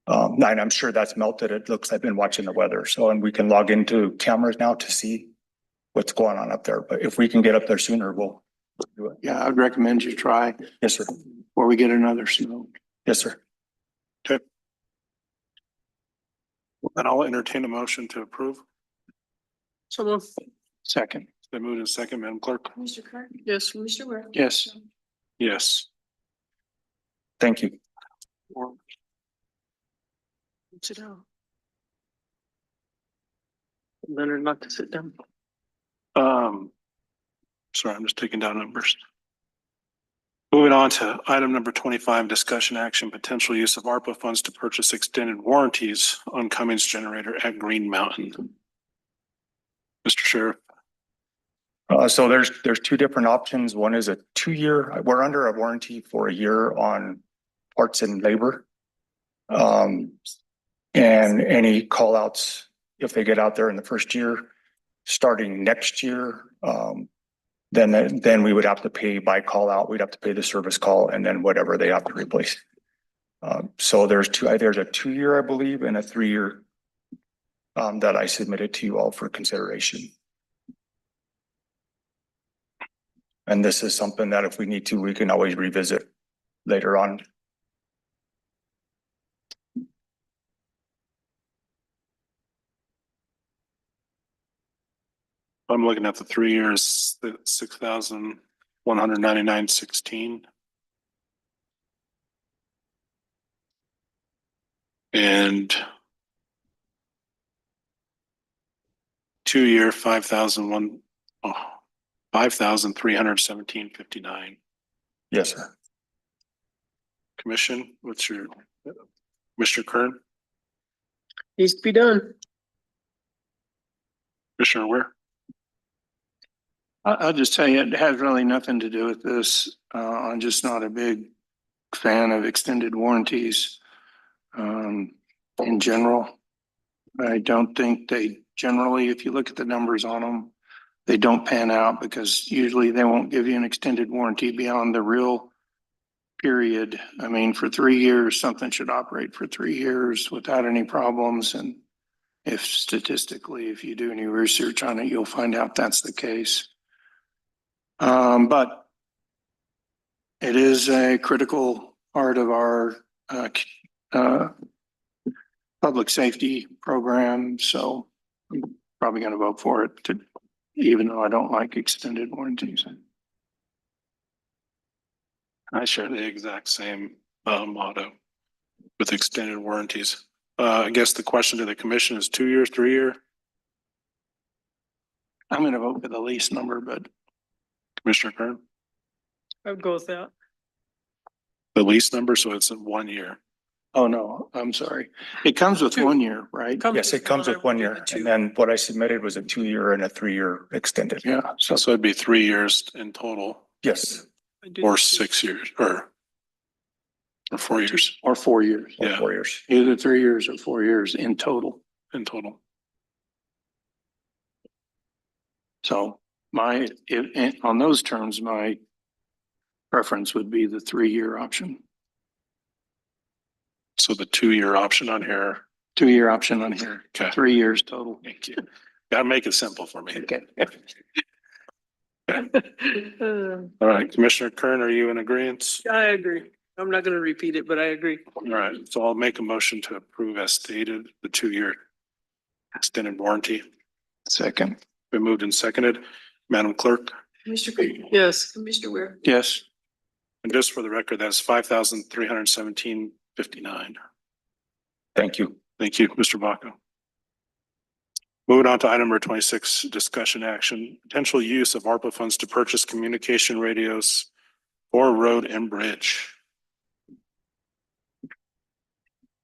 And I'm sure that's melted. It looks, I've been watching the weather. So, and we can log into cameras now to see what's going on up there. But if we can get up there sooner, we'll do it. Yeah, I'd recommend you try. Yes, sir. Before we get another snow. Yes, sir. Okay. Then I'll entertain a motion to approve. So, Second. They moved in second, Madam Clerk. Mr. Clark? yes. Mr. Ware? Yes. Yes. Thank you. Sit down. Leonard not to sit down. Sorry, I'm just taking down numbers. Moving on to item number 25, discussion action, potential use of ARPA funds to purchase extended warranties on Cummings generator at Green Mountain. Mr. Sheriff. So there's 2 different options. One is a 2-year, we're under a warranty for a year on parts and labor. And any call outs, if they get out there in the first year, starting next year, then we would have to pay by call out. We'd have to pay the service call and then whatever they have to replace. So there's a 2-year, I believe, and a 3-year that I submitted to you all for consideration. And this is something that if we need to, we can always revisit later on. I'm looking at the 3 years, the 6,199.16. And 2 year, 5,317.59. Yes, sir. Commission, what's your, Mr. Kern, Needs to be done. Commissioner Ware? I'll just tell you, it has really nothing to do with this. I'm just not a big fan of extended warranties. In general, I don't think they generally, if you look at the numbers on them, they don't pan out because usually they won't give you an extended warranty beyond the real period. I mean, for 3 years, something should operate for 3 years without any problems. And if statistically, if you do any research on it, you'll find out that's the case. But it is a critical part of our public safety program, so I'm probably going to vote for it, even though I don't like extended warranties. I share the exact same motto with extended warranties. I guess the question to the commission is 2 years, 3 year? I'm going to vote for the lease number, but Commissioner Kern? I would go with that. The lease number, so it's in 1 year. oh no, I'm sorry. It comes with 1 year, right? Yes, it comes with 1 year. And then what I submitted was a 2 year and a 3 year extended. Yeah, So it'd be 3 years in total, Yes, or 6 years, or 4 years. or 4 years. or Yeah. 4 years. Either 3 years or 4 years in total. In total. So on those terms, my preference would be the 3 year option, So the 2 year option on here. 2 year option on here, Okay. 3 years total. Thank you. Gotta make it simple for me. Okay. All right, Commissioner Kern, are you in agreement? I agree. I'm not gonna repeat it, but I agree. All right, so I'll make a motion to approve as stated, the 2 year extended warranty. Second. Been moved and seconded. Madam Clerk, Commissioner Green, Yes. Commissioner Ware, Yes. and just for the record, that's 5,317.59. Thank you. Thank you, Mr. Baca. Moving on to item number 26, discussion action, potential use of ARPA funds to purchase communication radios for road and bridge.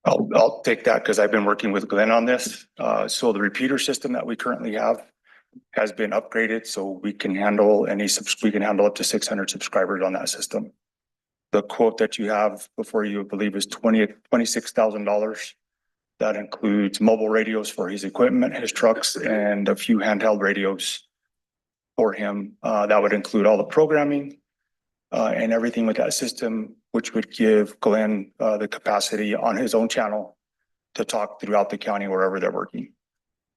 I'll take that because I've been working with Glenn on this. So the repeater system that we currently have has been upgraded, so we can handle we can handle up to 600 subscribers on that system. The quote that you have before you, I believe, is $26,000. That includes mobile radios for his equipment, his trucks, and a few handheld radios for him. That would include all the programming and everything with that system, which would give Glenn the capacity on his own channel to talk throughout the county wherever they're working.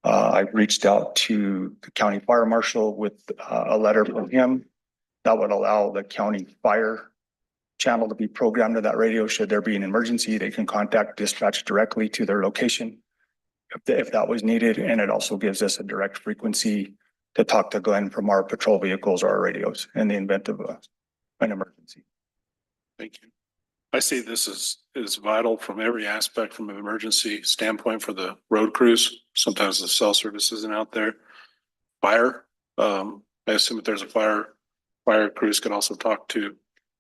I reached out to the county fire marshal with a letter from him that would allow the county fire channel to be programmed to that radio. Should there be an emergency, they can contact dispatch directly to their location if that was needed. And it also gives us a direct frequency to talk to Glenn from our patrol vehicles or our radios in the event of an emergency. Thank you. I see this is vital from every aspect from an emergency standpoint for the road crews. Sometimes the cell service isn't out there. Fire, I assume if there's a fire crews can also talk to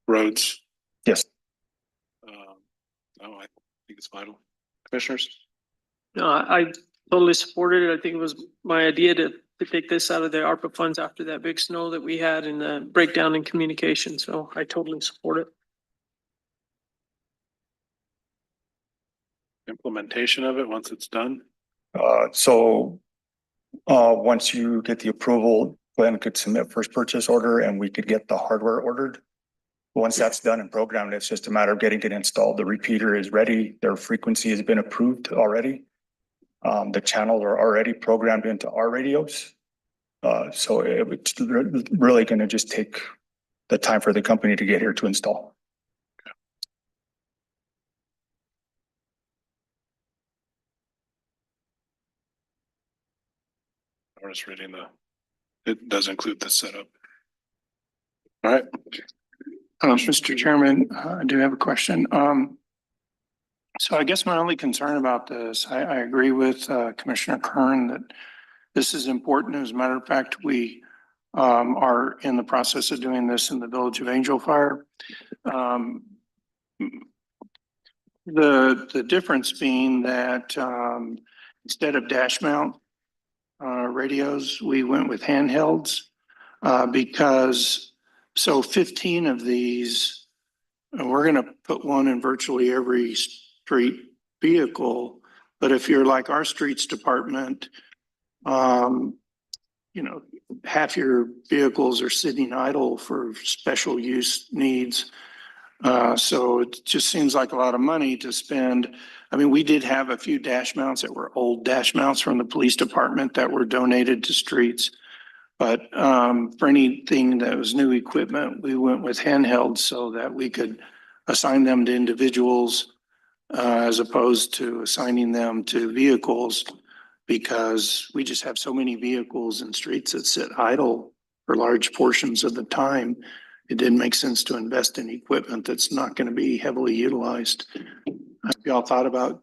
roads. Yes. No, I think it's vital. Commissioners? No, I totally supported it. I think it was my idea to take this out of the ARPA funds after that big snow that we had and the breakdown in communication. So I totally support it. Implementation of it once it's done. Once you get the approval, Glenn could submit first purchase order and we could get the hardware ordered. Once that's done and programmed, it's just a matter of getting it installed. The repeater is ready. Their frequency has been approved already. The channels are already programmed into our radios. So it's really going to just take the time for the company to get here to install. I'm just reading it does include the setup. All right. Mr. Chairman, I do have a question. So I guess my only concern about this, I agree with Commissioner Kern that this is important. As a matter of fact, we are in the process of doing this in the Village of Angel Fire. The difference being that instead of dash mount radios, we went with handhelds because 15 of these, and we're gonna put one in virtually every street vehicle. But if you're like our streets department, you know, half your vehicles are sitting idle for special use needs. So it just seems like a lot of money to spend. I mean, we did have a few dash mounts that were old dash mounts from the police department that were donated to streets. But for anything that was new equipment, we went with handhelds so that we could assign them to individuals as opposed to assigning them to vehicles, because we just have so many vehicles and streets that sit idle for large portions of the time. It didn't make sense to invest in equipment that's not going to be heavily utilized. Have y'all thought about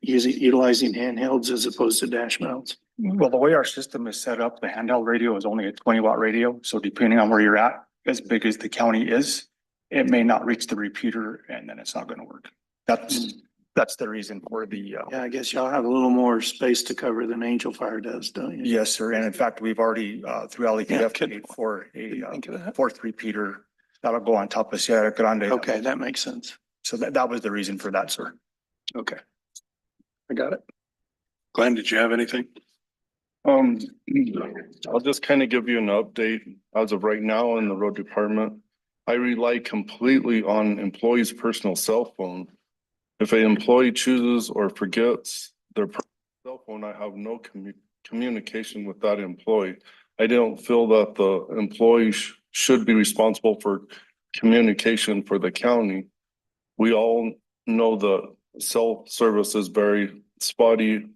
utilizing handhelds as opposed to dash mounts? Well, the way our system is set up, the handheld radio is only a 20-watt radio. So depending on where you're at, as big as the county is, it may not reach the repeater and then it's not going to work. That's the reason for the. Yeah, I guess y'all have a little more space to cover than Angel Fire does, don't you? Yes, sir. And in fact, we've already, through LETF, paid for Think of a that. fourth repeater that'll go on top of Sierra Grande. Okay, that makes sense. So that was the reason for that, sir. Okay. I got it. Glenn, did you have anything? I'll just kind of give you an update as of right now in the road department. I rely completely on employees' personal cell phone. If an employee chooses or forgets their cell phone, I have no communication with that employee. I don't feel that the employee should be responsible for communication for the county. We all know the cell service is very spotty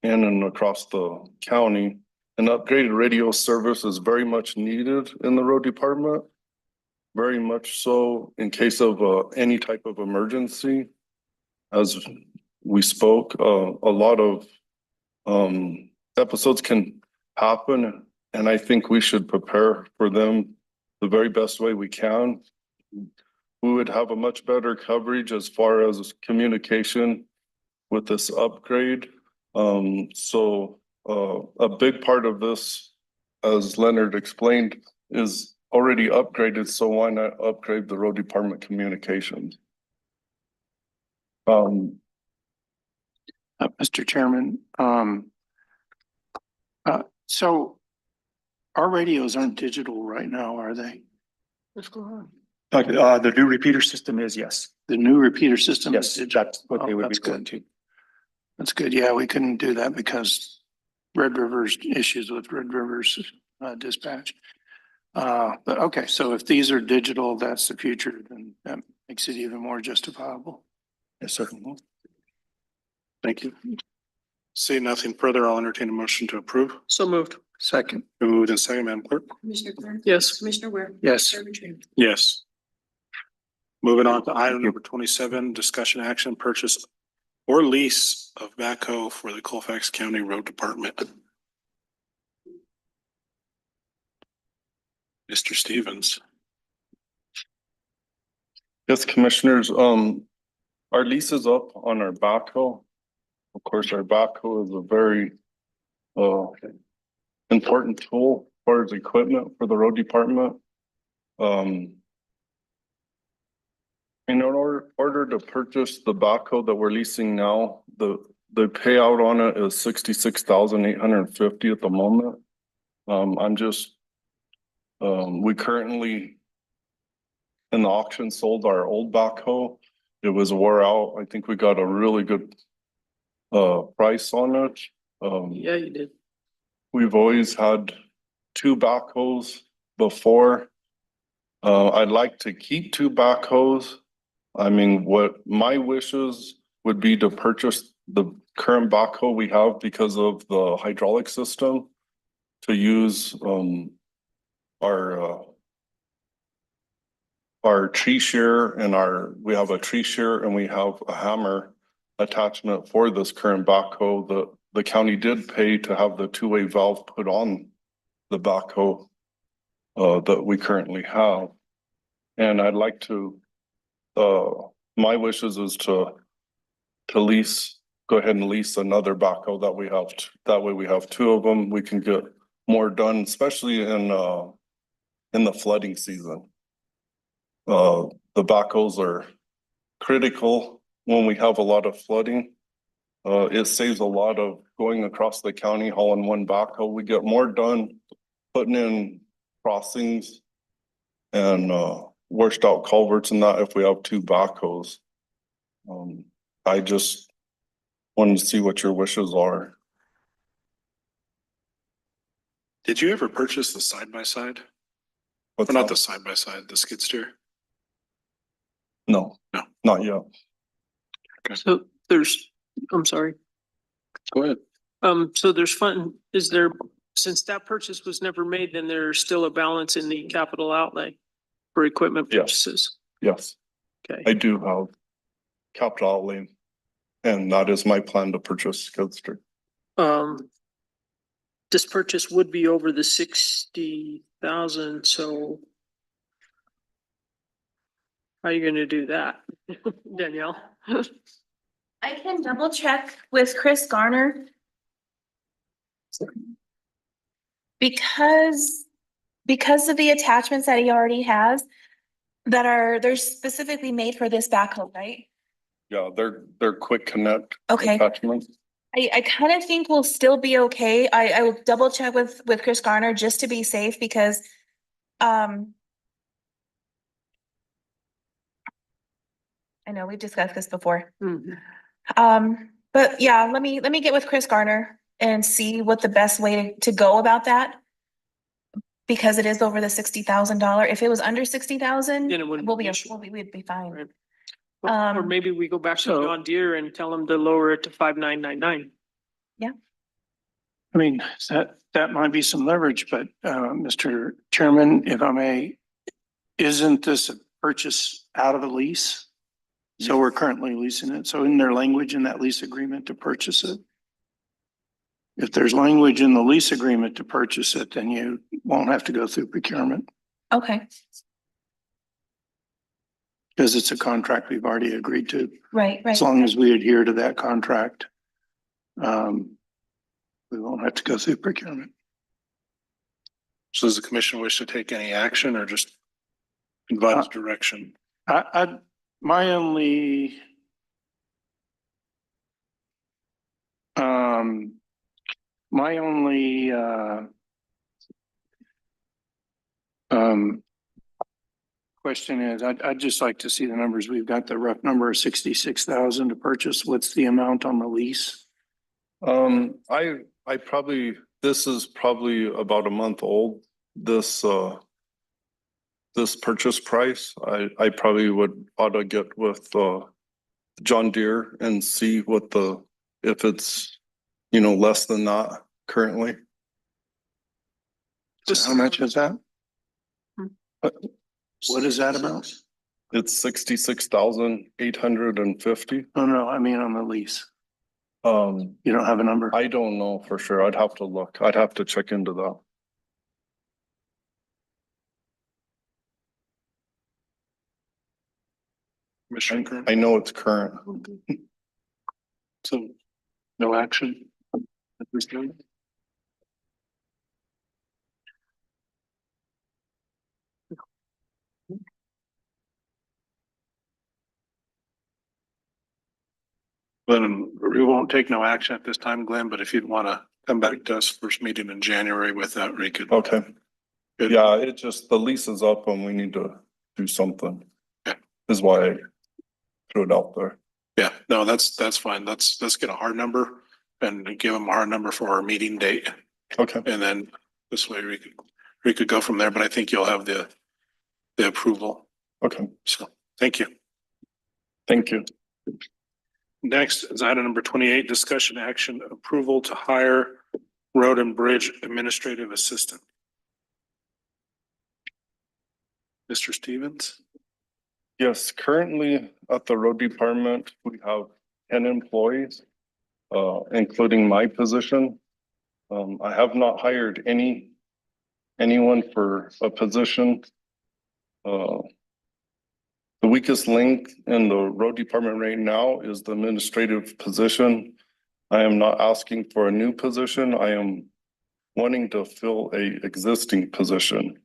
in and across the county. An upgraded radio service is very much needed in the road department. Very much so in case of any type of emergency. As we spoke, a lot of episodes can happen, and I think we should prepare for them the very best way we can. We would have a much better coverage as far as communication with this upgrade. So a big part of this, as Leonard explained, is already upgraded, so why not upgrade the road department communications? Mr. Chairman, so our radios aren't digital right now, are they? What's going on? The new repeater system is, yes. The new repeater system is Yes, digital. that's what they would be That's going good. to. That's good. Yeah, we couldn't do that because Red River's issues with Red River's dispatch. But okay, so if these are digital, that's the future, then that makes it even more justifiable. Yes, sir. Thank you. See nothing further, I'll entertain a motion to approve. So moved. Second. Been moved and second, Madam Clerk? Commissioner Kern? Yes. Commissioner Ware? Yes. Chairman Truhill? Yes. Moving on to item number 27, discussion action, purchase or lease of backhoe for the Colfax County Road Department. Mr. Stevens. Yes, commissioners, our lease is up on our backhoe. Of course, our backhoe is a very important tool as far as equipment for the road department. In order to purchase the backhoe that we're leasing now, the payout on it is $66,850 at the moment. We currently in the auction sold our old backhoe. It was wore out. I think we got a really good price on it. Yeah, you did. We've always had two backhoes before. I'd like to keep two backhoes. I mean, what my wishes would be to purchase the current backhoe we have because of the hydraulic system. To use our tree shear and we have a tree shear and we have a hammer attachment for this current backhoe. The county did pay to have the two-way valve put on the backhoe that we currently have. And I'd like to, my wishes is to lease, go ahead and lease another backhoe that we have. That way we have two of them. We can get more done, especially in the flooding season. The backhoes are critical when we have a lot of flooding. It saves a lot of going across the county hauling one backhoe. We get more done putting in crossings and washed out culverts and that if we have two backhoes. I just wanted to see what your wishes are. Did you ever purchase the side-by-side? Or not the side-by-side, the skid steer? No, not yet. So I'm sorry. Go ahead. So since that purchase was never made, then there's still a balance in the capital outlay for equipment purchases? Yes. Okay. I do have capital outlay, and that is my plan to purchase skid steer. This purchase would be over the 60,000, so how are you gonna do that, Danielle? I can double check with Chris Garner. Because of the attachments that he already has they're specifically made for this backhoe, right? Yeah, they're quick connect Okay. attachments. I kind of think we'll still be okay. I will double check with Chris Garner just to be safe because I know we've discussed this before. But yeah, let me get with Chris Garner and see what the best way to go about that. Because it is over the $60,000. If it was under 60,000, Then it wouldn't we'll be be, an issue. we'd be fine. Right. Or maybe we go back to John Deere and tell them to lower it to 5,999. I mean, that might be some leverage, but Mr. Chairman, if I may, isn't this a purchase out of a lease? So we're currently leasing it. So isn't there language in that lease agreement to purchase it? If there's language in the lease agreement to purchase it, then you won't have to go through procurement Okay, because it's a contract we've already agreed to. right. As long as we adhere to that contract, we won't have to go through procurement. So does the commission wish to take any action or just advise direction? My only question is, I'd just like to see the numbers. We've got the rough number of 66,000 to purchase. What's the amount on the lease? This is probably about a month old. This purchase price, I probably ought to get with John Deere and see if it's, less than that currently. How much is that? What is that about? It's 66,850. No, I mean on the lease. You don't have a number? I don't know for sure. I'd have to look. I'd have to check into that. I know it's current. So no action at this time? Then we won't take no action at this time, Glenn, but if you'd want to come back to us first meeting in January with that, we could. Okay. Good. Yeah, the lease is up and we need to do something. Yeah. Is why I threw it out there. Yeah, no, that's fine. Let's get a hard number and give them a hard number for our meeting date. Okay. And then this way we could go from there, but I think you'll have the the approval. Okay, So, thank you. thank you. Next is item number 28, discussion action approval to hire road and bridge administrative assistant. Mr. Stevens? Yes, currently at the road department, we have 10 employees, including my position. I have not hired anyone for a position. The weakest link in the road department right now is the administrative position. I am not asking for a new position. I am wanting to fill a existing position,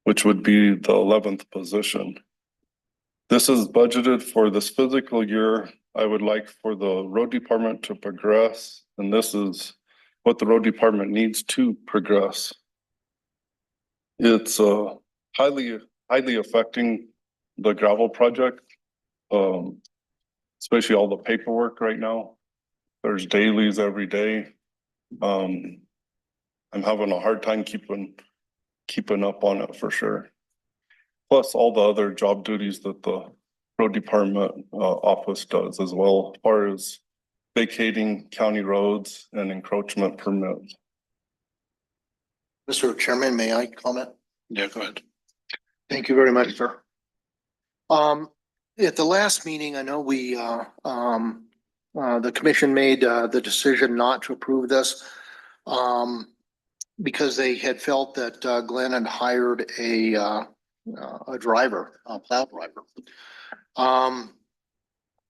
which would be the 11th position. This is budgeted for this fiscal year. I would like for the road department to progress, and this is what the road department needs to progress. It's highly affecting the gravel project, especially all the paperwork right now. There's dailies every day. I'm having a hard time keeping up on it for sure. Plus all the other job duties that the road department office does as well, as far as vacating county roads and encroachment permits. Mr. Chairman, may I comment? Yeah, go ahead. Thank you very much, sir. At the last meeting, I know we, the commission made the decision not to approve this because they had felt that Glenn had hired a driver, a plow driver.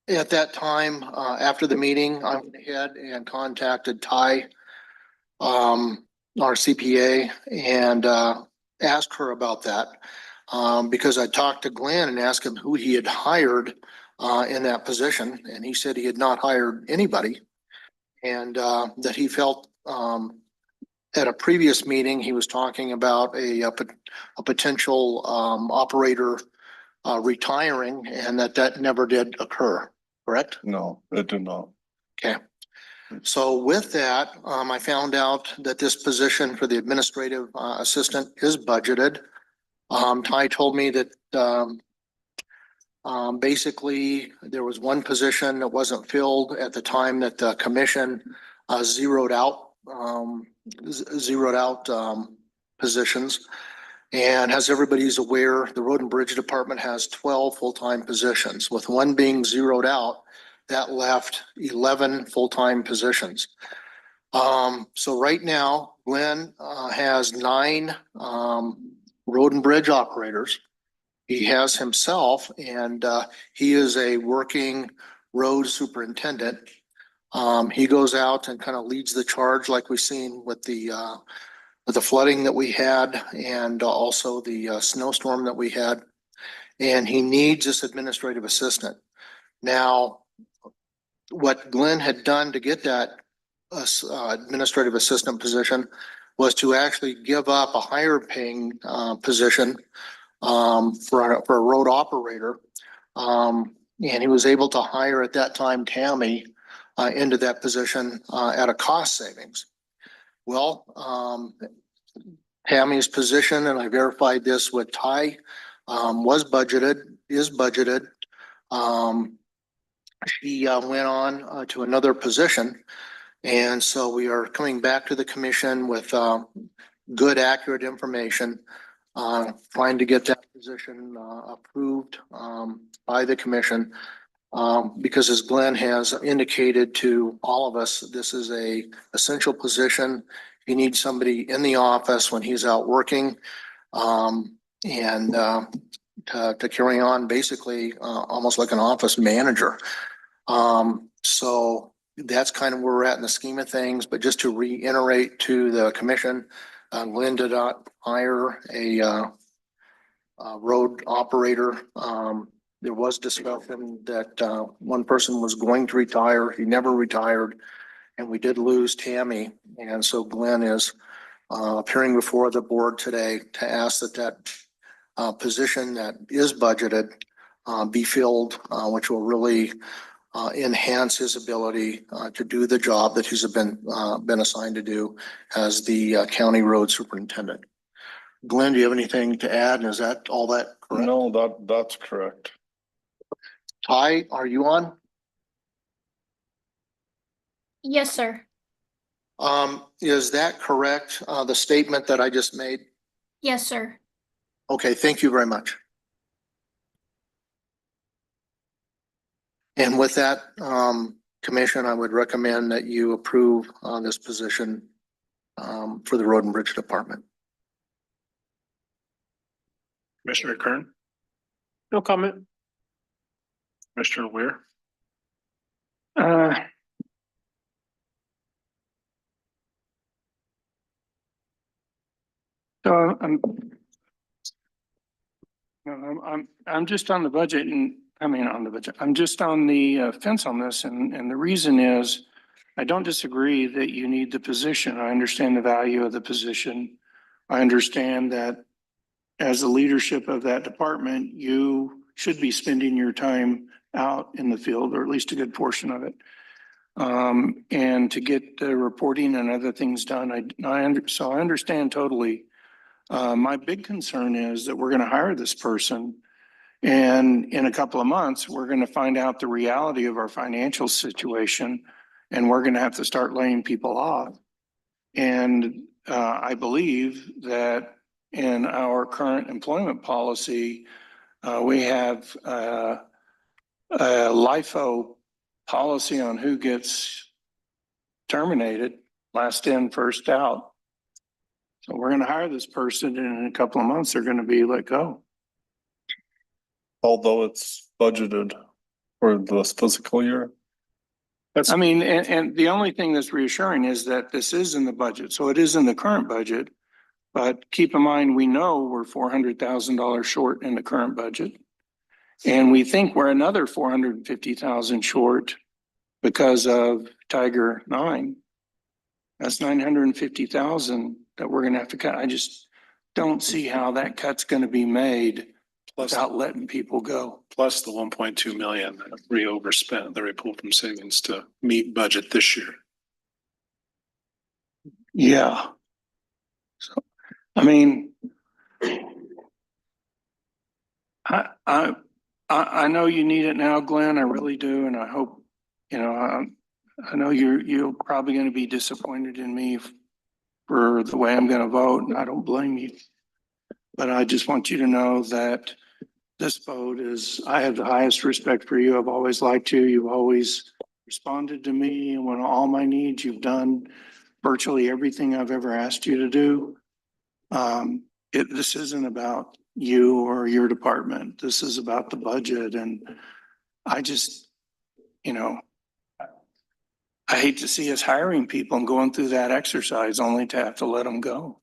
At that time, after the meeting, I went ahead and contacted Ty, our CPA, and asked her about that. Because I talked to Glenn and asked him who he had hired in that position, and he said he had not hired anybody. And that he felt at a previous meeting, he was talking about a potential operator retiring, and that never did occur, correct? No, it did not. Okay. So with that, I found out that this position for the administrative assistant is budgeted. Ty told me that basically there was one position that wasn't filled at the time that the commission zeroed out positions. And as everybody's aware, the Road and Bridge Department has 12 full-time positions. With one being zeroed out, that left 11 full-time positions. So right now, Glenn has 9 road and bridge operators. He has himself, and he is a working road superintendent. He goes out and kind of leads the charge like we've seen with the flooding that we had and also the snowstorm that we had. And he needs this administrative assistant. Now, what Glenn had done to get that administrative assistant position was to actually give up a higher paying position for a road operator. And he was able to hire at that time Tammy into that position at a cost savings. Well, Tammy's position, and I verified this with Ty, is budgeted. She went on to another position. And so we are coming back to the commission with good, accurate information, trying to get that position approved by the commission. Because as Glenn has indicated to all of us, this is a essential position. You need somebody in the office when he's out working, and to carry on basically almost like an office manager. So that's kind of where we're at in the scheme of things. But just to reiterate to the commission, Glenn did not hire a road operator. There was discussion that one person was going to retire. He never retired, and we did lose Tammy. And so Glenn is appearing before the board today to ask that position that is budgeted be filled, which will really enhance his ability to do the job that he's been assigned to do as the county road superintendent. Glenn, do you have anything to add? And is that all that correct? No, that's correct. Ty, are you on? Yes, sir. Is that correct? The statement that I just made? Yes, sir. Okay, thank you very much. And with that, Commission, I would recommend that you approve this position for the Road and Bridge Department. Commissioner Kern, No comment. Commissioner Weir, Uh, So I'm just on the budget and, on the budget. I'm just on the fence on this and the reason is I don't disagree that you need the position. I understand the value of the position. I understand that as the leadership of that department, you should be spending your time out in the field, or at least a good portion of it. And to get the reporting and other things done, so I understand totally. My big concern is that we're gonna hire this person and in a couple of months, we're gonna find out the reality of our financial situation and we're gonna have to start laying people off. And I believe that in our current employment policy, we have a LIFO policy on who gets terminated, last in, first out. So we're gonna hire this person and in a couple of months, they're gonna be let go. Although it's budgeted for this fiscal year. I mean, and the only thing that's reassuring is that this is in the budget, so it is in the current budget. But keep in mind, we know we're $400,000 short in the current budget. And we think we're another 450,000 short because of Tiger 9. That's 950,000 that we're gonna have to cut. I just don't see how that cut's gonna be made without letting people go. plus the 1.2 million that we overspent, that we pulled from savings to meet budget this year. Yeah. So, I mean, I know you need it now, Glenn. I really do, and I hope, I know you're probably gonna be disappointed in me for the way I'm gonna vote, and I don't blame you. But I just want you to know that this vote is, I have the highest respect for you. I've always liked you. You've always responded to me and when all my needs, you've done virtually everything I've ever asked you to do. This isn't about you or your department. This is about the budget and I just, I hate to see us hiring people and going through that exercise only to have to let them go.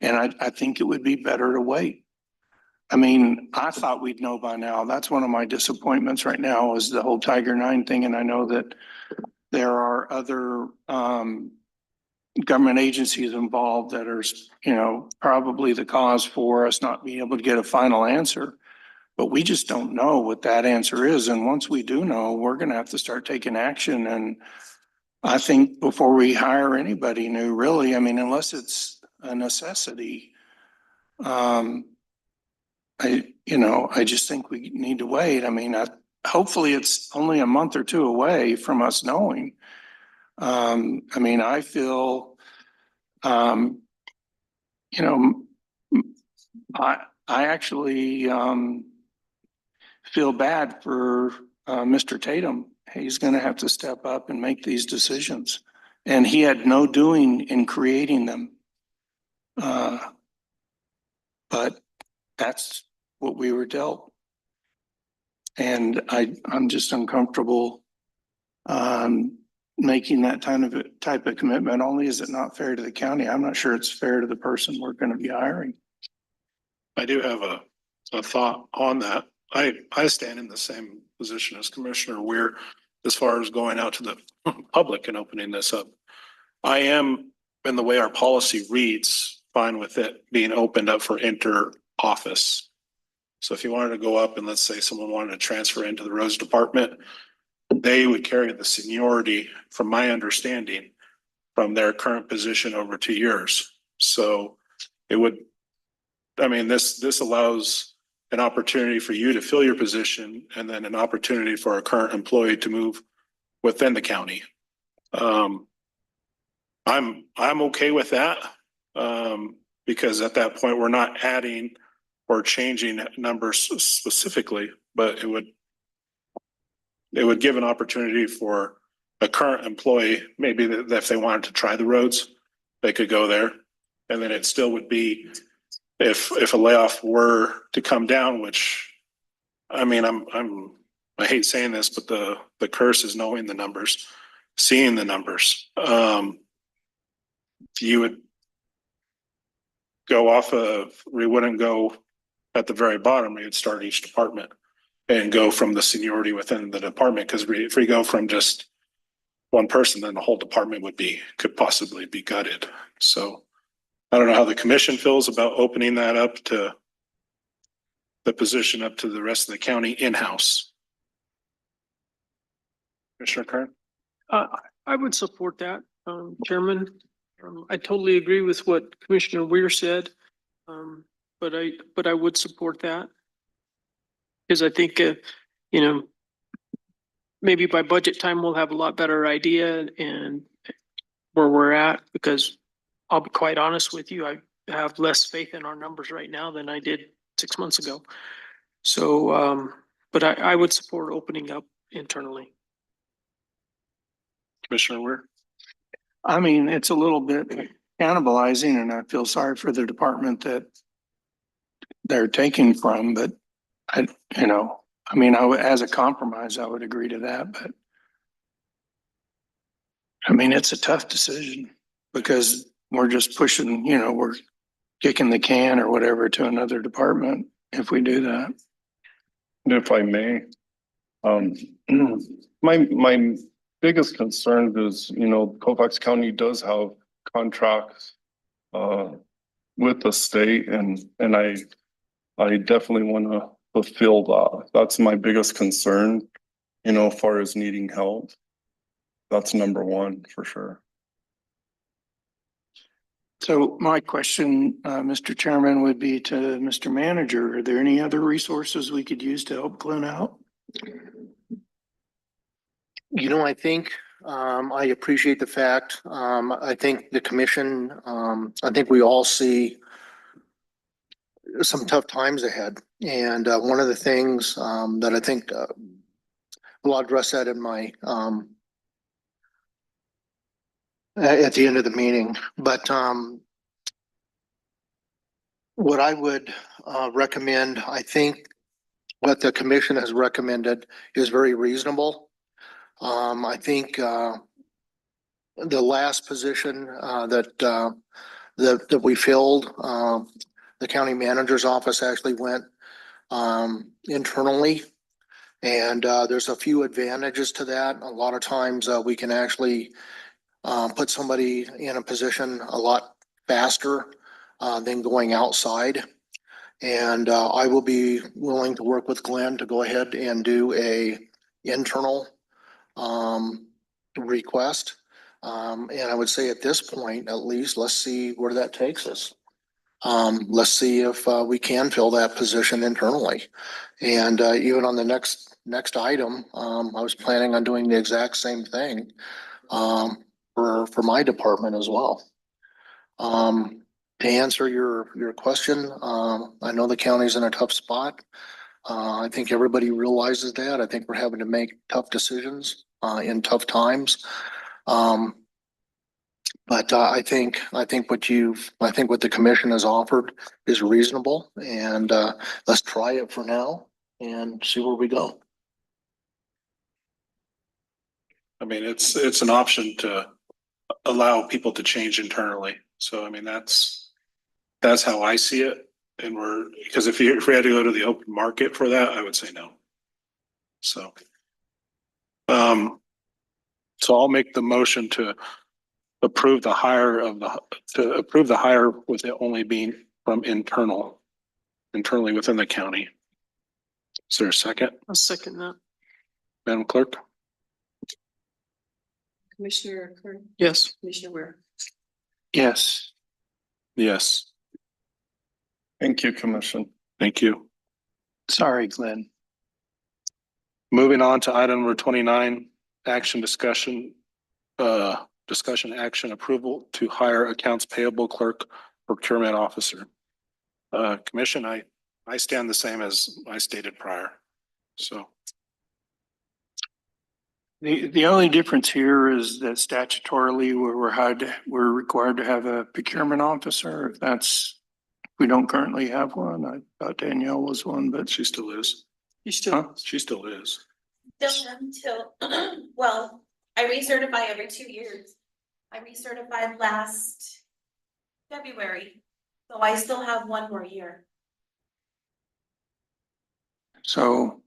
And I think it would be better to wait. I mean, I thought we'd know by now. That's one of my disappointments right now is the whole Tiger 9 thing. And I know that there are other government agencies involved that are, probably the cause for us not being able to get a final answer. But we just don't know what that answer is. And once we do know, we're going to have to start taking action. And I think before we hire anybody new, really, I mean, unless it's a necessity, I just think we need to wait. I mean, hopefully it's only a month or two away from us knowing. I mean, I feel, I actually, feel bad for, Mr. Tatum. He's gonna have to step up and make these decisions. And he had no doing in creating them. But that's what we were dealt. And I'm just uncomfortable making that type of commitment. Only is it not fair to the county? I'm not sure it's fair to the person we're going to be hiring. I do have a thought on that. I stand in the same position as Commissioner Weir as far as going out to the public and opening this up. I am, in the way our policy reads, fine with it being opened up for inter-office. So if you wanted to go up and let's say someone wanted to transfer into the roads department, they would carry the seniority, from my understanding, from their current position over to yours. So it would I mean, this allows an opportunity for you to fill your position and then an opportunity for a current employee to move within the county. I'm okay with that. Because at that point, we're not adding or changing numbers specifically, but it would give an opportunity for a current employee, maybe that if they wanted to try the roads, they could go there. And then it still would be, if a layoff were to come down, which, I mean, I hate saying this, but the curse is knowing the numbers, seeing the numbers. You would go off of, we wouldn't go at the very bottom, we would start each department and go from the seniority within the department. Cause if we go from just one person, then the whole department could possibly be gutted. So I don't know how the commission feels about opening that up to the position up to the rest of the county in-house. Commissioner Kern? I would support that, Chairman. I totally agree with what Commissioner Weir said. But I would support that. Because I think, maybe by budget time, we'll have a lot better idea and where we're at, because I'll be quite honest with you, I have less faith in our numbers right now than I did 6 months ago. So, but I would support opening up internally. Commissioner Weir? I mean, it's a little bit cannibalizing, and I feel sorry for the department that they're taking from, but as a compromise, I would agree to that, but I mean, it's a tough decision because we're just pushing, we're kicking the can or whatever to another department if we do that. If I may, my biggest concern is, Colfax County does have contracts with the state, and I definitely want to fulfill that. That's my biggest concern, as far as needing help. That's number one for sure. So my question, Mr. Chairman, would be to Mr. Manager, are there any other resources we could use to help Glenn out? I think, I appreciate the fact, I think the commission, I think we all see some tough times ahead. And, one of the things, that I think, I'll address that in my, at the end of the meeting, but, what I would, recommend, I think what the commission has recommended is very reasonable. I think, the last position, that we filled, the county manager's office actually went, internally. And, there's a few advantages to that. A lot of times, we can actually, put somebody in a position a lot faster, than going outside. And, I will be willing to work with Glenn to go ahead and do a internal, request. And I would say at this point, at least, let's see where that takes us. Let's see if, we can fill that position internally. And, even on the next item, I was planning on doing the exact same thing, for my department as well. To answer your question, I know the county's in a tough spot. I think everybody realizes that. I think we're having to make tough decisions, in tough times. But I think what the commission has offered is reasonable, and, let's try it for now and see where we go. I mean, it's an option to allow people to change internally. So, I mean, that's how I see it. And because if we had to go to the open market for that, I would say no. So, so I'll make the motion to approve the hire with it only being from internally within the county. Is there a second? I'll second that. Madam Clerk? Commissioner Kern, Yes. Commissioner Weir. Yes. Yes. Thank you, Commission. Thank you. Sorry, Glenn. Moving on to item number 29, discussion action approval to hire accounts payable clerk procurement officer. Commission, I stand the same as I stated prior. So, The only difference here is that statutorily we're required to have a procurement officer. If that's, we don't currently have one. I thought Danielle was one, but she still is. You still, She still is. Still until, well, I recertify every 2 years. I recertified last February, so I still have 1 more year. so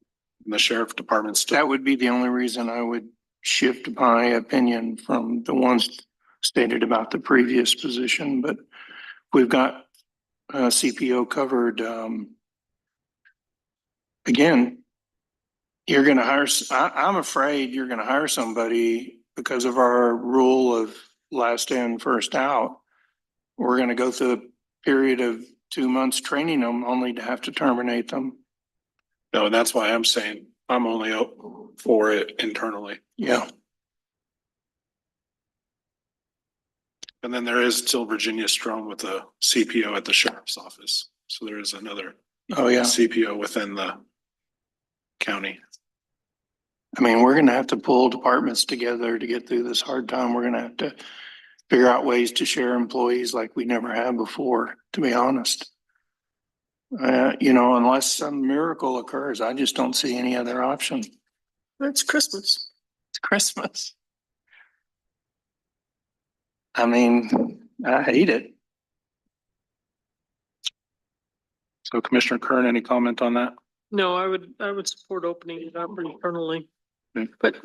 The sheriff department still. that would be the only reason I would shift my opinion from the ones stated about the previous position, but we've got CPO covered. Again, you're gonna hire, I'm afraid you're gonna hire somebody because of our rule of last in, first out. We're gonna go through a period of 2 months training them only to have to terminate them. No, and that's why I'm saying I'm only up for it internally. Yeah. And then there is still Virginia Strong with the CPO at the sheriff's office. So there is another Oh, yeah. CPO within the county. I mean, we're gonna have to pull departments together to get through this hard time. We're gonna have to figure out ways to share employees like we never have before, to be honest. Unless some miracle occurs, I just don't see any other option. it's Christmas. It's Christmas. I mean, I hate it. So Commissioner Kern, any comment on that? No, I would support opening it up internally. Okay. But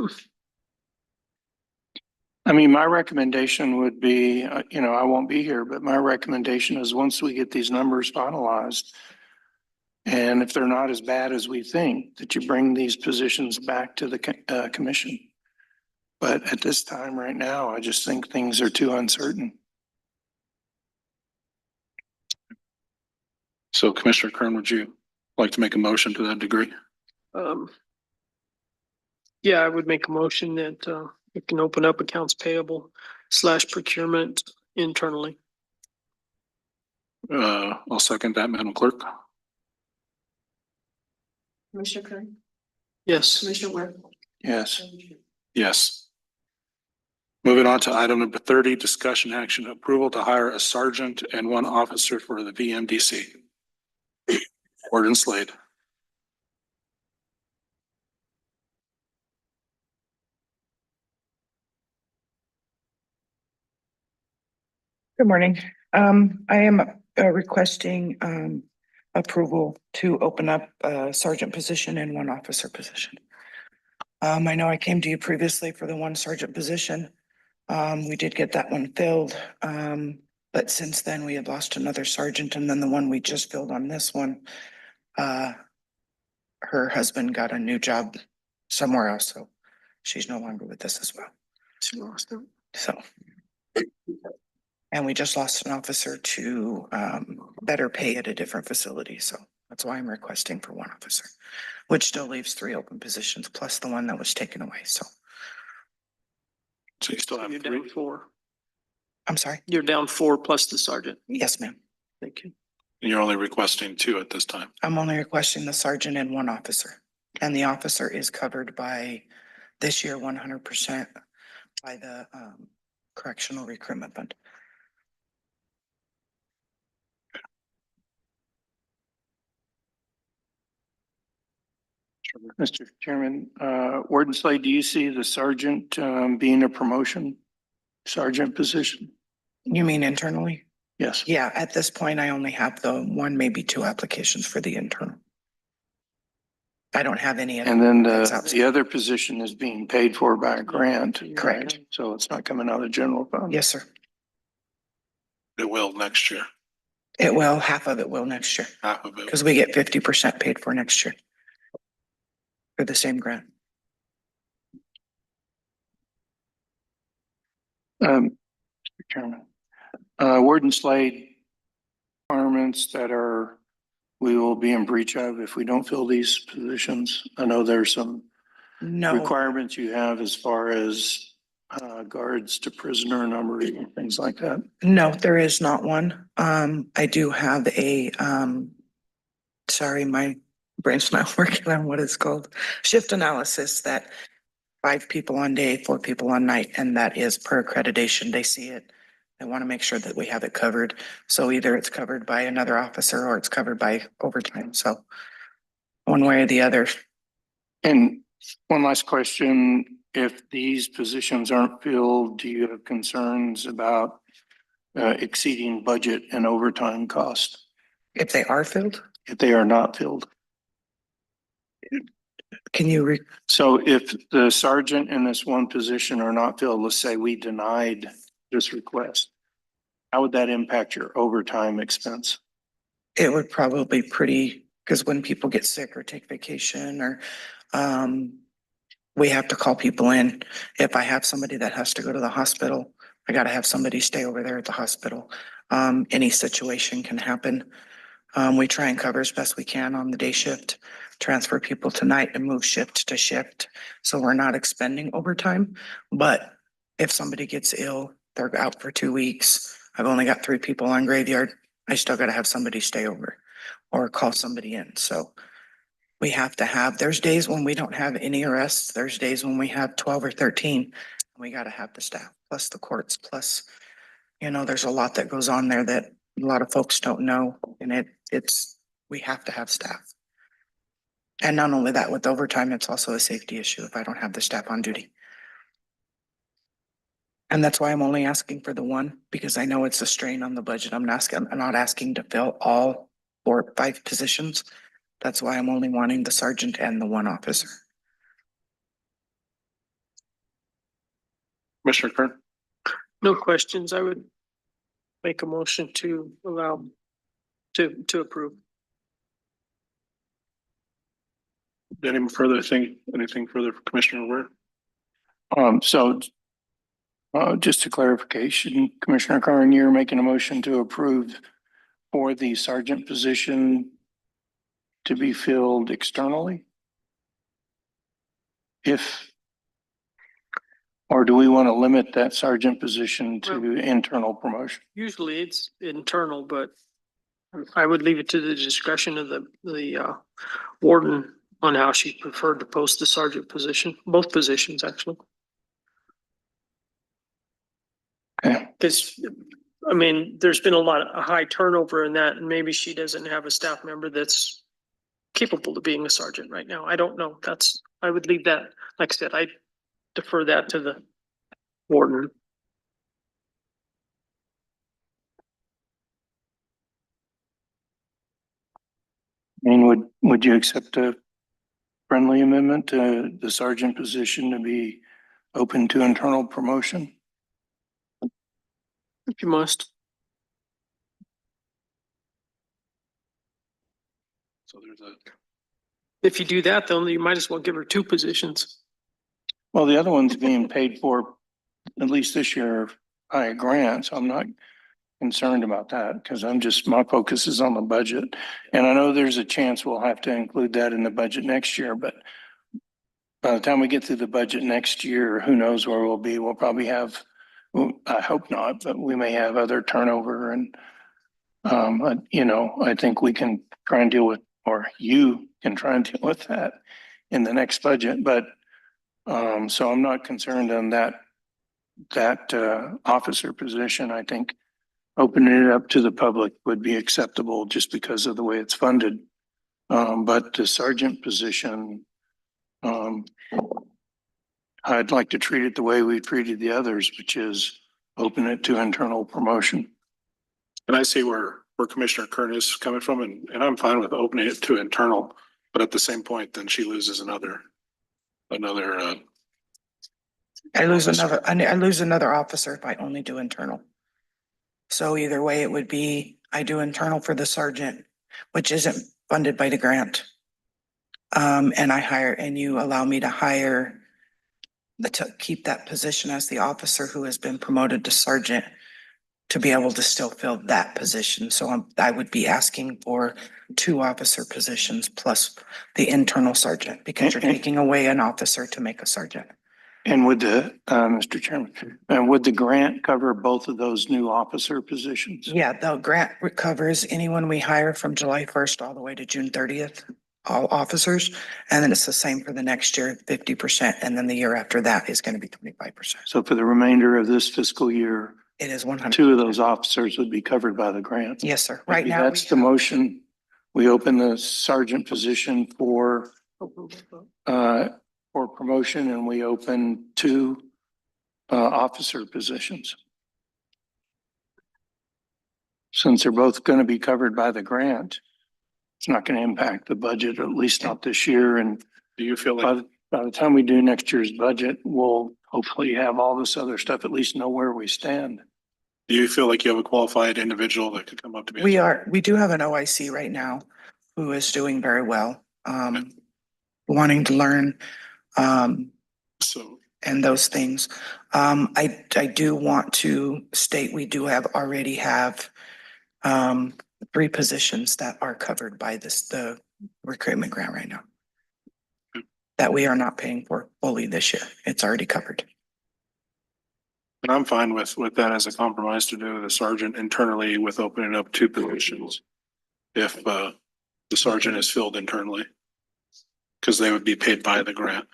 I mean, my recommendation would be, I won't be here, but my recommendation is once we get these numbers finalized, and if they're not as bad as we think, that you bring these positions back to the commission. But at this time right now, I just think things are too uncertain. So Commissioner Kern, would you like to make a motion to that degree? yeah, I would make a motion that we can open up accounts payable / procurement internally. I'll second that, Madam Clerk. Commissioner Kern, Yes. Commissioner Ware. Yes. Yes. Moving on to item number 30, discussion action approval to hire a sergeant and 1 officer for the VMDC. Gordon Slade. Good morning. I am requesting approval to open up a sergeant position and 1 officer position. I know I came to you previously for the 1 sergeant position. We did get that one filled. But since then we had lost another sergeant, and then the one we just filled on this one, her husband got a new job somewhere else, so she's no longer with us as well. She lost him. So. And we just lost an officer to better pay at a different facility, so that's why I'm requesting for 1 officer, which still leaves 3 open positions plus the one that was taken away, so. So you still have You're 3? down 4. I'm sorry? You're down 4 plus the sergeant. Yes, ma'am. Thank you. And you're only requesting 2 at this time. I'm only requesting the sergeant and 1 officer, and the officer is covered by this year 100% by the correctional recruitment fund. Mr. Chairman, Warden Slade, do you see the sergeant being a promotion? Sergeant position? You mean internally? Yes. Yeah, at this point, I only have the 1, maybe 2 applications for the internal. I don't have any. And then that's the outside. other position is being paid for by a grant. Correct. So it's not coming out of the general fund. Yes, sir. It will next year. It will, half of it will next year, Half of it. because we get 50% paid for next year. For the same grant. Mr. Chairman, Warden Slade, requirements that we will be in breach of if we don't fill these positions? I know there's some No, requirements you have as far as guards to prisoner numbers and things like that. no, there is not one. I do have sorry, my brain's not working on what it's called. Shift analysis that 5 people on day, 4 people on night, and that is per accreditation. They see it. They want to make sure that we have it covered. So either it's covered by another officer or it's covered by overtime. So one way or the other. And one last question, if these positions aren't filled, do you have concerns about exceeding budget and overtime cost If they are filled, if they are not filled? can you So if the sergeant and this one position are not filled, let's say we denied this request, how would that impact your overtime expense? it would probably be pretty, because when people get sick or take vacation or we have to call people in. If I have somebody that has to go to the hospital, I gotta have somebody stay over there at the hospital. Any situation can happen. We try and cover as best we can on the day shift, transfer people to night and move shift to shift. So we're not expending overtime. But if somebody gets ill, they're out for 2 weeks. I've only got 3 people on graveyard. I still gotta have somebody stay over or call somebody in. So we have to have, there's days when we don't have any arrests. There's days when we have 12 or 13. We gotta have the staff, plus the courts, plus, there's a lot that goes on there that a lot of folks don't know. And we have to have staff. And not only that, with overtime, it's also a safety issue if I don't have the staff on duty. And that's why I'm only asking for the one, because I know it's a strain on the budget. I'm not asking to fill all 4 or 5 positions. That's why I'm only wanting the sergeant and the one officer. Commissioner Kern? No questions. I would make a motion to allow to approve. Anything further for Commissioner Ware? Just a clarification, Commissioner Carn, you're making a motion to approve for the sergeant position to be filled externally? Or do we want to limit that sergeant position to internal promotion? Usually it's internal, but I would leave it to the discretion of the warden on how she preferred to post the sergeant position, both positions actually. Okay. Because, I mean, there's been a high turnover in that, and maybe she doesn't have a staff member that's capable of being a sergeant right now. I don't know. I would leave that, like I said, I defer that to the warden. I mean, would you accept a friendly amendment to the sergeant position to be open to internal promotion? If you must. So If you do that, then you might as well give her 2 positions. Well, the other one's being paid for, at least this year, by a grant, so I'm not concerned about that, because my focus is on the budget. And I know there's a chance we'll have to include that in the budget next year, but by the time we get through the budget next year, who knows where we'll be? We'll probably have, I hope not, but we may have other turnover and I think we can try and deal with, or you can try and deal with that in the next budget, but so I'm not concerned on that officer position. I think opening it up to the public would be acceptable just because of the way it's funded. But the sergeant position, I'd like to treat it the way we treated the others, which is open it to internal promotion. And I see where Commissioner Kern is coming from, and I'm fine with opening it to internal, but at the same point, then she loses another. I lose another officer if I only do internal. So either way, it would be, I do internal for the sergeant, which isn't funded by the grant. And you allow me to hire to keep that position as the officer who has been promoted to sergeant to be able to still fill that position. So I would be asking for 2 officer positions plus the internal sergeant, because you're taking away an officer to make a sergeant. And would Mr. Chairman, and would the grant cover both of those new officer positions? Yeah, the grant covers anyone we hire from July 1st all the way to June 30th, all officers. And then it's the same for the next year, 50%. And then the year after that is going to be 25%. So for the remainder of this fiscal year, It is 100. 2 of those officers would be covered by the grant. Yes, sir. Right Maybe now. that's the motion. We open the sergeant position for promotion, and we open 2 officer positions. Since they're both going to be covered by the grant, it's not going to impact the budget, at least not this year. And Do you feel like, by the time we do next year's budget, we'll hopefully have all this other stuff, at least know where we stand. do you feel like you have a qualified individual that could come up to be? We do have an OIC right now who is doing very well, wanting to learn, So, and those things. I do want to state, we do already have 3 positions that are covered by the recruitment grant right now. That we are not paying for fully this year. It's already covered. and I'm fine with that as a compromise to do the sergeant internally with opening up 2 positions. If, the sergeant is filled internally. Cause they would be paid by the grant.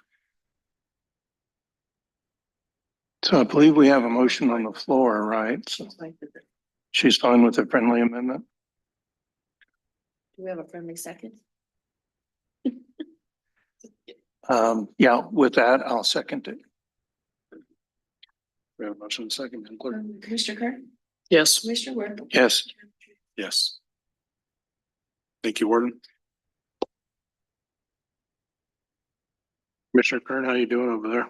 So I believe we have a motion on the floor, right? So she's fine with the friendly amendment. Do we have a friendly second? Yeah, with that, I'll second it. We have a motion and a second, Madam Clerk. Commissioner Kern? Yes. Commissioner Ward? Yes. Yes. Thank you, Warden. Commissioner Kern, how you doing over there?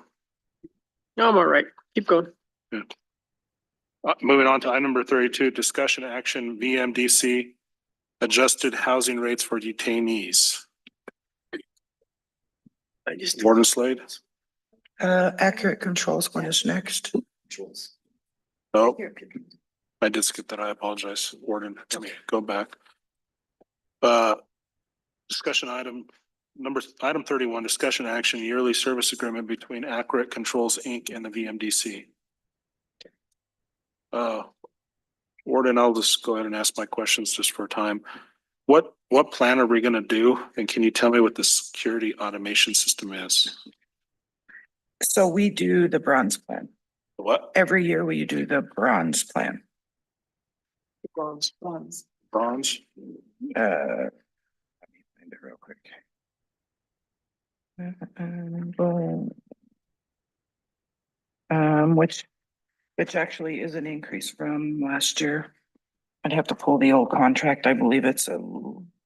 No, I'm all right. Keep going. Moving on to item number 32, discussion action VMDC, adjusted housing rates for detainees. Warden Slade? Accurate controls one is next. Oh, I did skip that. I apologize, Warden. Let me go back. Discussion item 31, discussion action yearly service agreement between Accurate Controls, Inc. and the VMDC. Warden, I'll just go ahead and ask my questions just for time. What plan are we gonna do? And can you tell me what the security automation system is? So we do the bronze plan. What? Every year we do the bronze plan. Bronze. Bronze? Let me find it real quick. Which actually is an increase from last year. I'd have to pull the old contract. I believe it's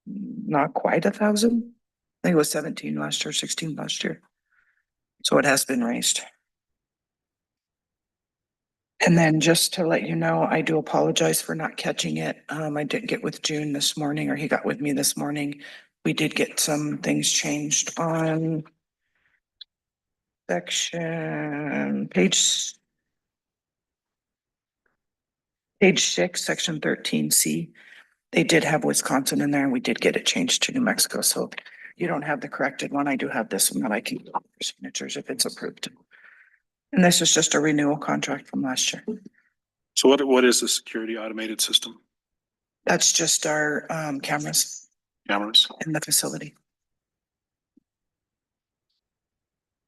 not quite 1,000. I think it was 17 last year, 16 last year. So it has been raised. And then just to let you know, I do apologize for not catching it. I did get with June this morning, or he got with me this morning. We did get some things changed on section page 6, section 13C. They did have Wisconsin in there, and we did get it changed to New Mexico. So you don't have the corrected one. I do have this one that I can get for signatures if it's approved. And this is just a renewal contract from last year. So what is the security automated system? That's just our cameras Cameras? in the facility.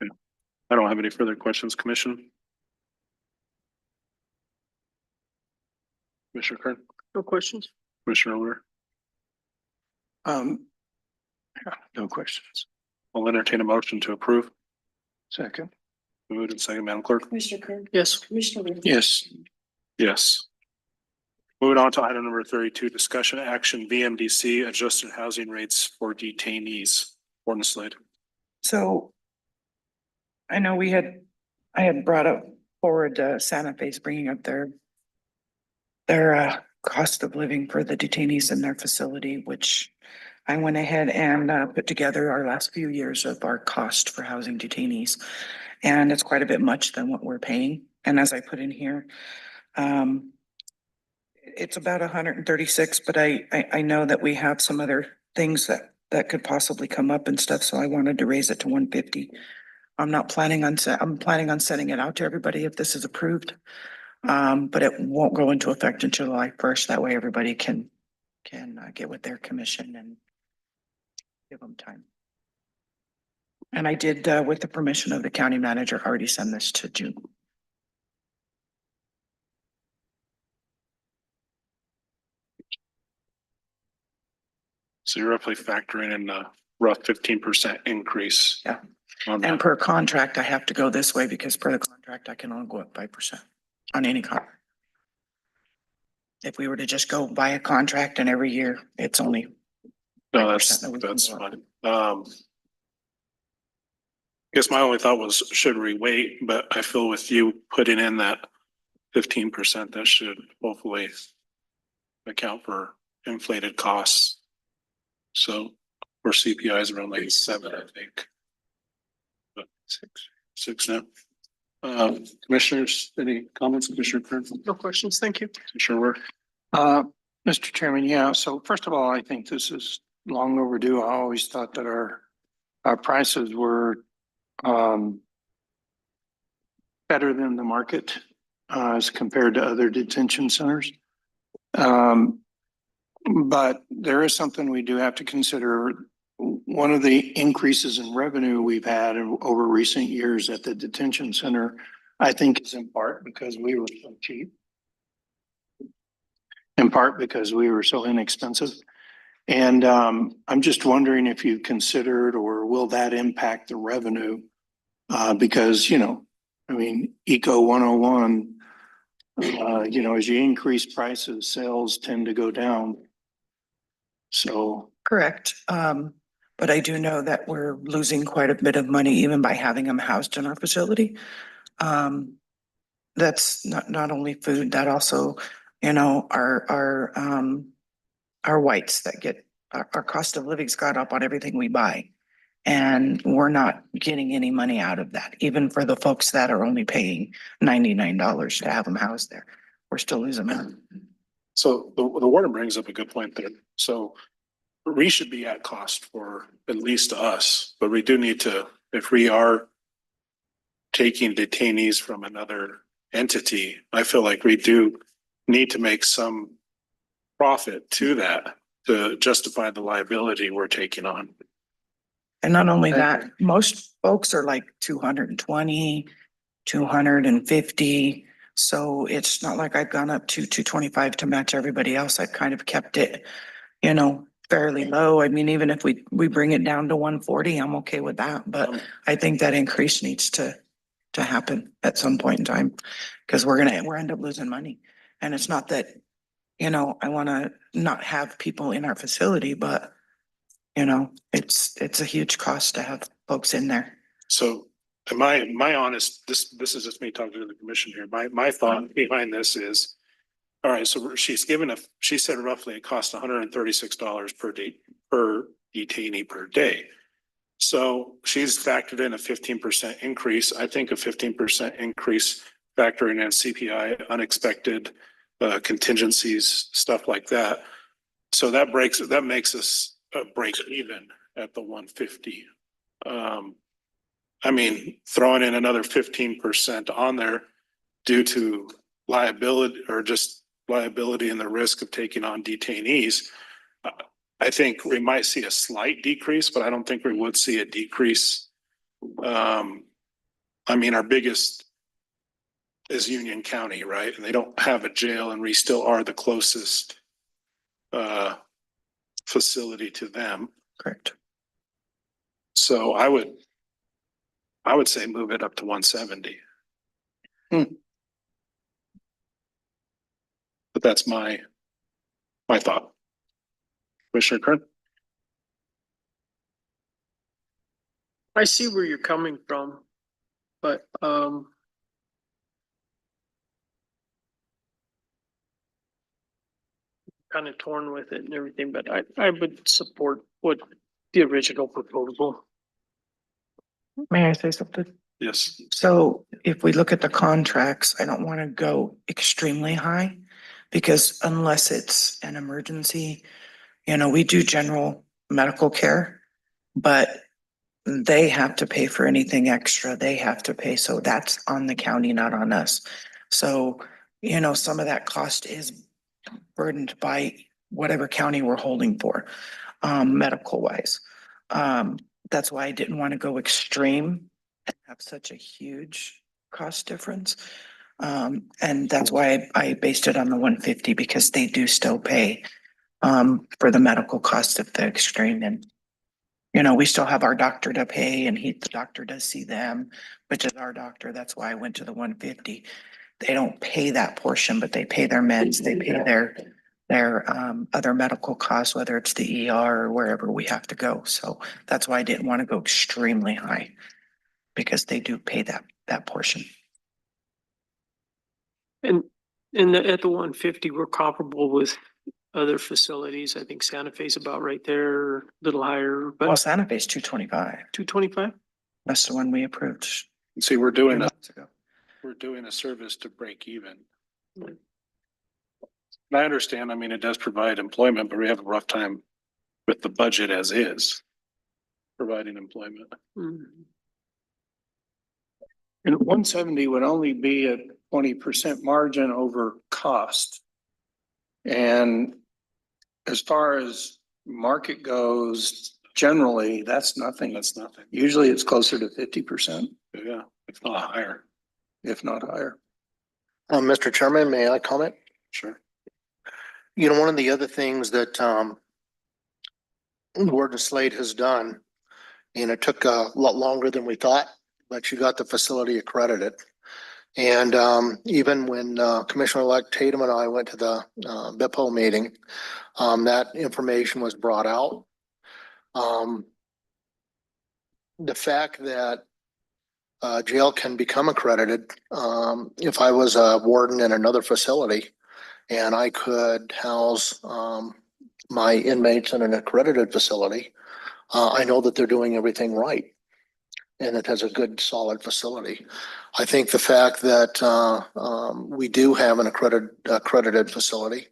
I don't have any further questions, Commission. Commissioner Kern, No questions. Commissioner O'Leary. Yeah, no questions. I'll entertain a motion to approve. Second. Moved and second, Madam Clerk. Commissioner Kern? Yes. Commissioner Ward? Yes. Yes. Moving on to item number 32, discussion action VMDC, adjusted housing rates for detainees. Warden Slade. So I know I had brought up forward Santa Fe's bringing up their cost of living for the detainees in their facility, which I went ahead and put together our last few years of our cost for housing detainees. And it's quite a bit much than what we're paying. And as I put in here, it's about 136, but I know that we have some other things that could possibly come up and stuff, so I wanted to raise it to 150. I'm planning on sending it out to everybody if this is approved. But it won't go into effect until July 1st. That way everybody can get with their commission and give them time. And I did, with the permission of the county manager, already send this to June. So you're roughly factoring in a rough 15% increase. Yeah. On And that. per contract, I have to go this way because per the contract, I can only go up 5% on any contract. If we were to just go by a contract and every year, it's only. No, 5% that we can that's go up. fine. Guess my only thought was, should we wait? But I feel with you putting in that 15%, that should hopefully account for inflated costs. So for CPIs around like 7, I think. But 6 now. Commissioners, any comments, Commissioner Kern? No questions. Thank you. Commissioner Ward? Mr. Chairman, yeah, so first of all, I think this is long overdue. I always thought that our prices were better than the market as compared to other detention centers. But there is something we do have to consider. One of the increases in revenue we've had over recent years at the detention center, I think is in part because we were so cheap. In part because we were so inexpensive. And I'm just wondering if you considered, or will that impact the revenue? Because, I mean, Eco 101, as you increase prices, sales tend to go down. So. Correct. But I do know that we're losing quite a bit of money even by having them housed in our facility. That's not only food, that also, our whites that get, our cost of living's gone up on everything we buy. And we're not getting any money out of that, even for the folks that are only paying $99 to have them housed there. We're still losing money. So the warden brings up a good point there. So we should be at cost for at least us, but we do need to, if we are taking detainees from another entity, I feel like we do need to make some profit to that to justify the liability we're taking on. And not only that, most folks are like 220, 250. So it's not like I've gone up to 225 to match everybody else. I've kind of kept it, fairly low. I mean, even if we bring it down to 140, I'm okay with that. But I think that increase needs to happen at some point in time because we're end up losing money. And it's not that, I want to not have people in our facility, but it's a huge cost to have folks in there. So my honest, this is just me talking to the commission here. My thought behind this is, all right, so she said roughly it costs $136 per detainee per day. So she's factored in a 15% increase. I think a 15% increase factoring in CPI, unexpected contingencies, stuff like that. So that makes us break even at the 150. I mean, throwing in another 15% on there due to liability or just liability and the risk of taking on detainees. I think we might see a slight decrease, but I don't think we would see a decrease. I mean, our biggest is Union County, right? And they don't have a jail, and we still are the closest facility to them. Correct. So I would say move it up to 170. But that's my thought. Commissioner Kern? I see where you're coming from, but kind of torn with it and everything, but I would support what the original proposal. May I say something? Yes. So if we look at the contracts, I don't want to go extremely high, Because unless it's an emergency, we do general medical care, but they have to pay for anything extra. They have to pay. So that's on the county, not on us. So, some of that cost is burdened by whatever county we're holding for, medical wise. That's why I didn't want to go extreme and have such a huge cost difference. And that's why I based it on the 150 because they do still pay for the medical cost of the extreme. And, we still have our doctor to pay and the doctor does see them, which is our doctor. That's why I went to the 150. They don't pay that portion, but they pay their meds, they pay their other medical costs, whether it's the ER or wherever we have to go. So that's why I didn't want to go extremely high because they do pay that portion. And at the 150, we're comparable with other facilities. I think Santa Fe's about right there, a little higher, Well, but Santa Fe's 225. 225? That's the one we approved. See, we're doing a, months ago. we're doing a service to break even. And I understand, I mean, it does provide employment, but we have a rough time with the budget as is providing employment. Mm. And 170 would only be a 20% margin over cost. And as far as market goes, generally, that's nothing. That's nothing. Usually it's closer to 50%, Yeah, if not higher. if not higher. Mr. Chairman, may I comment? Sure. One of the other things that, Warden Slade has done, and it took a lot longer than we thought, but you got the facility accredited. And, even when, Commissioner-elect Tatum and I went to the, BIPO meeting, that information was brought out. The fact that jail can become accredited, if I was a warden in another facility and I could house my inmates in an accredited facility, I know that they're doing everything right and it has a good, solid facility. I think the fact that we do have an accredited facility,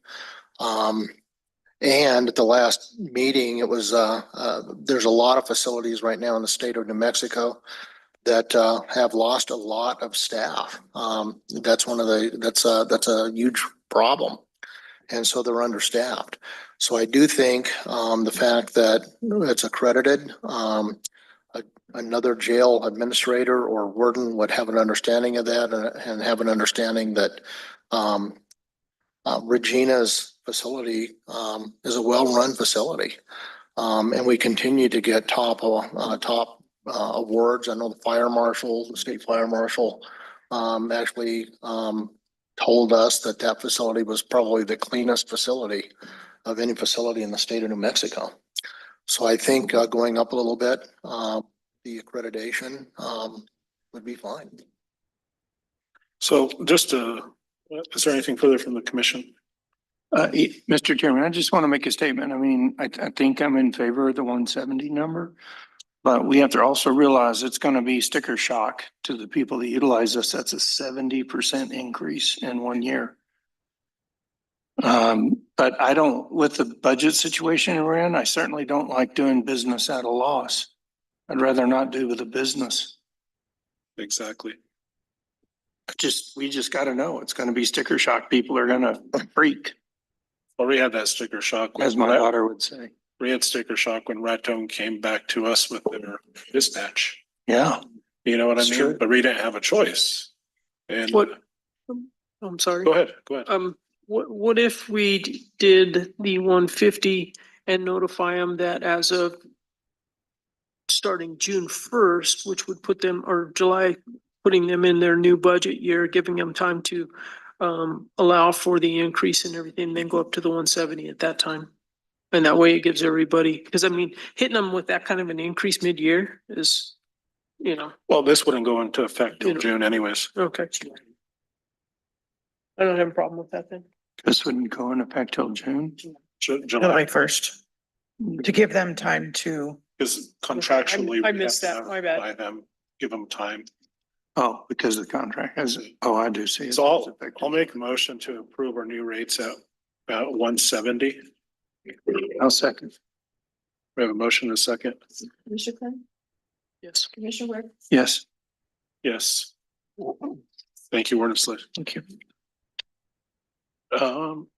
and at the last meeting, it was, there's a lot of facilities right now in the state of New Mexico that have lost a lot of staff. That's that's a huge problem. And so they're understaffed. So I do think the fact that it's accredited, another jail administrator or warden would have an understanding of that and have an understanding that Regina's facility is a well-run facility. And we continue to get top awards. I know the fire marshal, the state fire marshal, actually told us that that facility was probably the cleanest facility of any facility in the state of New Mexico. So I think going up a little bit, the accreditation would be fine. So just is there anything further from the commission? Mr. Chairman, I just want to make a statement. I mean, I think I'm in favor of the 170 number, but we have to also realize it's going to be sticker shock to the people that utilize this. That's a 70% increase in 1 year. But I don't, with the budget situation we're in, I certainly don't like doing business at a loss. I'd rather not do with a business. Exactly. We just got to know it's going to be sticker shock. People are going to freak, Well, we had that sticker shock. as my daughter would say. We had sticker shock when Raton came back to us with their dispatch. Yeah. You know what I It's mean? true. But we didn't have a choice. And What? I'm sorry. Go ahead. What if we did the 150 and notify them that as of starting June 1st, which would put them, or July, putting them in their new budget year, giving them time to allow for the increase and everything, then go up to the 170 at that time. And that way it gives everybody, because I mean, hitting them with that kind of an increase mid-year is, Well, this wouldn't go into effect till You know. June anyways. okay. I don't have a problem with that then. This wouldn't go in effect till June. July, July 1st, to give them time to, because contractually. I we missed have to that. My bad. notify them, give them time. Oh, because of the contract has, I do see it. So I'll make a motion to approve our new rates at about 170. I'll second. We have a motion and a second. Commissioner Kern? Yes. Commissioner Ware? Yes. Yes. Thank you, Wordsley. Thank you. Um,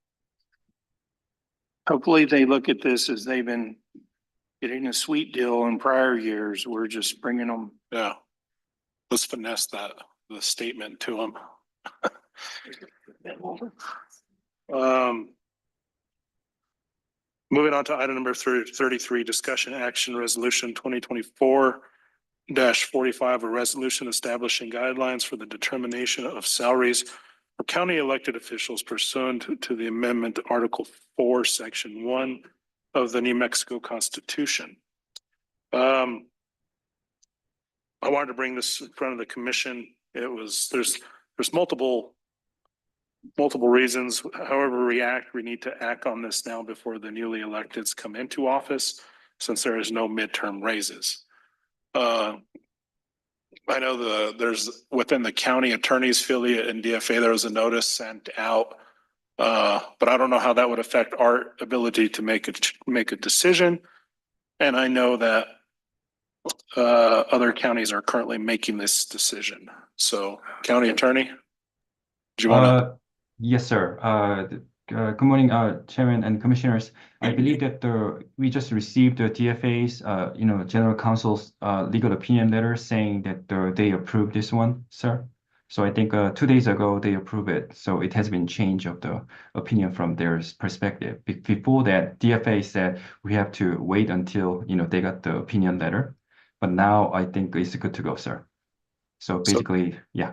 Hopefully they look at this as they've been getting a sweet deal in prior years. We're just bringing them. yeah. Let's finesse the statement to them. Moving on to item number 33, discussion action resolution 2024-45, a resolution establishing guidelines for the determination of salaries for county elected officials pursuant to the amendment to Article 4, Section 1 of the New Mexico Constitution. I wanted to bring this in front of the commission. There's multiple reasons. However we need to act on this now before the newly electeds come into office, since there is no midterm raises. I know there's within the county attorney's affiliate and DFA, there was a notice sent out. But I don't know how that would affect our ability to make a decision. And I know that other counties are currently making this decision. So, county attorney, do you want to? Yes, sir. Good morning, Chairman and Commissioners. I believe that we just received the DFA's, General Counsel's legal opinion letter saying that they approved this one, sir. So I think 2 days ago they approved it. So it has been change of the opinion from their perspective. Before that, DFA said we have to wait until they got the opinion letter. But now I think it's good to go, sir. So basically, yeah.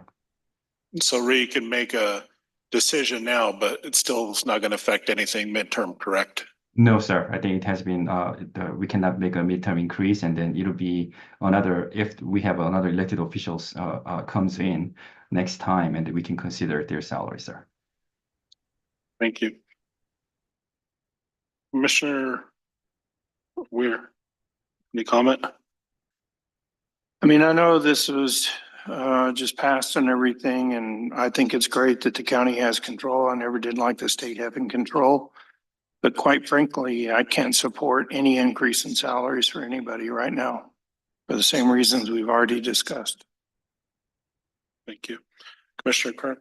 So Ree can make a decision now, but it's not going to affect anything midterm, correct? No, sir. I think it has been, we cannot make a midterm increase, and then it'll be another, if we have another elected officials comes in next time, and we can consider their salary, sir. Thank you. Commissioner Weir, any comment? I mean, I know this was just passed and everything, and I think it's great that the county has control. I never did like the state having control. But quite frankly, I can't support any increase in salaries for anybody right now for the same reasons we've already discussed. Thank you. Commissioner Kern?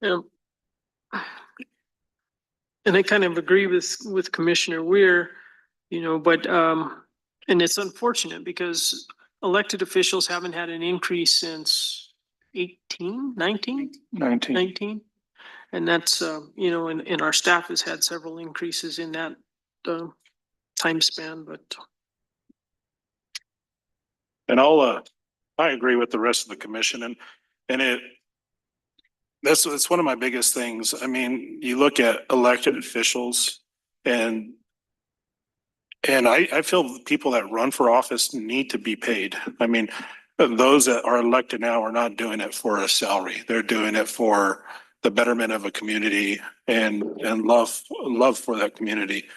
Yeah. And I kind of agree with Commissioner Weir, but, and it's unfortunate because elected officials haven't had an increase since 19. And that's, and our staff has had several increases in that time span, but. And I agree with the rest of the commission, and it's one of my biggest things. I mean, you look at elected officials and I feel people that run for office need to be paid. I mean, those that are elected now are not doing it for a salary. They're doing it for the betterment of a community and love for that community.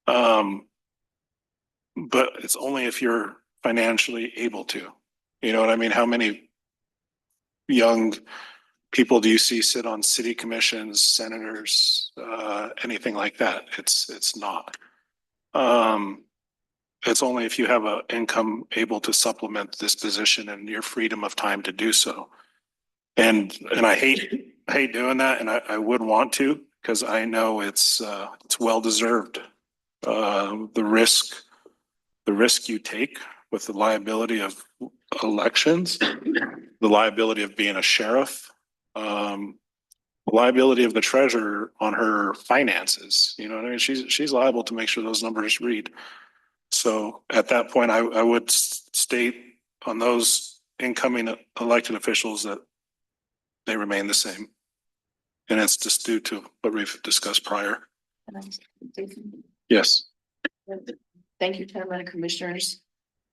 But it's only if you're financially able to. You know what I mean? How many young people do you see sit on city commissions, senators, anything like that? It's not. It's only if you have an income able to supplement this position and your freedom of time to do so. And I hate doing that, and I would want to, because I know it's well deserved. The risk you take with the liability of elections, the liability of being a sheriff, the liability of the treasurer on her finances. You know what I mean? She's liable to make sure those numbers read. So at that point, I would state on those incoming elected officials that they remain the same. And it's just due to what we've discussed prior. Yes. Thank you, Chairman and Commissioners.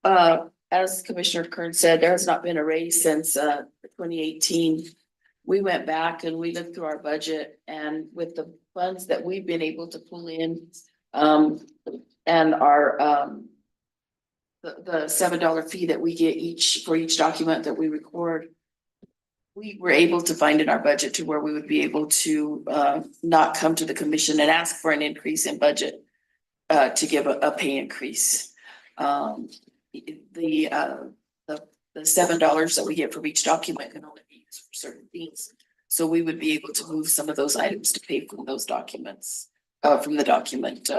As Commissioner Kern said, there has not been a raise since 2018. We went back and we looked through our budget, and with the funds that we've been able to pull in, and our the $7 fee that we get for each document that we record, we were able to find in our budget to where we would be able to not come to the commission and ask for an increase in budget to give a pay increase. The $7 that we get for each document can only be used for certain things. So we would be able to move some of those items to pay for those documents, from the document,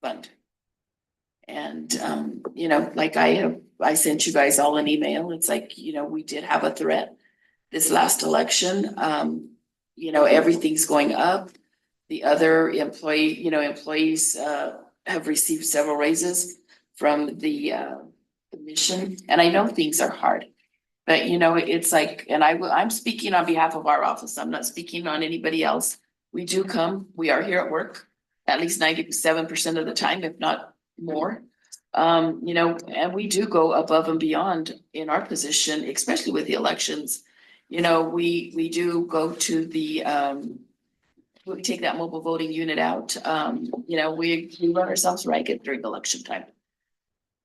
fund. And, you know, like I sent you guys all an email. It's like, you know, we did have a threat this last election. You know, everything's going up. The other employees, have received several raises from the commission. And I know things are hard, but you know, it's like, and I'm speaking on behalf of our office. I'm not speaking on anybody else. We do come, we are here at work at least 97% of the time, if not more. You know, and we do go above and beyond in our position, especially with the elections. You know, we do go to the, we take that mobile voting unit out. You know, we run ourselves ragged during election time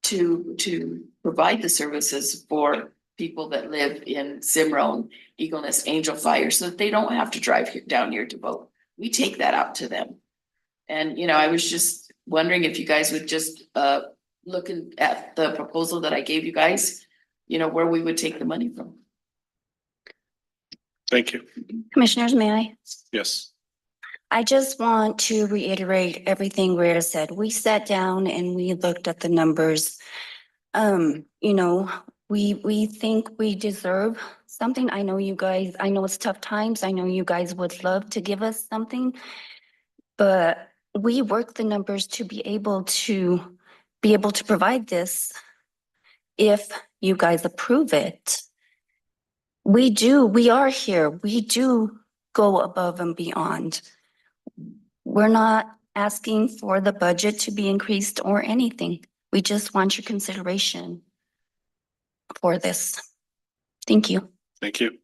to provide the services for people that live in Cimarron, Eagle Nest, Angel Fire, so that they don't have to drive down here to vote. We take that out to them. And, you know, I was just wondering if you guys would just, looking at the proposal that I gave you guys, you know, where we would take the money from. Thank you. Commissioners, may I? Yes. I just want to reiterate everything Rita said. We sat down and we looked at the numbers. You know, we think we deserve something. I know you guys, I know it's tough times. I know you guys would love to give us something. But we work the numbers to be able to provide this if you guys approve it. We are here. We do go above and beyond. We're not asking for the budget to be increased or anything. We just want your consideration for this. Thank you. Thank you.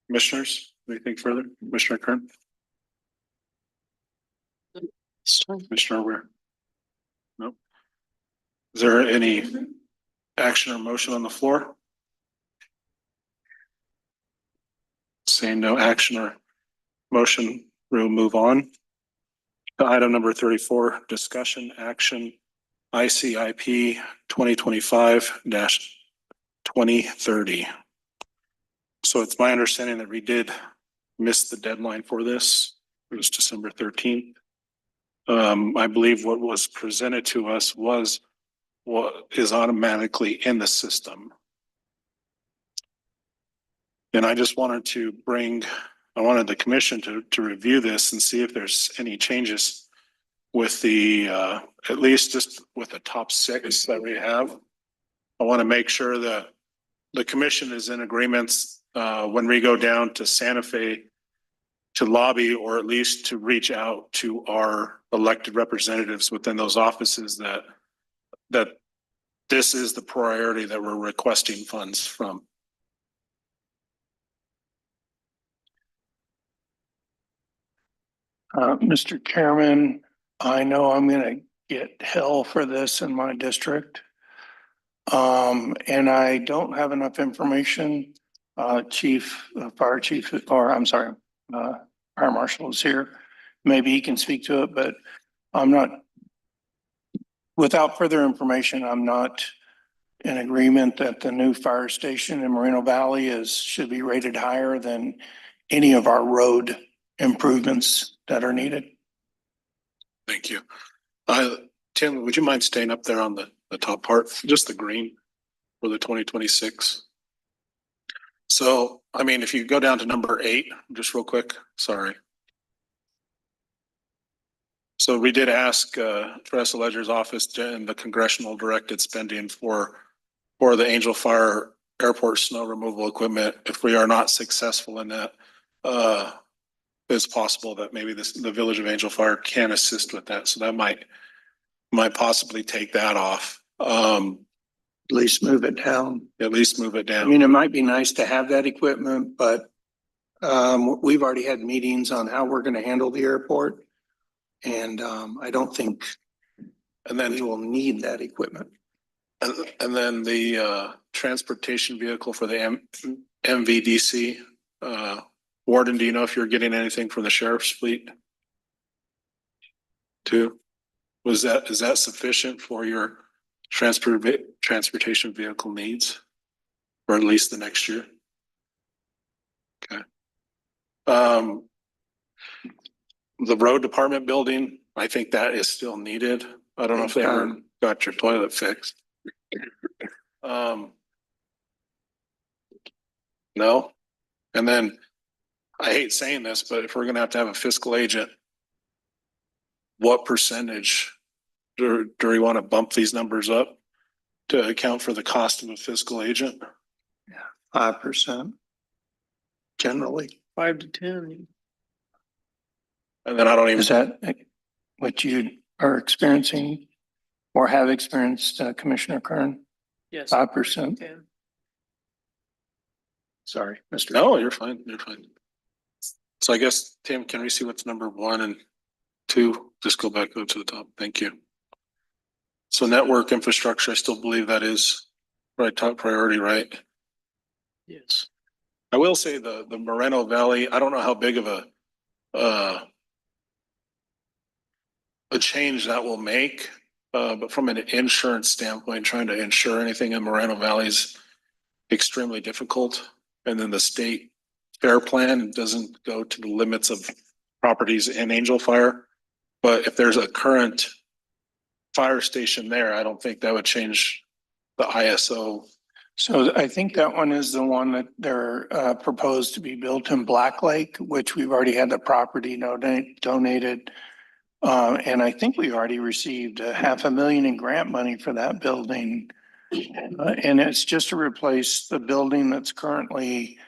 Commissioners, anything further? Commissioner Kern? Commissioner Ware? Nope. Is there any action or motion on the floor? Saying no action or motion, we'll move on to item number 34, discussion action ICIP 2025-2030. So it's my understanding that we did miss the deadline for this. It was December 13th. I believe what was presented to us was what is automatically in the system. And I just wanted to I wanted the commission to review this and see if there's any changes with the, at least just with the top 6 that we have. I want to make sure that the commission is in agreements when we go down to Santa Fe to lobby, or at least to reach out to our elected representatives within those offices that this is the priority that we're requesting funds from. Mr. Chairman, I know I'm gonna get hell for this in my district. And I don't have enough information. Fire chief, or I'm sorry, fire marshal is here. Maybe he can speak to it, but I'm not, without further information, I'm not in agreement that the new fire station in Moreno Valley should be rated higher than any of our road improvements that are needed. Thank you. Tim, would you mind staying up there on the top part, just the green for the 2026? So, I mean, if you go down to number 8, just real quick, sorry. So we did ask Teresa Ledger's office and the congressional directed spending for the Angel Fire Airport snow removal equipment. If we are not successful in that, it's possible that maybe the Village of Angel Fire can assist with that. So that might possibly take that off. At least move it down. At least move it down. I mean, it might be nice to have that equipment, but we've already had meetings on how we're gonna handle the airport. And I don't think, and then we will need that equipment. And then the transportation vehicle for the MVDC. Warden, do you know if you're getting anything from the sheriff's fleet? Too? Is that sufficient for your transportation vehicle needs? Or at least the next year? Okay. The road department building, I think that is still needed. I don't know if they ever got your toilet fixed. No. And then I hate saying this, but if we're gonna have to have a fiscal agent, what percentage do we want to bump these numbers up to account for the cost of a fiscal agent? 5%. Generally. 5 to 10. And then I don't even. Is that what you are experiencing or have experienced, Commissioner Kern? Yes. 5%. 10. Sorry, Mr. No, you're fine. You're fine. So I guess, Tim, can we see what's number 1 and 2? Just go back up to the top. Thank you. So network infrastructure, I still believe that is right, top priority, right? Yes. I will say the Moreno Valley, I don't know how big of a change that will make. But from an insurance standpoint, trying to insure anything in Moreno Valley is extremely difficult. And then the state fair plan doesn't go to the limits of properties in Angel Fire. But if there's a current fire station there, I don't think that would change the ISO. So I think that one is the one that they're proposed to be built in Black Lake, which we've already had the property donated. And I think we already received $500,000 in grant money for that building. And it's just to replace the building that's currently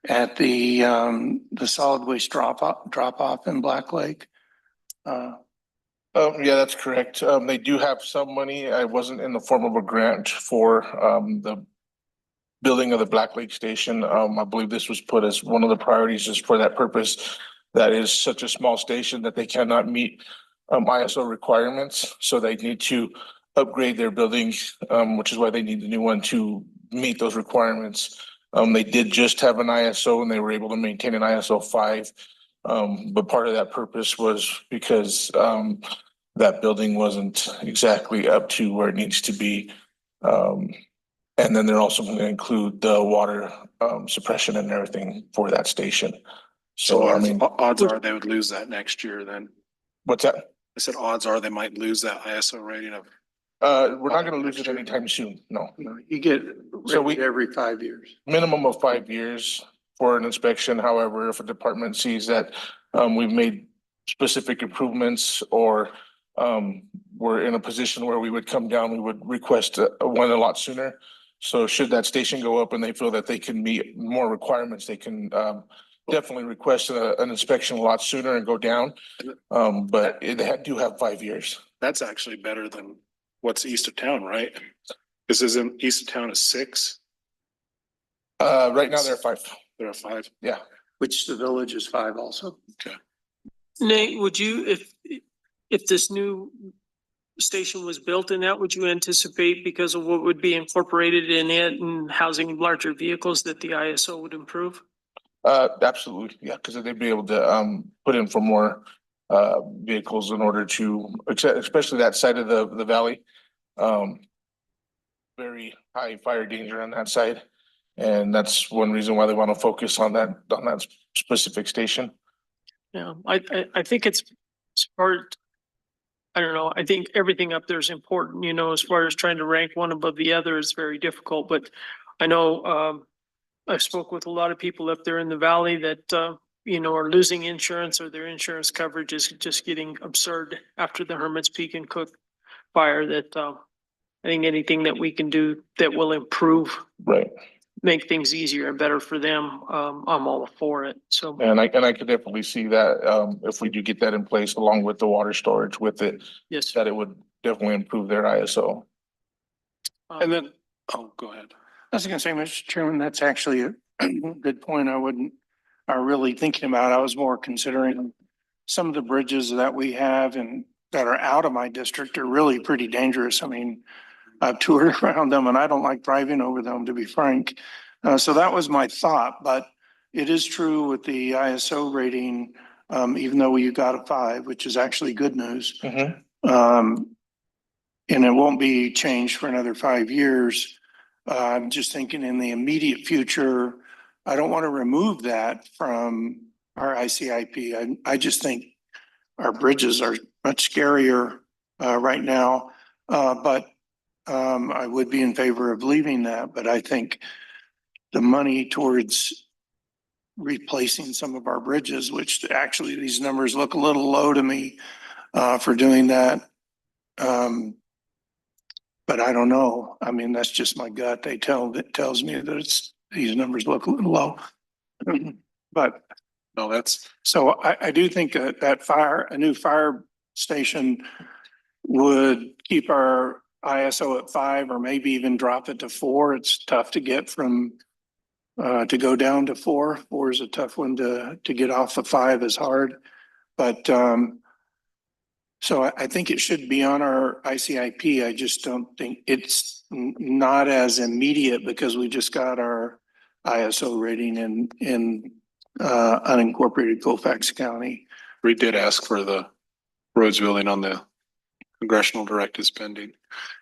at the solid waste drop off in Black Lake. Yeah, that's correct. They do have some money. I wasn't in the form of a grant for the building of the Black Lake Station. I believe this was put as one of the priorities just for that purpose. That is such a small station that they cannot meet ISO requirements. So they need to upgrade their building, which is why they need the new one to meet those requirements. They did just have an ISO and they were able to maintain an ISO 5. But part of that purpose was because that building wasn't exactly up to where it needs to be. And then they're also going to include the water suppression and everything for that station. So I mean, odds are they would lose that next year then. What's that? I said odds are they might lose that ISO rating of. We're not going to lose it anytime soon. No. No, you get So we every 5 years. minimum of 5 years for an inspection. However, if a department sees that we've made specific improvements or we're in a position where we would come down, we would request one a lot sooner. So should that station go up and they feel that they can meet more requirements, they can definitely request an inspection a lot sooner and go down. But they do have 5 years. That's actually better than what's east of town, right? This isn't east of town is 6. Right now they're 5. They're 5. Yeah. Which the village is 5 also. Okay. Nate, would you, if this new station was built in that, would you anticipate because of what would be incorporated in it and housing larger vehicles that the ISO would improve? Absolutely. Yeah. Cause they'd be able to put in for more vehicles in order to, especially that side of the valley. Very high fire danger on that side. And that's one reason why they want to focus on that specific station. Yeah, I think it's part, I don't know, I think everything up there is important, you know, as far as trying to rank one above the other is very difficult, but I know, I've spoke with a lot of people up there in the valley that, you know, are losing insurance or their insurance coverage is just getting absurd after the Hermit's Peak and Cook fire that, I think anything that we can do that will improve. Right. Make things easier and better for them. I'm all for it. So. And I could definitely see that if we do get that in place along with the water storage with it. Yes. That it would definitely improve their ISO. And then, oh, go ahead. I was gonna say, Mr. Chairman, that's actually a good point. Are really thinking about. I was more considering some of the bridges that we have and that are out of my district are really pretty dangerous. I mean, I've toured around them and I don't like driving over them, to be frank. So that was my thought, but it is true with the ISO rating, even though you got a 5, which is actually good news. And it won't be changed for another 5 years. I'm just thinking in the immediate future, I don't want to remove that from our ICIP. I just think our bridges are much scarier right now. But I would be in favor of leaving that, but I think the money towards replacing some of our bridges, which actually these numbers look a little low to me for doing that. But I don't know. I mean, that's just my gut. That tells me that these numbers look a little low. But no, so I do think that a new fire station would keep our ISO at 5 or maybe even drop it to 4. It's tough to get from to go down to 4. 4 is a tough one to get off the 5 is hard. But so I think it should be on our ICIP. I just don't think it's not as immediate because we just got our ISO rating in unincorporated Colfax County. We did ask for the roads building on the congressional directed spending.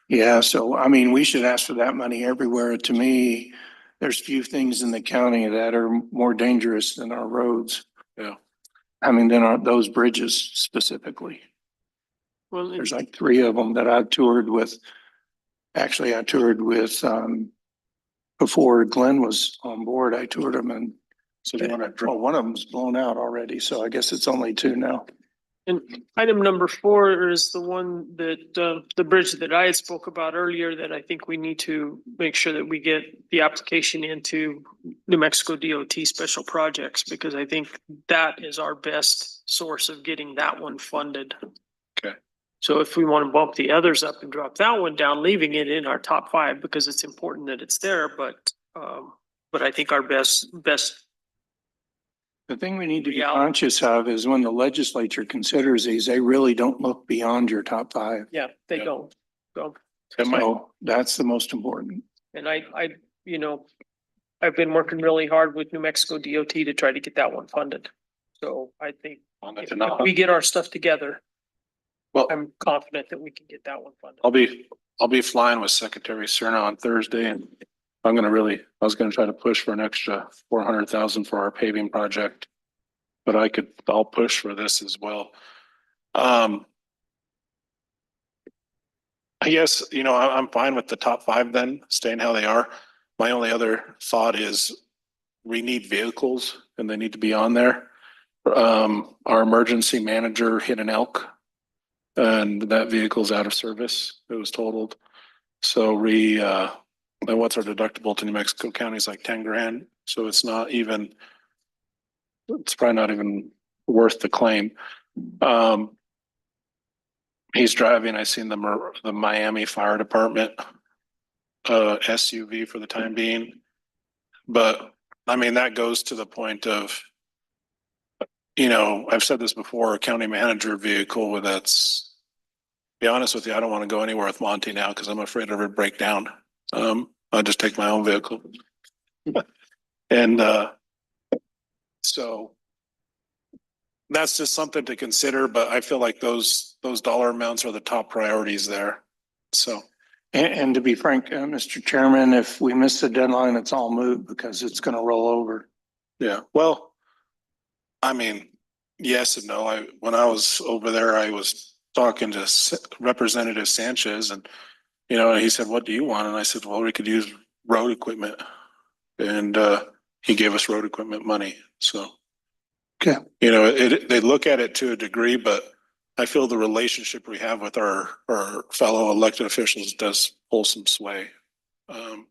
Yeah, so I mean, we should ask for that money everywhere. To me, there's few things in the county that are more dangerous than our roads. Yeah. I mean, those bridges specifically. Well, There's like 3 of them that I toured with. Actually, I toured with, before Glenn was on board, I toured them and so one of them's blown out already. So I guess it's only 2 now. and item number 4 is the one that, the bridge that I had spoke about earlier that I think we need to make sure that we get the application into New Mexico DOT special projects, because I think that is our best source of getting that one funded. Okay. So if we want to bump the others up and drop that one down, leaving it in our top 5 because it's important that it's there, but I think our best. The thing we need to be conscious of is when the legislature considers these, they really don't look beyond your top 5. Yeah, they don't go. So that's the most important. And I've been working really hard with New Mexico DOT to try to get that one funded. So I think if we get our stuff together, well, I'm confident that we can get that one funded. I'll be flying with Secretary Cerna on Thursday, and I was gonna try to push for an extra 400,000 for our paving project. But I'll push for this as well. I guess, I'm fine with the top 5 then, staying how they are. My only other thought is we need vehicles and they need to be on there. Our emergency manager hit an elk and that vehicle's out of service. It was totaled. So what's our deductible to New Mexico County is like 10 grand. So it's probably not even worth the claim. He's driving, I seen the Miami Fire Department SUV for the time being. But I mean, that goes to the point of, I've said this before, a county manager vehicle be honest with you, I don't want to go anywhere with Monty now because I'm afraid of it break down. I'll just take my own vehicle. And so that's just something to consider, but I feel like those dollar amounts are the top priorities there. So. And to be frank, Mr. Chairman, if we miss the deadline, it's all moot because it's going to roll over. Yeah, well, I mean, yes and no. When I was over there, I was talking to Representative Sanchez and, he said, what do you want? And I said, well, we could use road equipment. And he gave us road equipment money. So, okay. They look at it to a degree, but I feel the relationship we have with our fellow elected officials does pull some sway. Okay.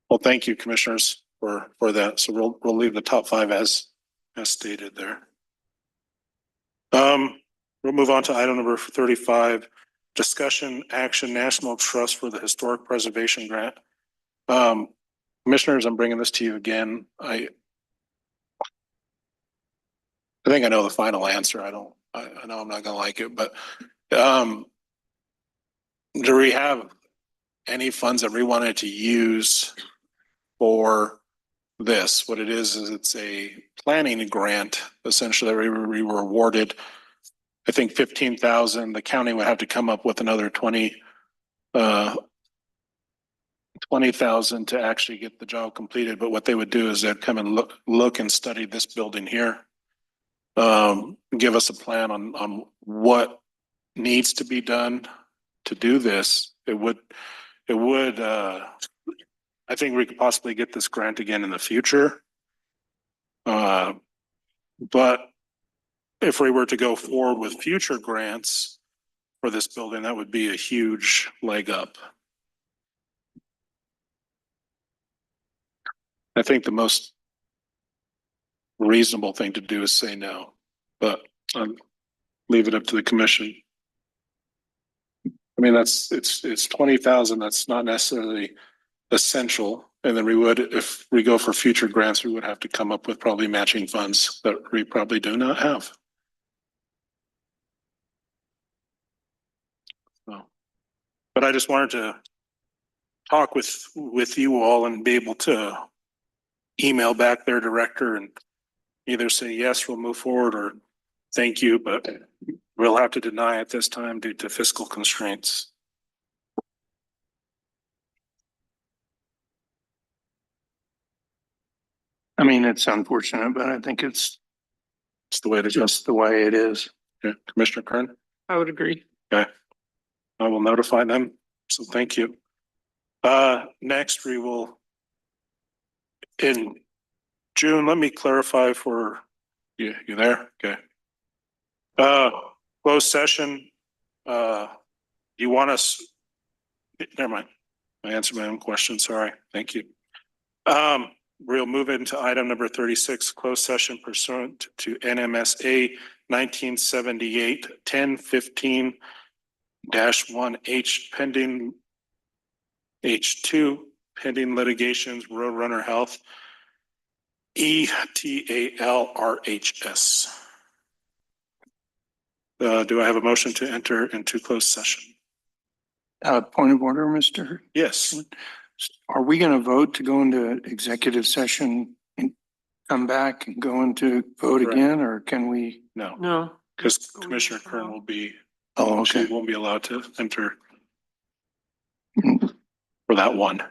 Well, thank you, commissioners, for that. So we'll leave the top 5 as stated there. We'll move on to item number 35, discussion action National Trust for the Historic Preservation Grant. Commissioners, I'm bringing this to you again. I think I know the final answer. I know I'm not gonna like it, but do we have any funds that we wanted to use for this? What it is it's a planning grant, essentially, that we were awarded. I think 15,000. The county would have to come up with another 20,000 to actually get the job completed. But what they would do is they'd come and look and study this building here. Give us a plan on what needs to be done to do this. It would, I think we could possibly get this grant again in the future. But if we were to go forward with future grants for this building, that would be a huge leg up. I think the most reasonable thing to do is say no, but leave it up to the commission. I mean, it's 20,000. That's not necessarily essential. And then we would, if we go for future grants, we would have to come up with probably matching funds that we probably do not have. So, but I just wanted to talk with you all and be able to email back their director and either say, yes, we'll move forward, or thank you, but we'll have to deny at this time due to fiscal constraints. I mean, it's unfortunate, but I think it's the way it is. Just the way it is. Okay. Commissioner Kern? I would agree. Okay. I will notify them. So thank you. Next we will, in June, let me clarify for you there? Okay. Closed session. You want us, never mind. I answered my own question. Sorry. Thank you. We'll move into item number 36, closed session pursuant to NMSA 1978-1015-1H pending H2 pending litigations, Roadrunner Health, ETALRHS. Do I have a motion to enter into closed session? Point of order, Mr. Yes. Are we going to vote to go into executive session and come back and go into vote Correct. again, or can we? No, No. because Commissioner Kern will be, Oh, she okay. won't be allowed to enter for that one.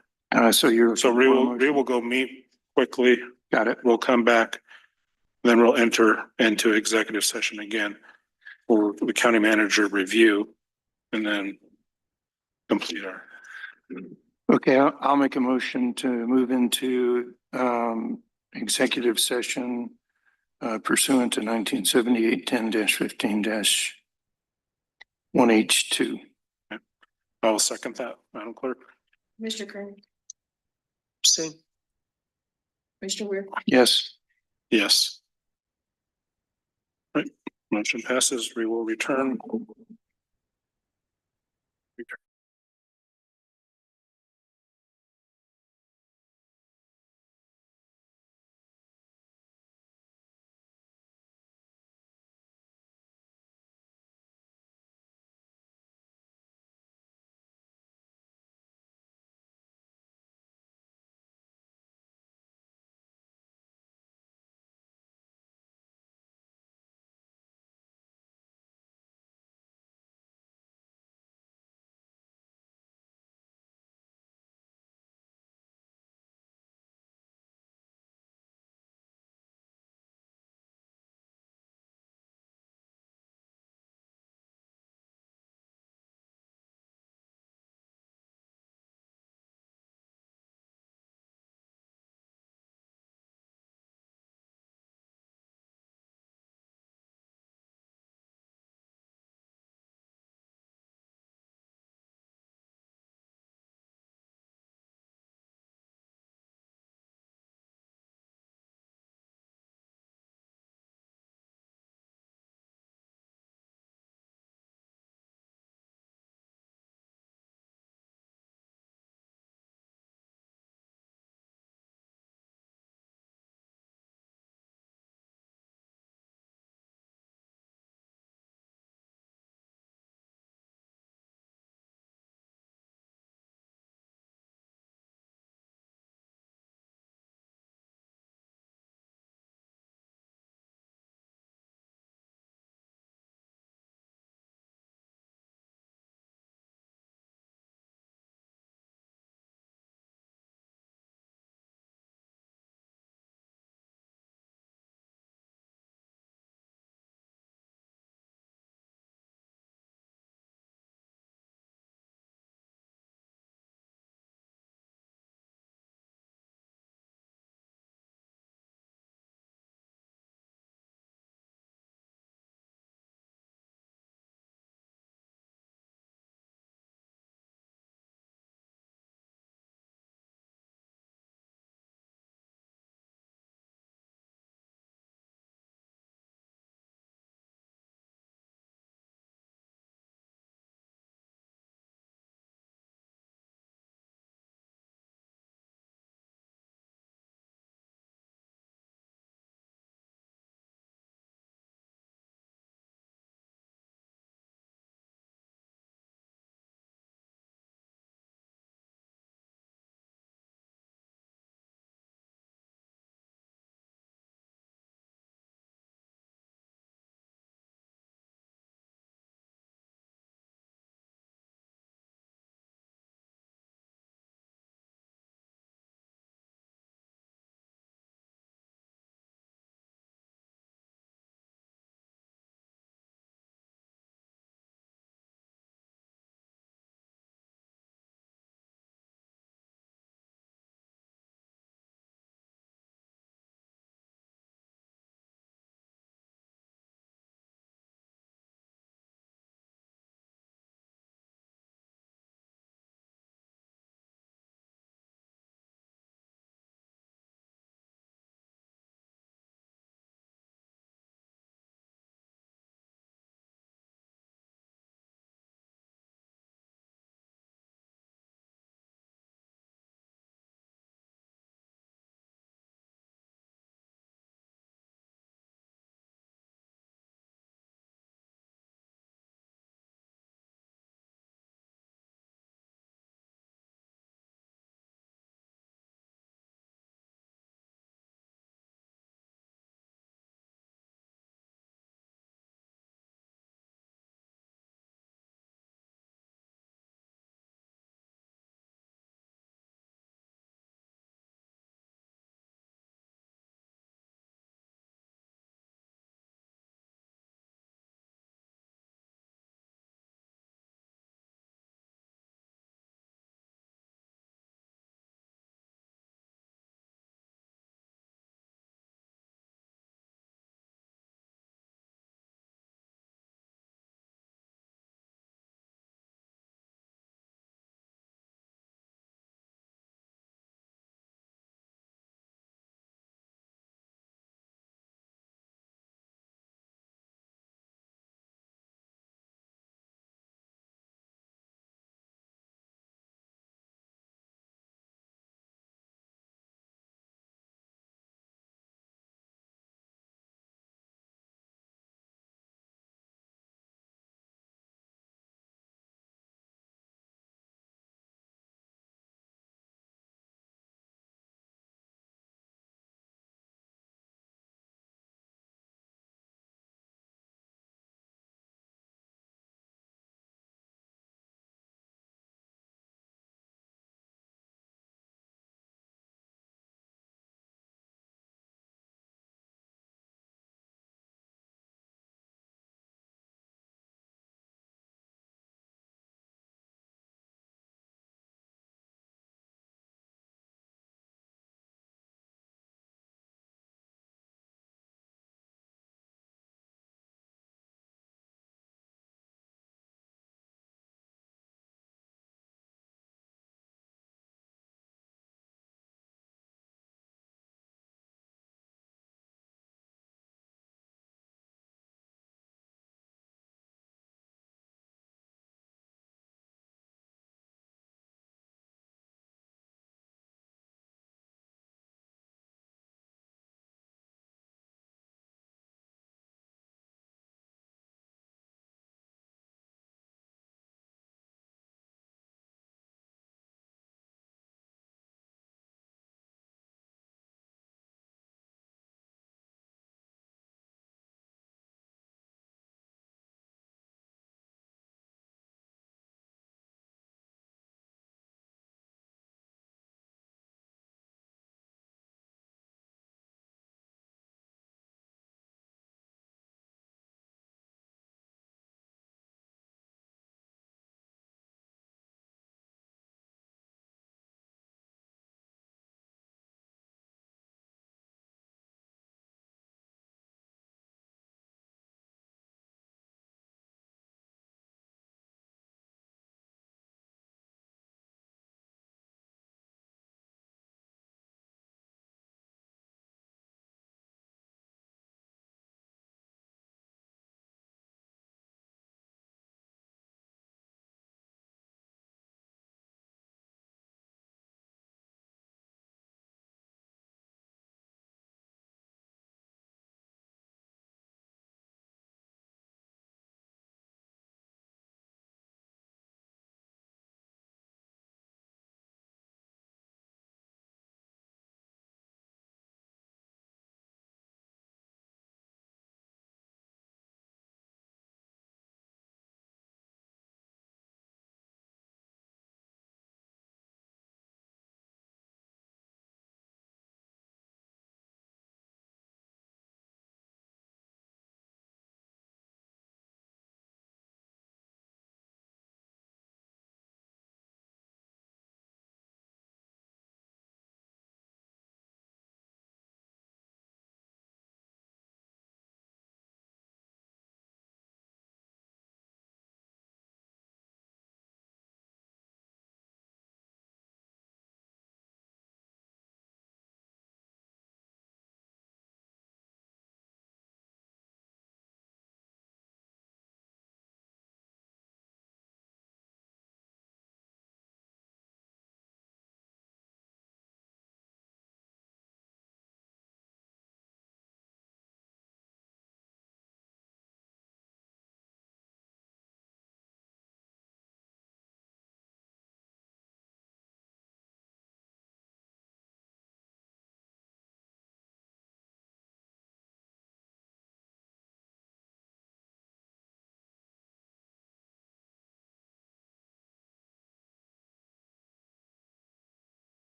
So you're. So we will go meet quickly. Got it. We'll come back. Then we'll enter into executive session again for the county manager review and then complete our. Okay, I'll make a motion to move into executive session pursuant to 1978-10-15-1H2. I will second that, Madam Clerk. Mr. Kern, Same. Mr. Weir, Yes. Yes. Right, motion passes. We will return.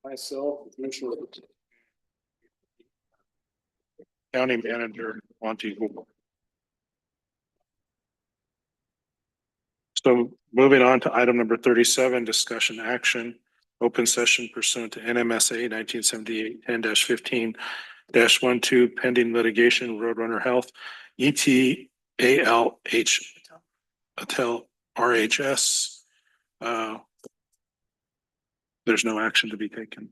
Myself, Commissioner. County Manager Monty. So moving on to item number 37, discussion action, open session pursuant to NMSA 1978-10-15-12 pending litigation, Roadrunner Health, ETALH, Atel RHS. There's no action to be taken.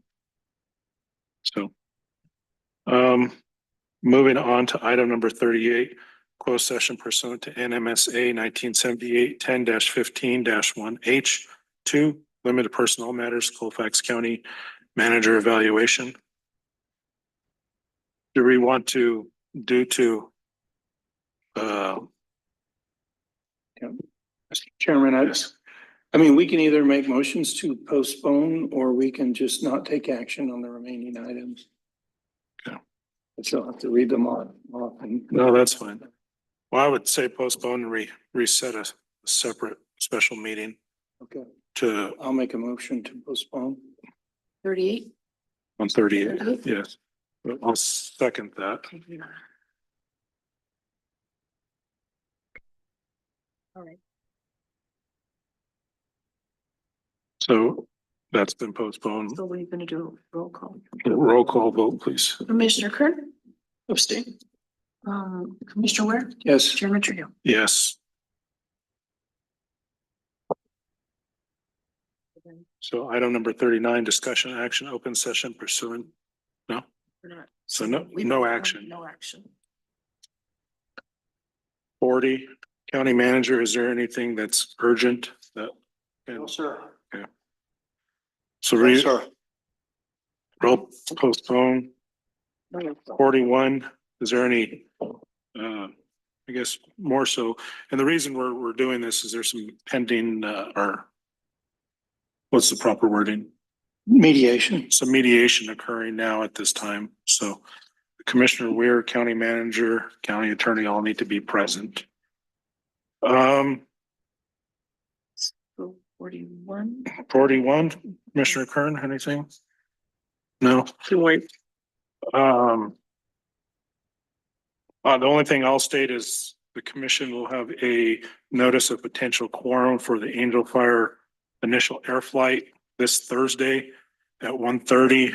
So, moving on to item number 38, closed session pursuant to NMSA 1978-10-15-1H2, limited personnel matters, Colfax County Manager evaluation. Do we want to do to Mr. Chairman, I mean, we can either make motions to postpone or we can just not take action on the remaining items. Okay. I still have to read them off. No, that's fine. Well, I would say postpone and reset a separate special meeting Okay, to I'll make a motion to postpone. 38. on 38, yes. I'll second that. All right. So that's been postponed. So we're gonna do a roll call. Roll call vote, please. Commissioner Kern, Abstain. Commissioner Ware, Yes. Chairman Trio. Yes. So item number 39, discussion action, open session pursuant. No, We're not. so no action. No action. 40, county manager, is there anything that's urgent that? No, sir. Okay. So No, sir. roll postpone. 41, is there any, I guess more so, and the reason we're doing this is there's some pending, or what's the proper wording? Mediation. Some mediation occurring now at this time, so Commissioner Weir, County Manager, County Attorney all need to be present. 41. 41, Commissioner Kern, anything? No? Can wait. The only thing I'll state is the commission will have a notice of potential quorum for the Angel Fire initial air flight this Thursday at 1:30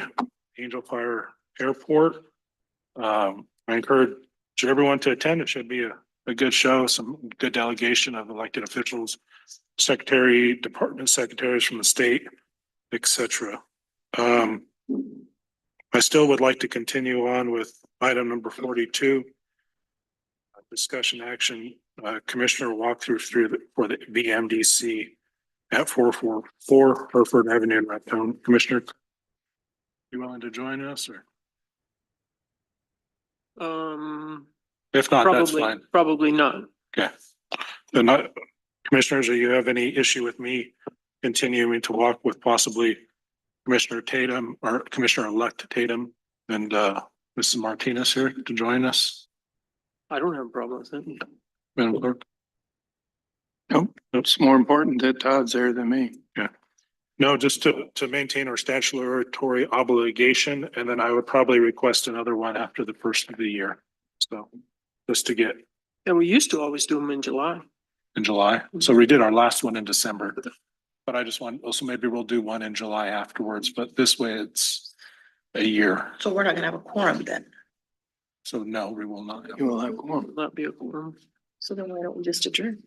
Angel Fire Airport. I encourage everyone to attend. It should be a good show, some good delegation of elected officials, secretary, department secretaries from the state, etc. I still would like to continue on with item number 42. Discussion action, commissioner walkthrough for the BMDC at 444 Hereford Avenue in Raton. Commissioner, you willing to join us or? If not, that's fine. Probably not. Okay. Then commissioners, do you have any issue with me continuing to walk with possibly Commissioner Tatum or Commissioner-elect Tatum and Mrs. Martinez here to join us? I don't have a problem with it. Madam Clerk? Nope, it's more important that Todd's there than me. Yeah. No, just to maintain our statutory obligation, and then I would probably request another one after the first of the year. So just to get And we used to always do them in July. in July. So we did our last one in December. But I just want, also maybe we'll do one in July afterwards, but this way it's a year. So we're not gonna have a quorum then. So no, we will not. You will have quorum. Will not be a quorum. So then why don't we just adjourn?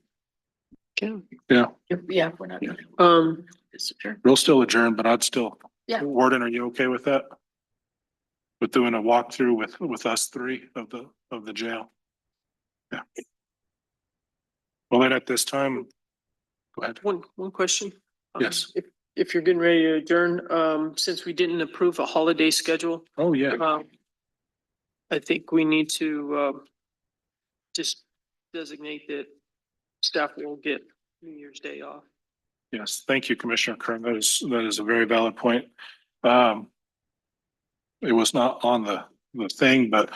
Okay. Yeah, Yeah, we're not gonna. Just adjourn. we'll still adjourn, but I'd still. Yeah. Warden, are you okay with that? With doing a walkthrough with us three of the jail? Yeah. Well, then at this time, go ahead. One question. Yes. If you're getting ready to adjourn, since we didn't approve a holiday schedule, Oh, yeah. I think we need to just designate that staff will get New Year's Day off. Yes, thank you, Commissioner Kern. That is a very valid point. It was not on the thing, but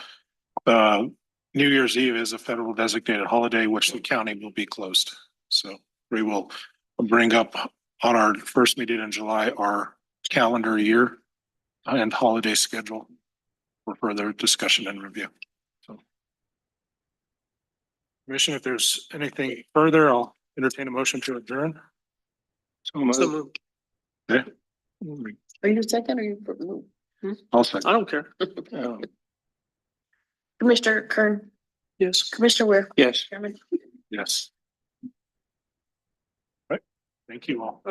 New Year's Eve is a federal designated holiday, which the county will be closed. So we will bring up on our first meeting in July, our calendar year and holiday schedule for further discussion and review. So, Commission, if there's anything further, I'll entertain a motion to adjourn. So moved. Okay. Are you second or you? I'll second. I don't care. Commissioner Kern, Yes. Commissioner Ware. Yes. Chairman. Yes. Right. Thank you all.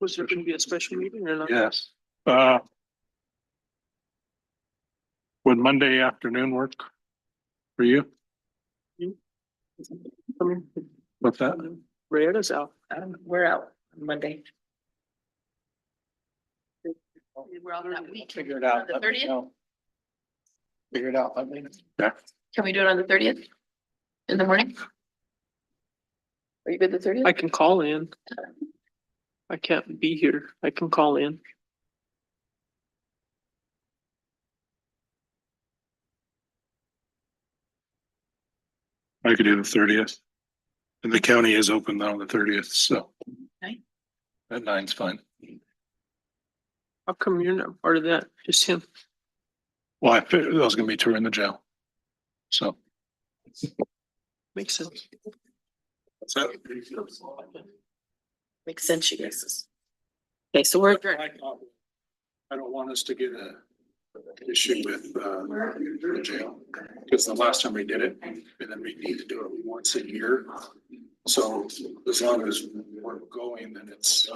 Was there gonna be a special meeting or not? Yes. Would Monday afternoon work for you? What's that? Rhea's out. We're out on Monday. We're out that week. Figure it out. The Let me 30th? know. Figure it out. Let me know. Yeah. Can we do it on the 30th? In the morning? Are you good the 30th? I can call in. I can't be here. I can call in. I could do the 30th. And the county is open on the 30th, so. Okay. At 9's fine. How come you're not part of that? Just him? Well, I was gonna be touring the jail. So. Makes sense. What's that? Makes sense, you guys. Okay, so we're adjourned. I don't want us to get a issue with the jail, because the last time we did it, and then we need to do it once a year. So as long as we're going, then it's